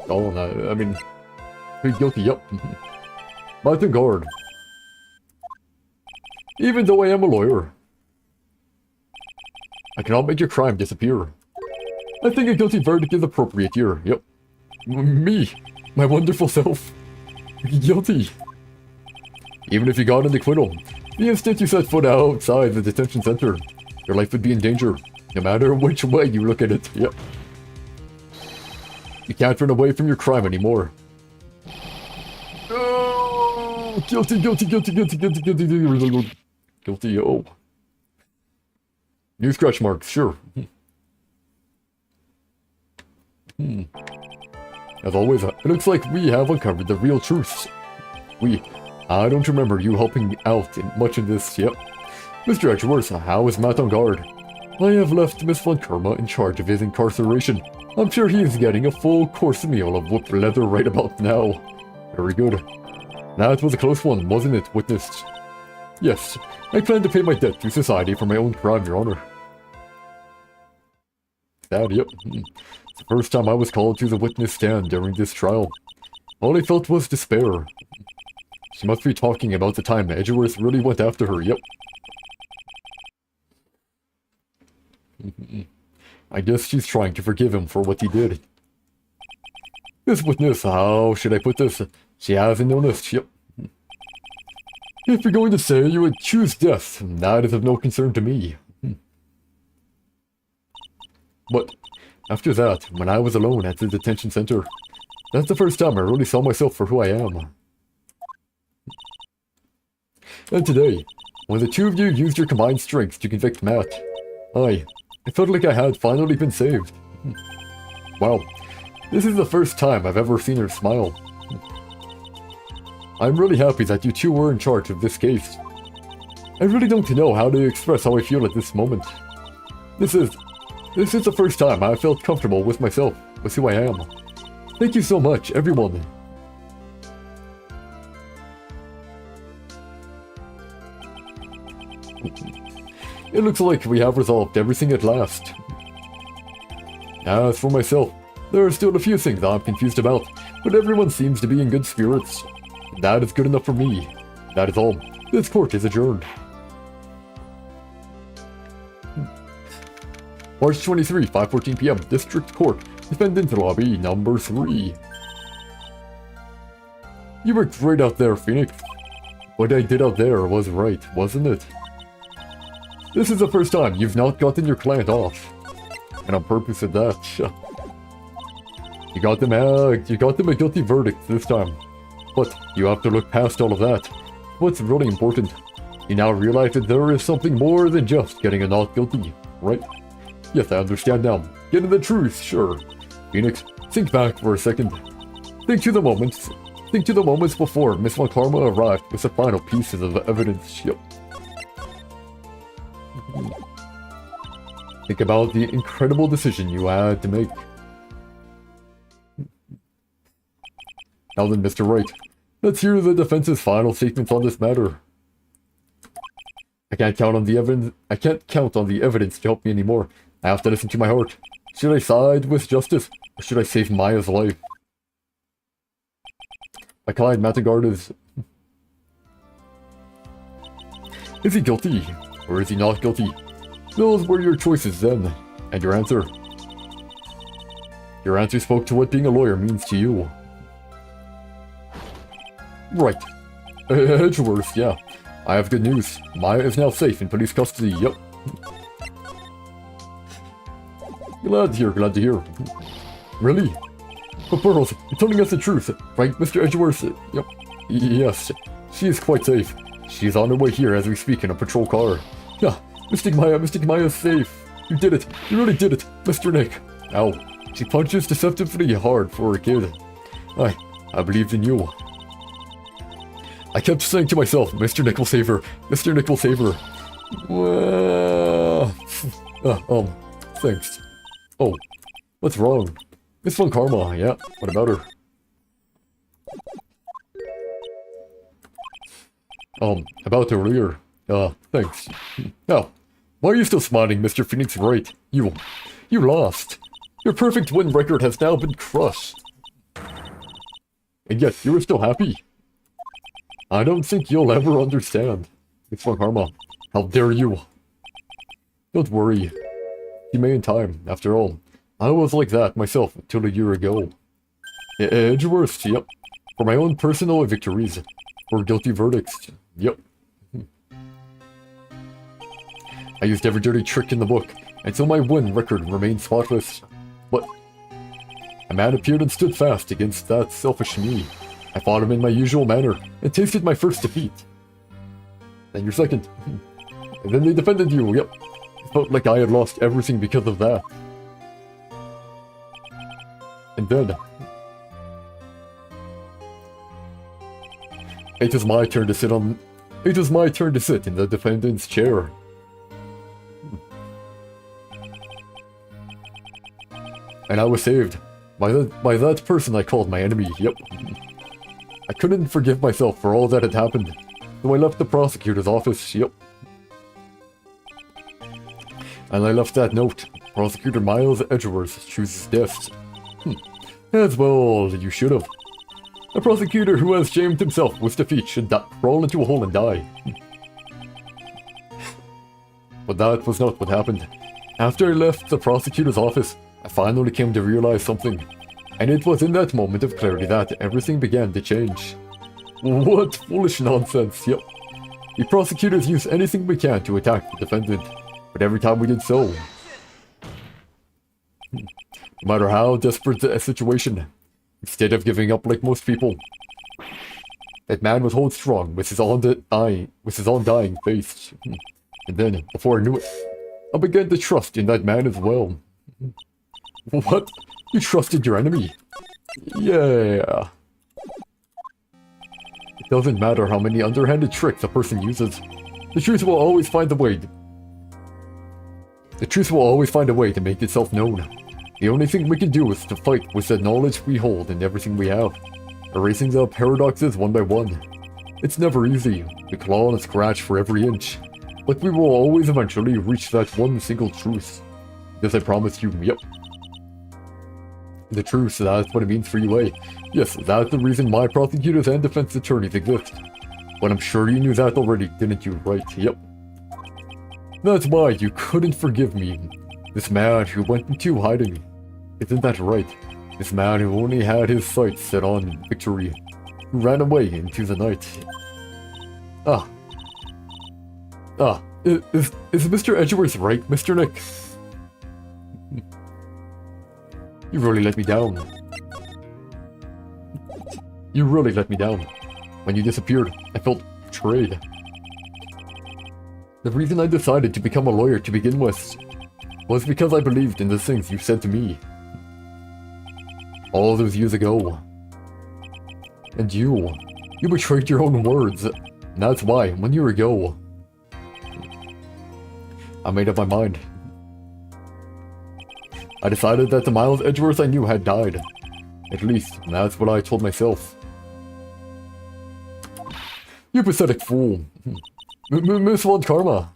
gone. I mean, he's guilty, yep. Mountain guard. Even though I am a lawyer, I cannot make your crime disappear. I think a guilty verdict is appropriate here, yep. Me, my wonderful self, guilty. Even if you got an acquittal, the instant you set foot outside the detention center, your life would be in danger, no matter which way you look at it, yep. You can't run away from your crime anymore. Guilty, guilty, guilty, guilty, guilty, guilty, guilty, oh. New scratch marks, sure. As always, it looks like we have uncovered the real truths. I don't remember you helping out much in this, yep. Mr. Edgeworth, how is Matt on guard? I have left Miss Von Karma in charge of his incarceration. I'm sure he is getting a full course meal of whooped leather right about now. Very good. That was a close one, wasn't it, witness? Yes, I plan to pay my debt to society for my own crime, Your Honor. That, yep. It's the first time I was called to the witness stand during this trial. All I felt was despair. She must be talking about the time Edgeworth really went after her, yep. I guess she's trying to forgive him for what he did. This witness, how should I put this? She hasn't noticed, yep. If you're going to say you would choose death, that is of no concern to me. But after that, when I was alone at the detention center, that's the first time I really saw myself for who I am. And today, when the two of you used your combined strength to convict Matt, I felt like I had finally been saved. Wow, this is the first time I've ever seen her smile. I'm really happy that you two were in charge of this case. I really don't know how to express how I feel at this moment. This is the first time I felt comfortable with myself, with who I am. Thank you so much, everyone. It looks like we have resolved everything at last. As for myself, there are still a few things I'm confused about, but everyone seems to be in good spirits. That is good enough for me. That is all. This court is adjourned. March 23, 5:14 p.m. District Court. Defendant Lobby number 3. You were great out there, Phoenix. What I did out there was right, wasn't it? This is the first time you've not gotten your client off. And on purpose at that. You got them a guilty verdict this time. But you have to look past all of that. What's really important, you now realize that there is something more than just getting a not guilty, right? Yes, I understand now. Getting the truth, sure. Phoenix, think back for a second. Think to the moments before Miss Von Karma arrived with the final pieces of evidence. Yep. Think about the incredible decision you had to make. Now then, Mr. Wright, let's hear the defense's final statements on this matter. I can't count on the evidence to help me anymore. I have to listen to my heart. Should I side with justice, or should I save Maya's life? My client, Matagard, is he guilty, or is he not guilty? Those were your choices then, and your answer. Your answer spoke to what being a lawyer means to you. Right. Edgeworth, yeah. I have good news. Maya is now safe in police custody, yep. Glad to hear. Really? But Burroughs, you're telling us the truth, right, Mr. Edgeworth? Yep. Yes, she is quite safe. She is on her way here as we speak in a patrol car. Yeah, Mystic Maya is safe. You did it. You really did it, Mr. Nick. Ow. She punches deceptively hard for a kid. I believed in you. I kept saying to myself, Mr. Nick will save her. Mr. Nick will save her. Thanks. Oh, what's wrong? Miss Von Karma, yeah, what about her? About earlier. Thanks. Now, why are you still smiling, Mr. Phoenix Wright? You lost. Your perfect win record has now been crushed. And yet, you are still happy. I don't think you'll ever understand. Miss Von Karma, how dare you? Don't worry. You may in time, after all. I was like that myself until a year ago. Edgeworth, yep. For my own personal victories. For guilty verdicts, yep. I used every dirty trick in the book, until my win record remained spotless. But a man appeared and stood fast against that selfish me. I fought him in my usual manner and tasted my first defeat. Then your second. And then they defended you, yep. It felt like I had lost everything because of that. And then... It was my turn to sit in the defendant's chair. And I was saved. By that person I called my enemy, yep. I couldn't forgive myself for all that had happened, so I left the prosecutor's office, yep. And I left that note. Prosecutor Miles Edgeworth chooses death. As well, you should have. A prosecutor who has shamed himself with defeat should crawl into a hole and die. But that was not what happened. After I left the prosecutor's office, I finally came to realize something. And it was in that moment of clarity that everything began to change. What foolish nonsense, yep. We prosecutors use anything we can to attack the defendant, but every time we did so, no matter how desperate the situation, instead of giving up like most people, that man would hold strong with his undying faith. And then, before I knew it, I began to trust in that man as well. What? You trusted your enemy? Yeah. It doesn't matter how many underhanded tricks a person uses. The truth will always find a way. The truth will always find a way to make itself known. The only thing we can do is to fight with the knowledge we hold and everything we have, erasing the paradoxes one by one. It's never easy. We claw and scratch for every inch, but we will always eventually reach that one single truth. This I promise you, yep. The truth, that's what it means for you, eh? Yes, that's the reason why prosecutors and defense attorneys exist. But I'm sure you knew that already, didn't you, right? Yep. That's why you couldn't forgive me. This man who went into hiding. Isn't that right? This man who only had his sights set on victory. Who ran away into the night. Is Mr. Edgeworth right, Mr. Nick? You really let me down. You really let me down. When you disappeared, I felt betrayed. The reason I decided to become a lawyer to begin with was because I believed in the things you said to me. All those years ago. And you betrayed your own words. And that's why, 1 year ago, I made up my mind. I decided that the Miles Edgeworth I knew had died. At least, that's what I told myself. You pathetic fool. Miss Von Karma.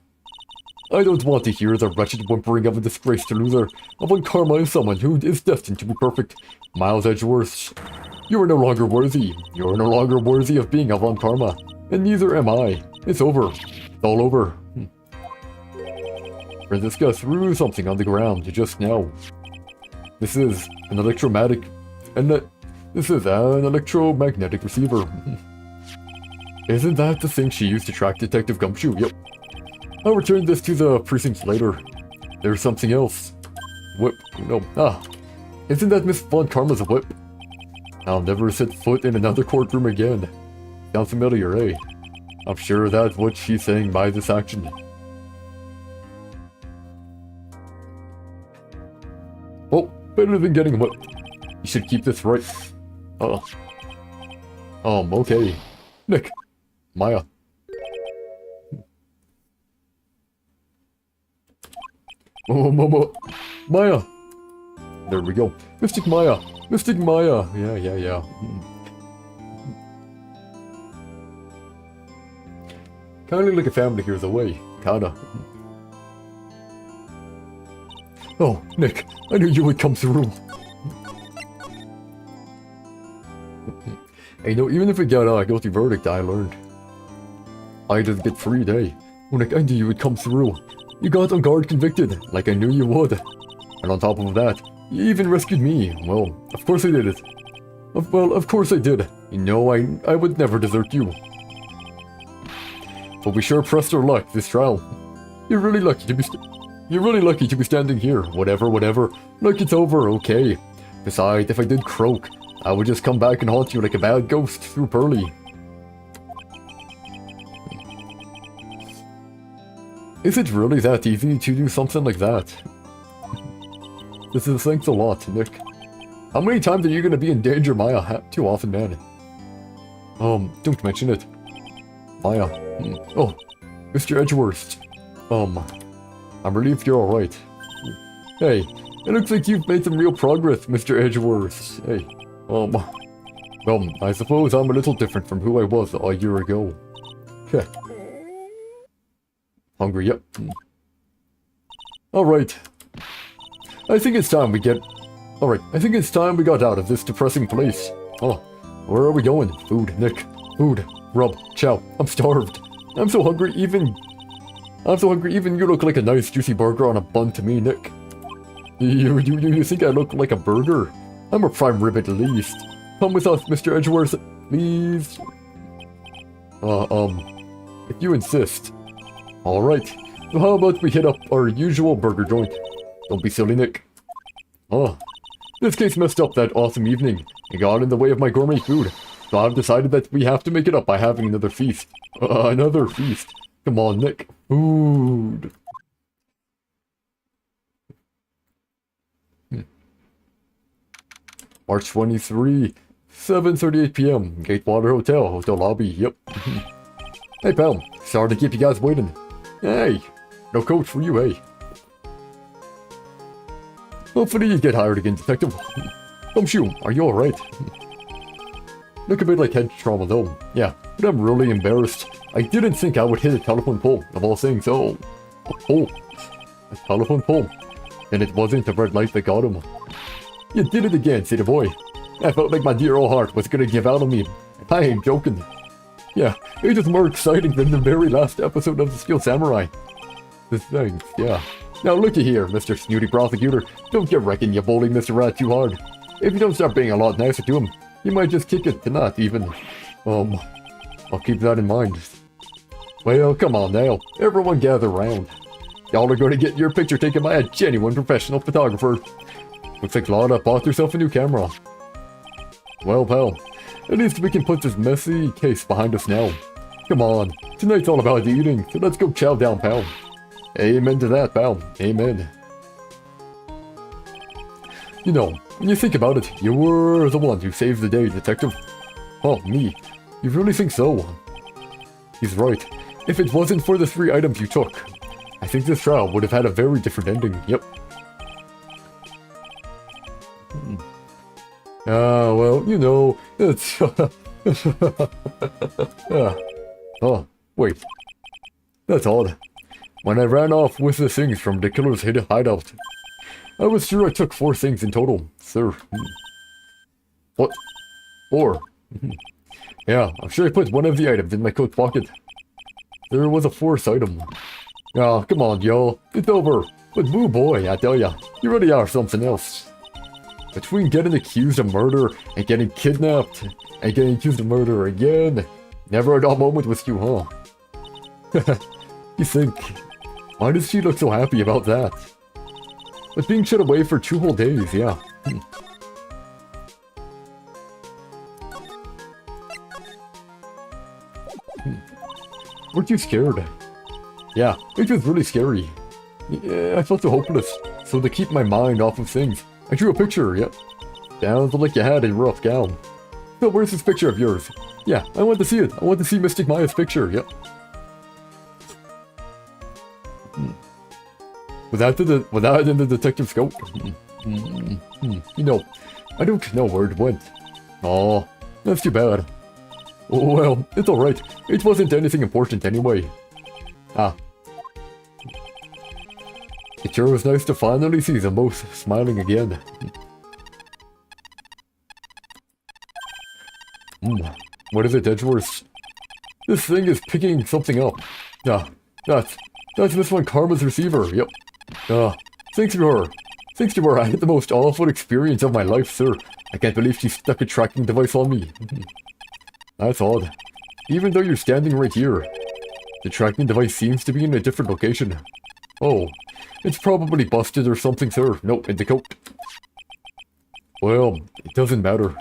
I don't want to hear the wretched whimpering of a disgraced loser. A Von Karma is someone who is destined to be perfect. Miles Edgeworth, you are no longer worthy. You are no longer worthy of being a Von Karma. And neither am I. It's over. It's all over. Franziska threw something on the ground just now. This is an electromagnetic receiver. Isn't that the thing she used to track Detective Gumshoe? Yep. I'll return this to the precinct later. There's something else. Whip. No. Isn't that Miss Von Karma's whip? I'll never set foot in another courtroom again. Sounds familiar, eh? I'm sure that's what she's saying by this action. Well, better than getting whipped. You should keep this right. Okay. Nick. Maya. Maya! There we go. Mystic Maya! Mystic Maya! Yeah. Kinda like a family here's away. Kinda. Oh, Nick, I knew you would come through. Hey, no, even if we got a guilty verdict, I learned. I didn't get freed, eh? Oh, Nick, I knew you would come through. You got on guard convicted, like I knew you would. And on top of that, you even rescued me. Well, of course I did it. Well, of course I did. You know, I would never desert you. But we sure pressed our luck this trial. You're really lucky to be standing here. Whatever. Like it's over, okay. Besides, if I did croak, I would just come back and haunt you like a bad ghost through Pearly. Is it really that easy to do something like that? This is thanks a lot, Nick. How many times are you gonna be in danger, Maya? Too often, man. Don't mention it. Maya. Oh, Mr. Edgeworth. I'm relieved you're alright. Hey, it looks like you've made some real progress, Mr. Edgeworth. Hey, I suppose I'm a little different from who I was a year ago. Heh. Hungry, yep. Alright. I think it's time we got out of this depressing place. Oh, where are we going? Food, Nick. Food. Rub. Chow. I'm starved. I'm so hungry even you look like a nice juicy burger on a bun to me, Nick. You think I look like a burger? I'm a prime rib at least. Come with us, Mr. Edgeworth, please. If you insist. Alright, so how about we hit up our usual burger joint? Don't be silly, Nick. This case messed up that awesome evening and got in the way of my gourmet food. So I've decided that we have to make it up by having another feast. Another feast. Come on, Nick. Food. March 23, 7:38 p.m. Gatewater hotel lobby, yep. Hey, pal. Sorry to keep you guys waiting. Hey, no coach for you, hey. Hopefully you get hired again, detective. Shoot, are you alright? Look a bit like head trauma though. Yeah, but I'm really embarrassed. I didn't think I would hit a telephone pole, of all things, so... A pole. A telephone pole. And it wasn't the red light that got him. You did it again, city boy. I felt like my dear old heart was gonna give out on me. I ain't joking. Yeah, it is more exciting than the very last episode of The Skilled Samurai. Thanks, yeah. Now looky here, Mr. Snooty Prosecutor. Don't get wrecking you bully Mr. Rat too hard. If you don't start being a lot nicer to him, you might just kick it to not even. I'll keep that in mind. Well, come on now. Everyone gather round. Y'all are going to get your picture taken by a genuine professional photographer. Looks like Lana bought herself a new camera. Well, pal. At least we can put this messy case behind us now. Come on, tonight's all about eating, so let's go chow down, pal. Amen to that, pal. Amen. You know, when you think about it, you were the one who saved the day, detective. Oh, me. You really think so? He's right. If it wasn't for the 3 items you took, I think this trial would have had a very different ending, yep. Well, you know, it's... Oh, wait. That's odd. When I ran off with the things from the killer's hideout, I was sure I took 4 things in total, sir. What? 4? Yeah, I'm sure I put one of the items in my coat pocket. There was a 4th item. Ah, come on, y'all. It's over. But boo boy, I tell ya, you really are something else. Between getting accused of murder and getting kidnapped and getting accused of murder again, never a dull moment with you, huh? You think, why does she look so happy about that? But being shut away for 2 whole days, yeah. Weren't you scared? Yeah, it was really scary. Yeah, I felt so hopeless. So to keep my mind off of things, I drew a picture, yep. Sounds like you had a rough gown. So where's this picture of yours? Yeah, I want to see it. I want to see Mystic Maya's picture, yep. Without in the detective scope? You know, I don't know where it went. Oh, that's too bad. Oh well, it's alright. It wasn't anything important anyway. Ah. It sure was nice to finally see them both smiling again. What is it, Edgeworth? This thing is picking something up. Ah, that's this one Karma's receiver, yep. Thanks to her. Thanks to her, I had the most awful experience of my life, sir. I can't believe she stuck a tracking device on me. That's odd. Even though you're standing right here, the tracking device seems to be in a different location. Oh, it's probably busted or something, sir. Nope, in the coat. Well, it doesn't matter.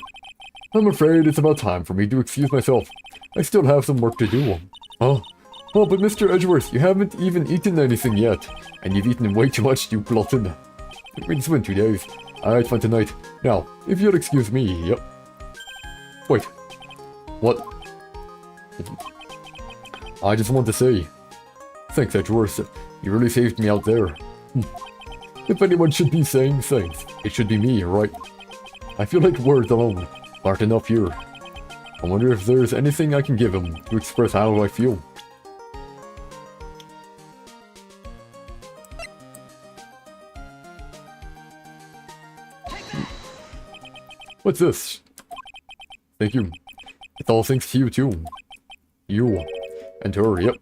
I'm afraid it's about time for me to excuse myself. I still have some work to do. Oh, but Mr. Edgeworth, you haven't even eaten anything yet. And you've eaten way too much, you glutton. It's been 2 days. I had fun tonight. Now, if you'll excuse me, yep. Wait. What? I just want to say, thanks, Edgeworth. You really saved me out there. If anyone should be saying thanks, it should be me, right? I feel like words alone aren't enough here. I wonder if there's anything I can give him to express how I feel. What's this? Thank you. It's all thanks to you too. You. And her, yep.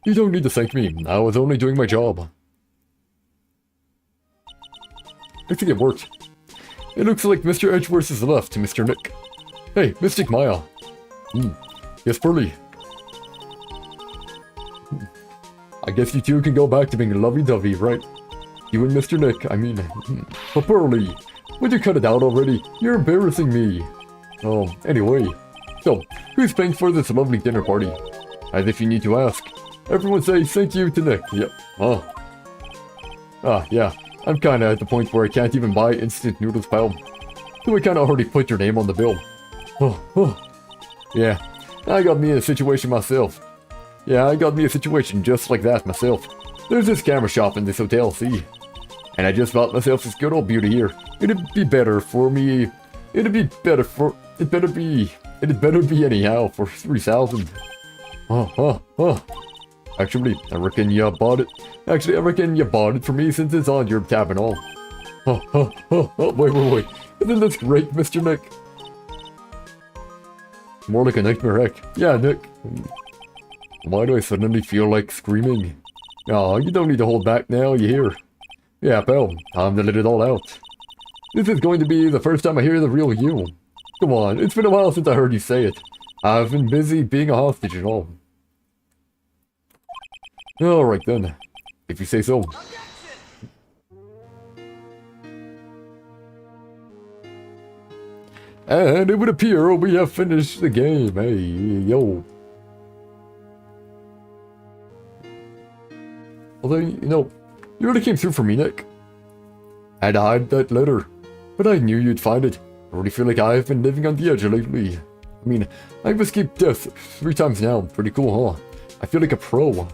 You don't need to thank me. I was only doing my job. I think it worked. It looks like Mr. Edgeworth is left to Mr. Nick. Hey, Mystic Maya. Yes, Pearly. I guess you two can go back to being lovey-dovey, right? You and Mr. Nick, I mean. But Pearly, would you cut it out already? You're embarrassing me. Oh, anyway. So, who's paying for this lovely dinner party? As if you need to ask. Everyone say thank you to Nick. Yep. Yeah. I'm kinda at the point where I can't even buy instant noodles, pal. So I kinda already put your name on the bill. Yeah. I got me in a situation myself. Yeah, I got me a situation just like that myself. There's this camera shop in this hotel, see? And I just bought myself this good old beauty here. It'd be better for me. It'd better be anyhow for 3,000. Actually, I reckon you bought it. Actually, I reckon you bought it for me since it's on your tab and all. Wait. Isn't this great, Mr. Nick? More like a nightmare heck. Yeah, Nick. Why do I suddenly feel like screaming? Oh, you don't need to hold back now, you hear? Yeah, pal, time to let it all out. This is going to be the first time I hear the real you. Come on, it's been a while since I heard you say it. I've been busy being a hostage and all. Alright then, if you say so. And it would appear we have finished the game, hey, yo. Although, you know, you really came through for me, Nick. I'd hide that letter, but I knew you'd find it. I really feel like I've been living on the edge lately. I mean, I've escaped death 3 times now. Pretty cool, huh? I feel like a pro.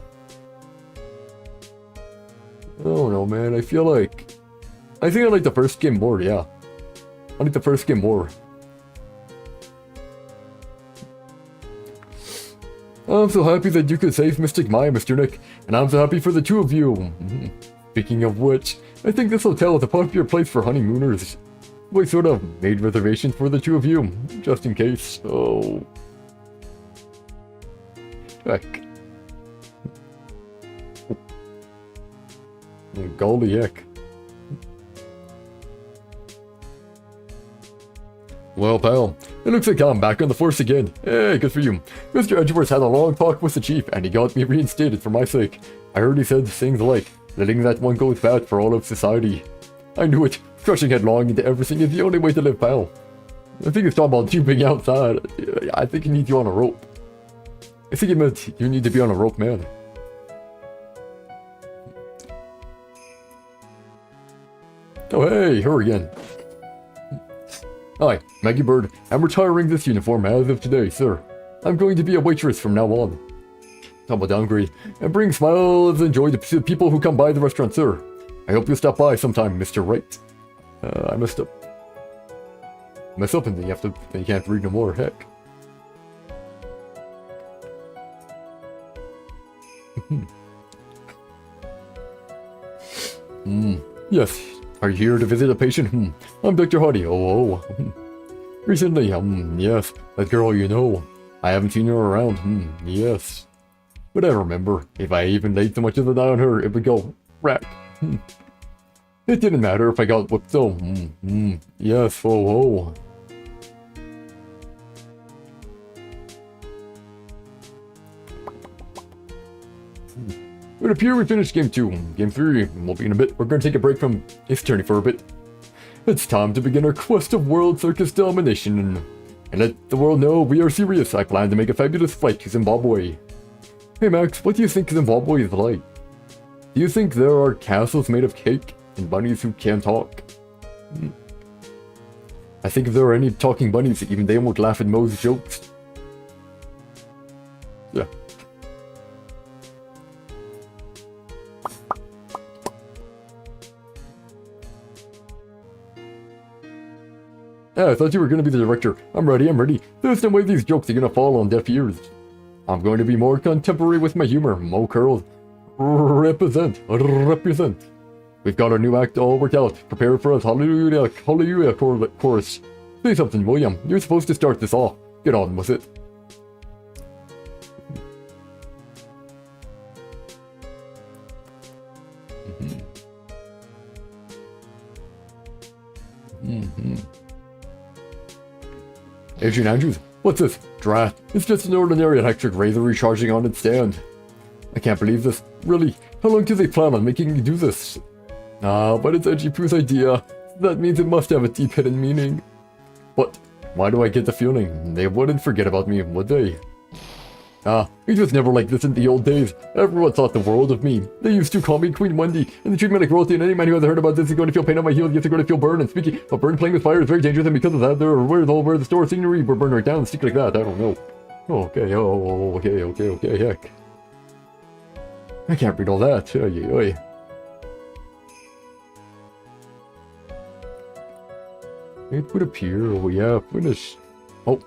Oh no, man, I think I like the first game more, yeah. I like the first game more. I'm so happy that you could save Mystic Maya, Mr. Nick, and I'm so happy for the two of you. Speaking of which, I think this hotel is a popular place for honeymooners. We sort of made reservations for the two of you, just in case. Oh. Heck. Golly heck. Well, pal, it looks like I'm back on the force again. Hey, good for you. Mr. Edgeworth had a long talk with the chief, and he got me reinstated for my sake. I heard he said things like, letting that one go is bad for all of society. I knew it. Crushing headlong into everything is the only way to live, pal. I think he's talking about you being outside. I think he needs you on a rope. I think he meant you need to be on a rope, man. Oh, hey, her again. Hi, Maggie Bird. I'm retiring this uniform as of today, sir. I'm going to be a waitress from now on. Double downgrade, and bring smiles and joy to people who come by the restaurant, sir. I hope you'll stop by sometime, Mr. Wright. I messed up. And then you can't read no more, heck. Yes. Are you here to visit a patient? I'm Dr. Hardy. Oh. Recently, yes. That girl you know. I haven't seen her around. Yes. But I remember, if I even laid so much as an eye on her, it would go rack. It didn't matter if I got whipped though. Yes, oh. It would appear we finished game 2. Game 3 will be in a bit. We're going to take a break from Ace Attorney for a bit. It's time to begin our quest of world circus domination. And let the world know we are serious. I plan to make a fabulous flight to Zimbabwe. Hey Max, what do you think Zimbabwe is like? Do you think there are castles made of cake and bunnies who can't talk? I think if there are any talking bunnies, even they won't laugh at Mo's jokes. Yeah. Yeah, I thought you were going to be the director. I'm ready. There's no way these jokes are going to fall on deaf ears. I'm going to be more contemporary with my humor. Mo Curls. Represent. We've got our new act all worked out. Prepare for us. Hallelujah chorus. Say something, William. You're supposed to start this off. Get on with it. Adrian Andrews, what's this? Drat. It's just an ordinary electric razor recharging on its stand. I can't believe this. Really? How long do they plan on making me do this? But it's Edgy Poo's idea. That means it must have a deep hidden meaning. But why do I get the feeling they wouldn't forget about me, would they? It was never like this in the old days. Everyone thought the world of me. They used to call me Queen Wendy, and they treat me like royalty, and any man who hasn't heard about this is going to feel pain on my heels, yet they're going to feel burn. And speaking of burn, playing with fire is very dangerous, and because of that, where the store scenery were burned right down, stick like that, I don't know. Okay, heck. I can't read all that. Oy. It would appear, finish. Oh,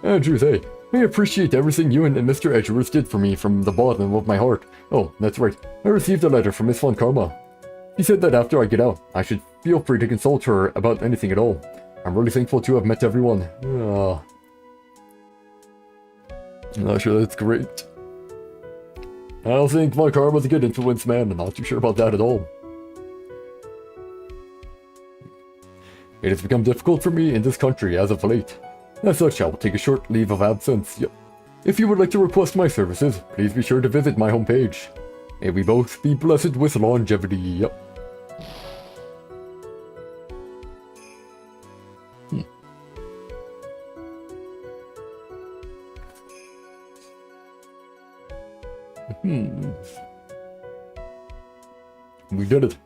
Andrews, hey. I appreciate everything you and Mr. Edgeworth did for me from the bottom of my heart. Oh, that's right. I received a letter from Miss Von Karma. She said that after I get out, I should feel free to consult her about anything at all. I'm really thankful to have met everyone. I'm not sure that's great. I don't think Von Karma's a good influence, man. I'm not too sure about that at all. It has become difficult for me in this country as of late. As such, I will take a short leave of absence. Yep. If you would like to request my services, please be sure to visit my homepage. May we both be blessed with longevity. Yep. We did it.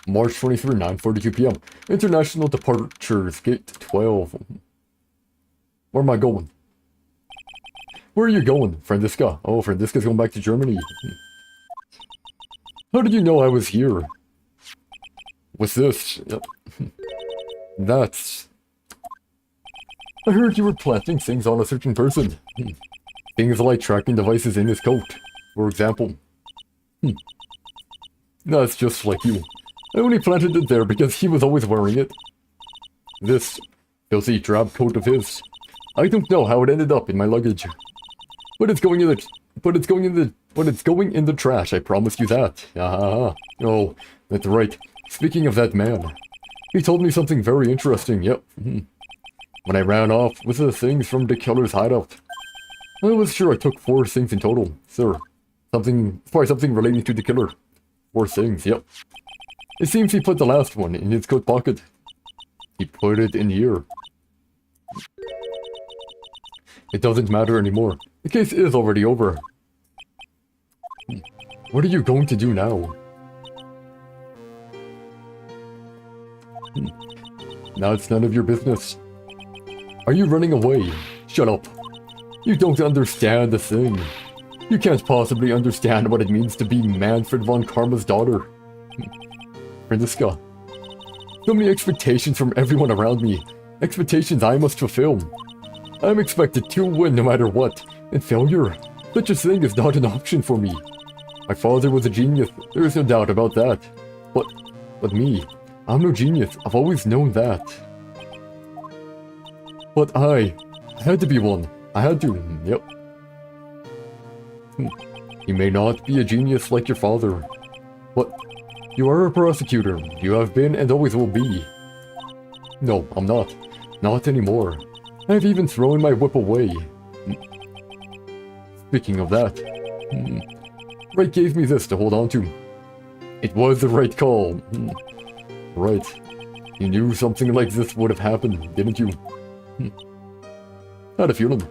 March 23, 9:42 p.m. International Departures, Gate 12. Where am I going? Where are you going, Franziska? Oh, Franziska's going back to Germany. How did you know I was here? What's this? Yep. That's... I heard you were planting things on a certain person. Things like tracking devices in his coat, for example. That's just like you. I only planted it there because he was always wearing it. This filthy drab coat of his. I don't know how it ended up in my luggage. But it's going in the trash, I promise you that. Oh, that's right. Speaking of that man, he told me something very interesting, yep. When I ran off with the things from the killer's hideout. I was sure I took 4 things in total, sir. Probably something relating to the killer. 4 things, yep. It seems he put the last one in his coat pocket. He put it in here. It doesn't matter anymore. The case is already over. What are you going to do now? Now it's none of your business. Are you running away? Shut up. You don't understand the thing. You can't possibly understand what it means to be Manfred von Karma's daughter. Franziska. So many expectations from everyone around me. Expectations I must fulfill. I'm expected to win no matter what. And failure, such a thing is not an option for me. My father was a genius, there is no doubt about that. But me, I'm no genius, I've always known that. But I had to be one. I had to, yep. You may not be a genius like your father, but you are a prosecutor. You have been and always will be. No, I'm not. Not anymore. I've even thrown my whip away. Speaking of that, Wright gave me this to hold on to. It was the right call. Right. You knew something like this would have happened, didn't you? Had a feeling.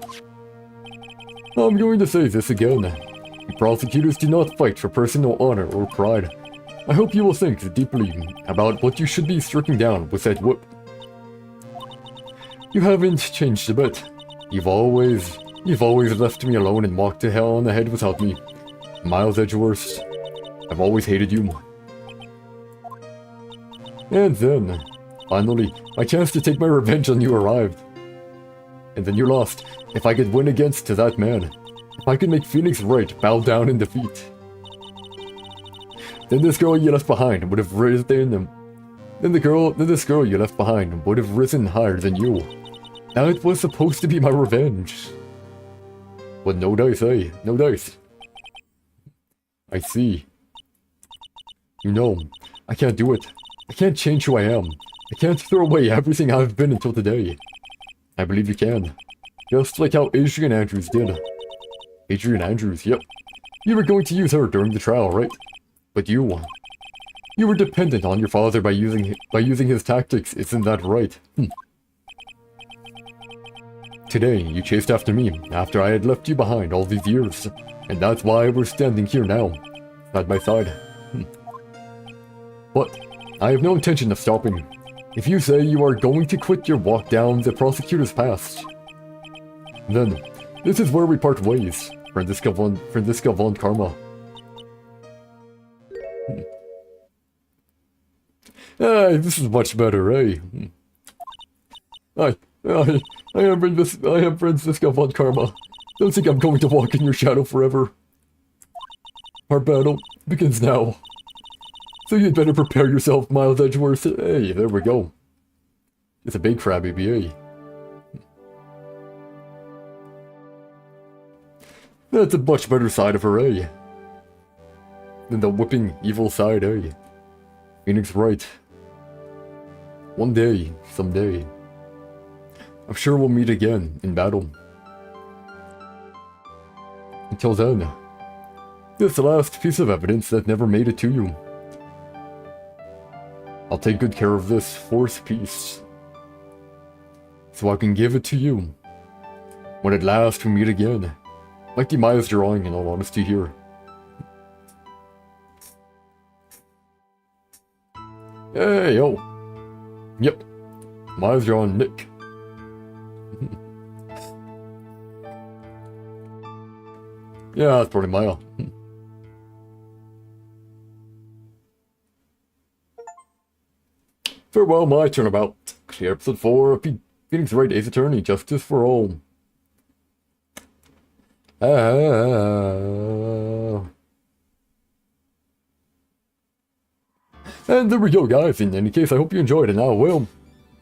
I'm going to say this again. The prosecutors do not fight for personal honor or pride. I hope you will think deeply about what you should be striking down with that whip. You haven't changed a bit. You've always left me alone and walked to hell on ahead without me. Miles Edgeworth, I've always hated you. And then, finally, my chance to take my revenge on you arrived. And then you lost. If I could win against that man, if I could make Phoenix Wright bow down in defeat, then this girl you left behind would have risen. This girl you left behind would have risen higher than you. Now it was supposed to be my revenge. But no dice, eh? No dice. I see. You know, I can't do it. I can't change who I am. I can't throw away everything I've been until today. I believe you can. Just like how Adrian Andrews did. Adrian Andrews, yep. You were going to use her during the trial, right? But you were dependent on your father by using his tactics, isn't that right? Today, you chased after me, after I had left you behind all these years. And that's why we're standing here now, at my side. But I have no intention of stopping. If you say you are going to quit your walk down the prosecutor's path, then this is where we part ways, Franziska von Karma. Hey, this is much better, eh? I am Franziska von Karma. Don't think I'm going to walk in your shadow forever. Our battle begins now. So you'd better prepare yourself, Miles Edgeworth. Hey, there we go. It's a big crabby BA. That's a much better side of her, eh? Than the whipping evil side, eh? Phoenix Wright. One day, someday. I'm sure we'll meet again in battle. Until then, this last piece of evidence that never made it to you. I'll take good care of this fourth piece, so I can give it to you when at last we meet again. Like the Maya's drawing, in all honesty here. Hey, yo. Yep. Maya's drawing Nick. Yeah, that's probably Maya. Farewell, my turnabout. Clear episode 4 of Phoenix Wright Ace Attorney, Justice for All. And there we go, guys. In any case, I hope you enjoyed, and I will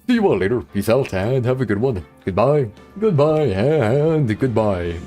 see you all later. Peace out, and have a good one. Goodbye, goodbye, and goodbye.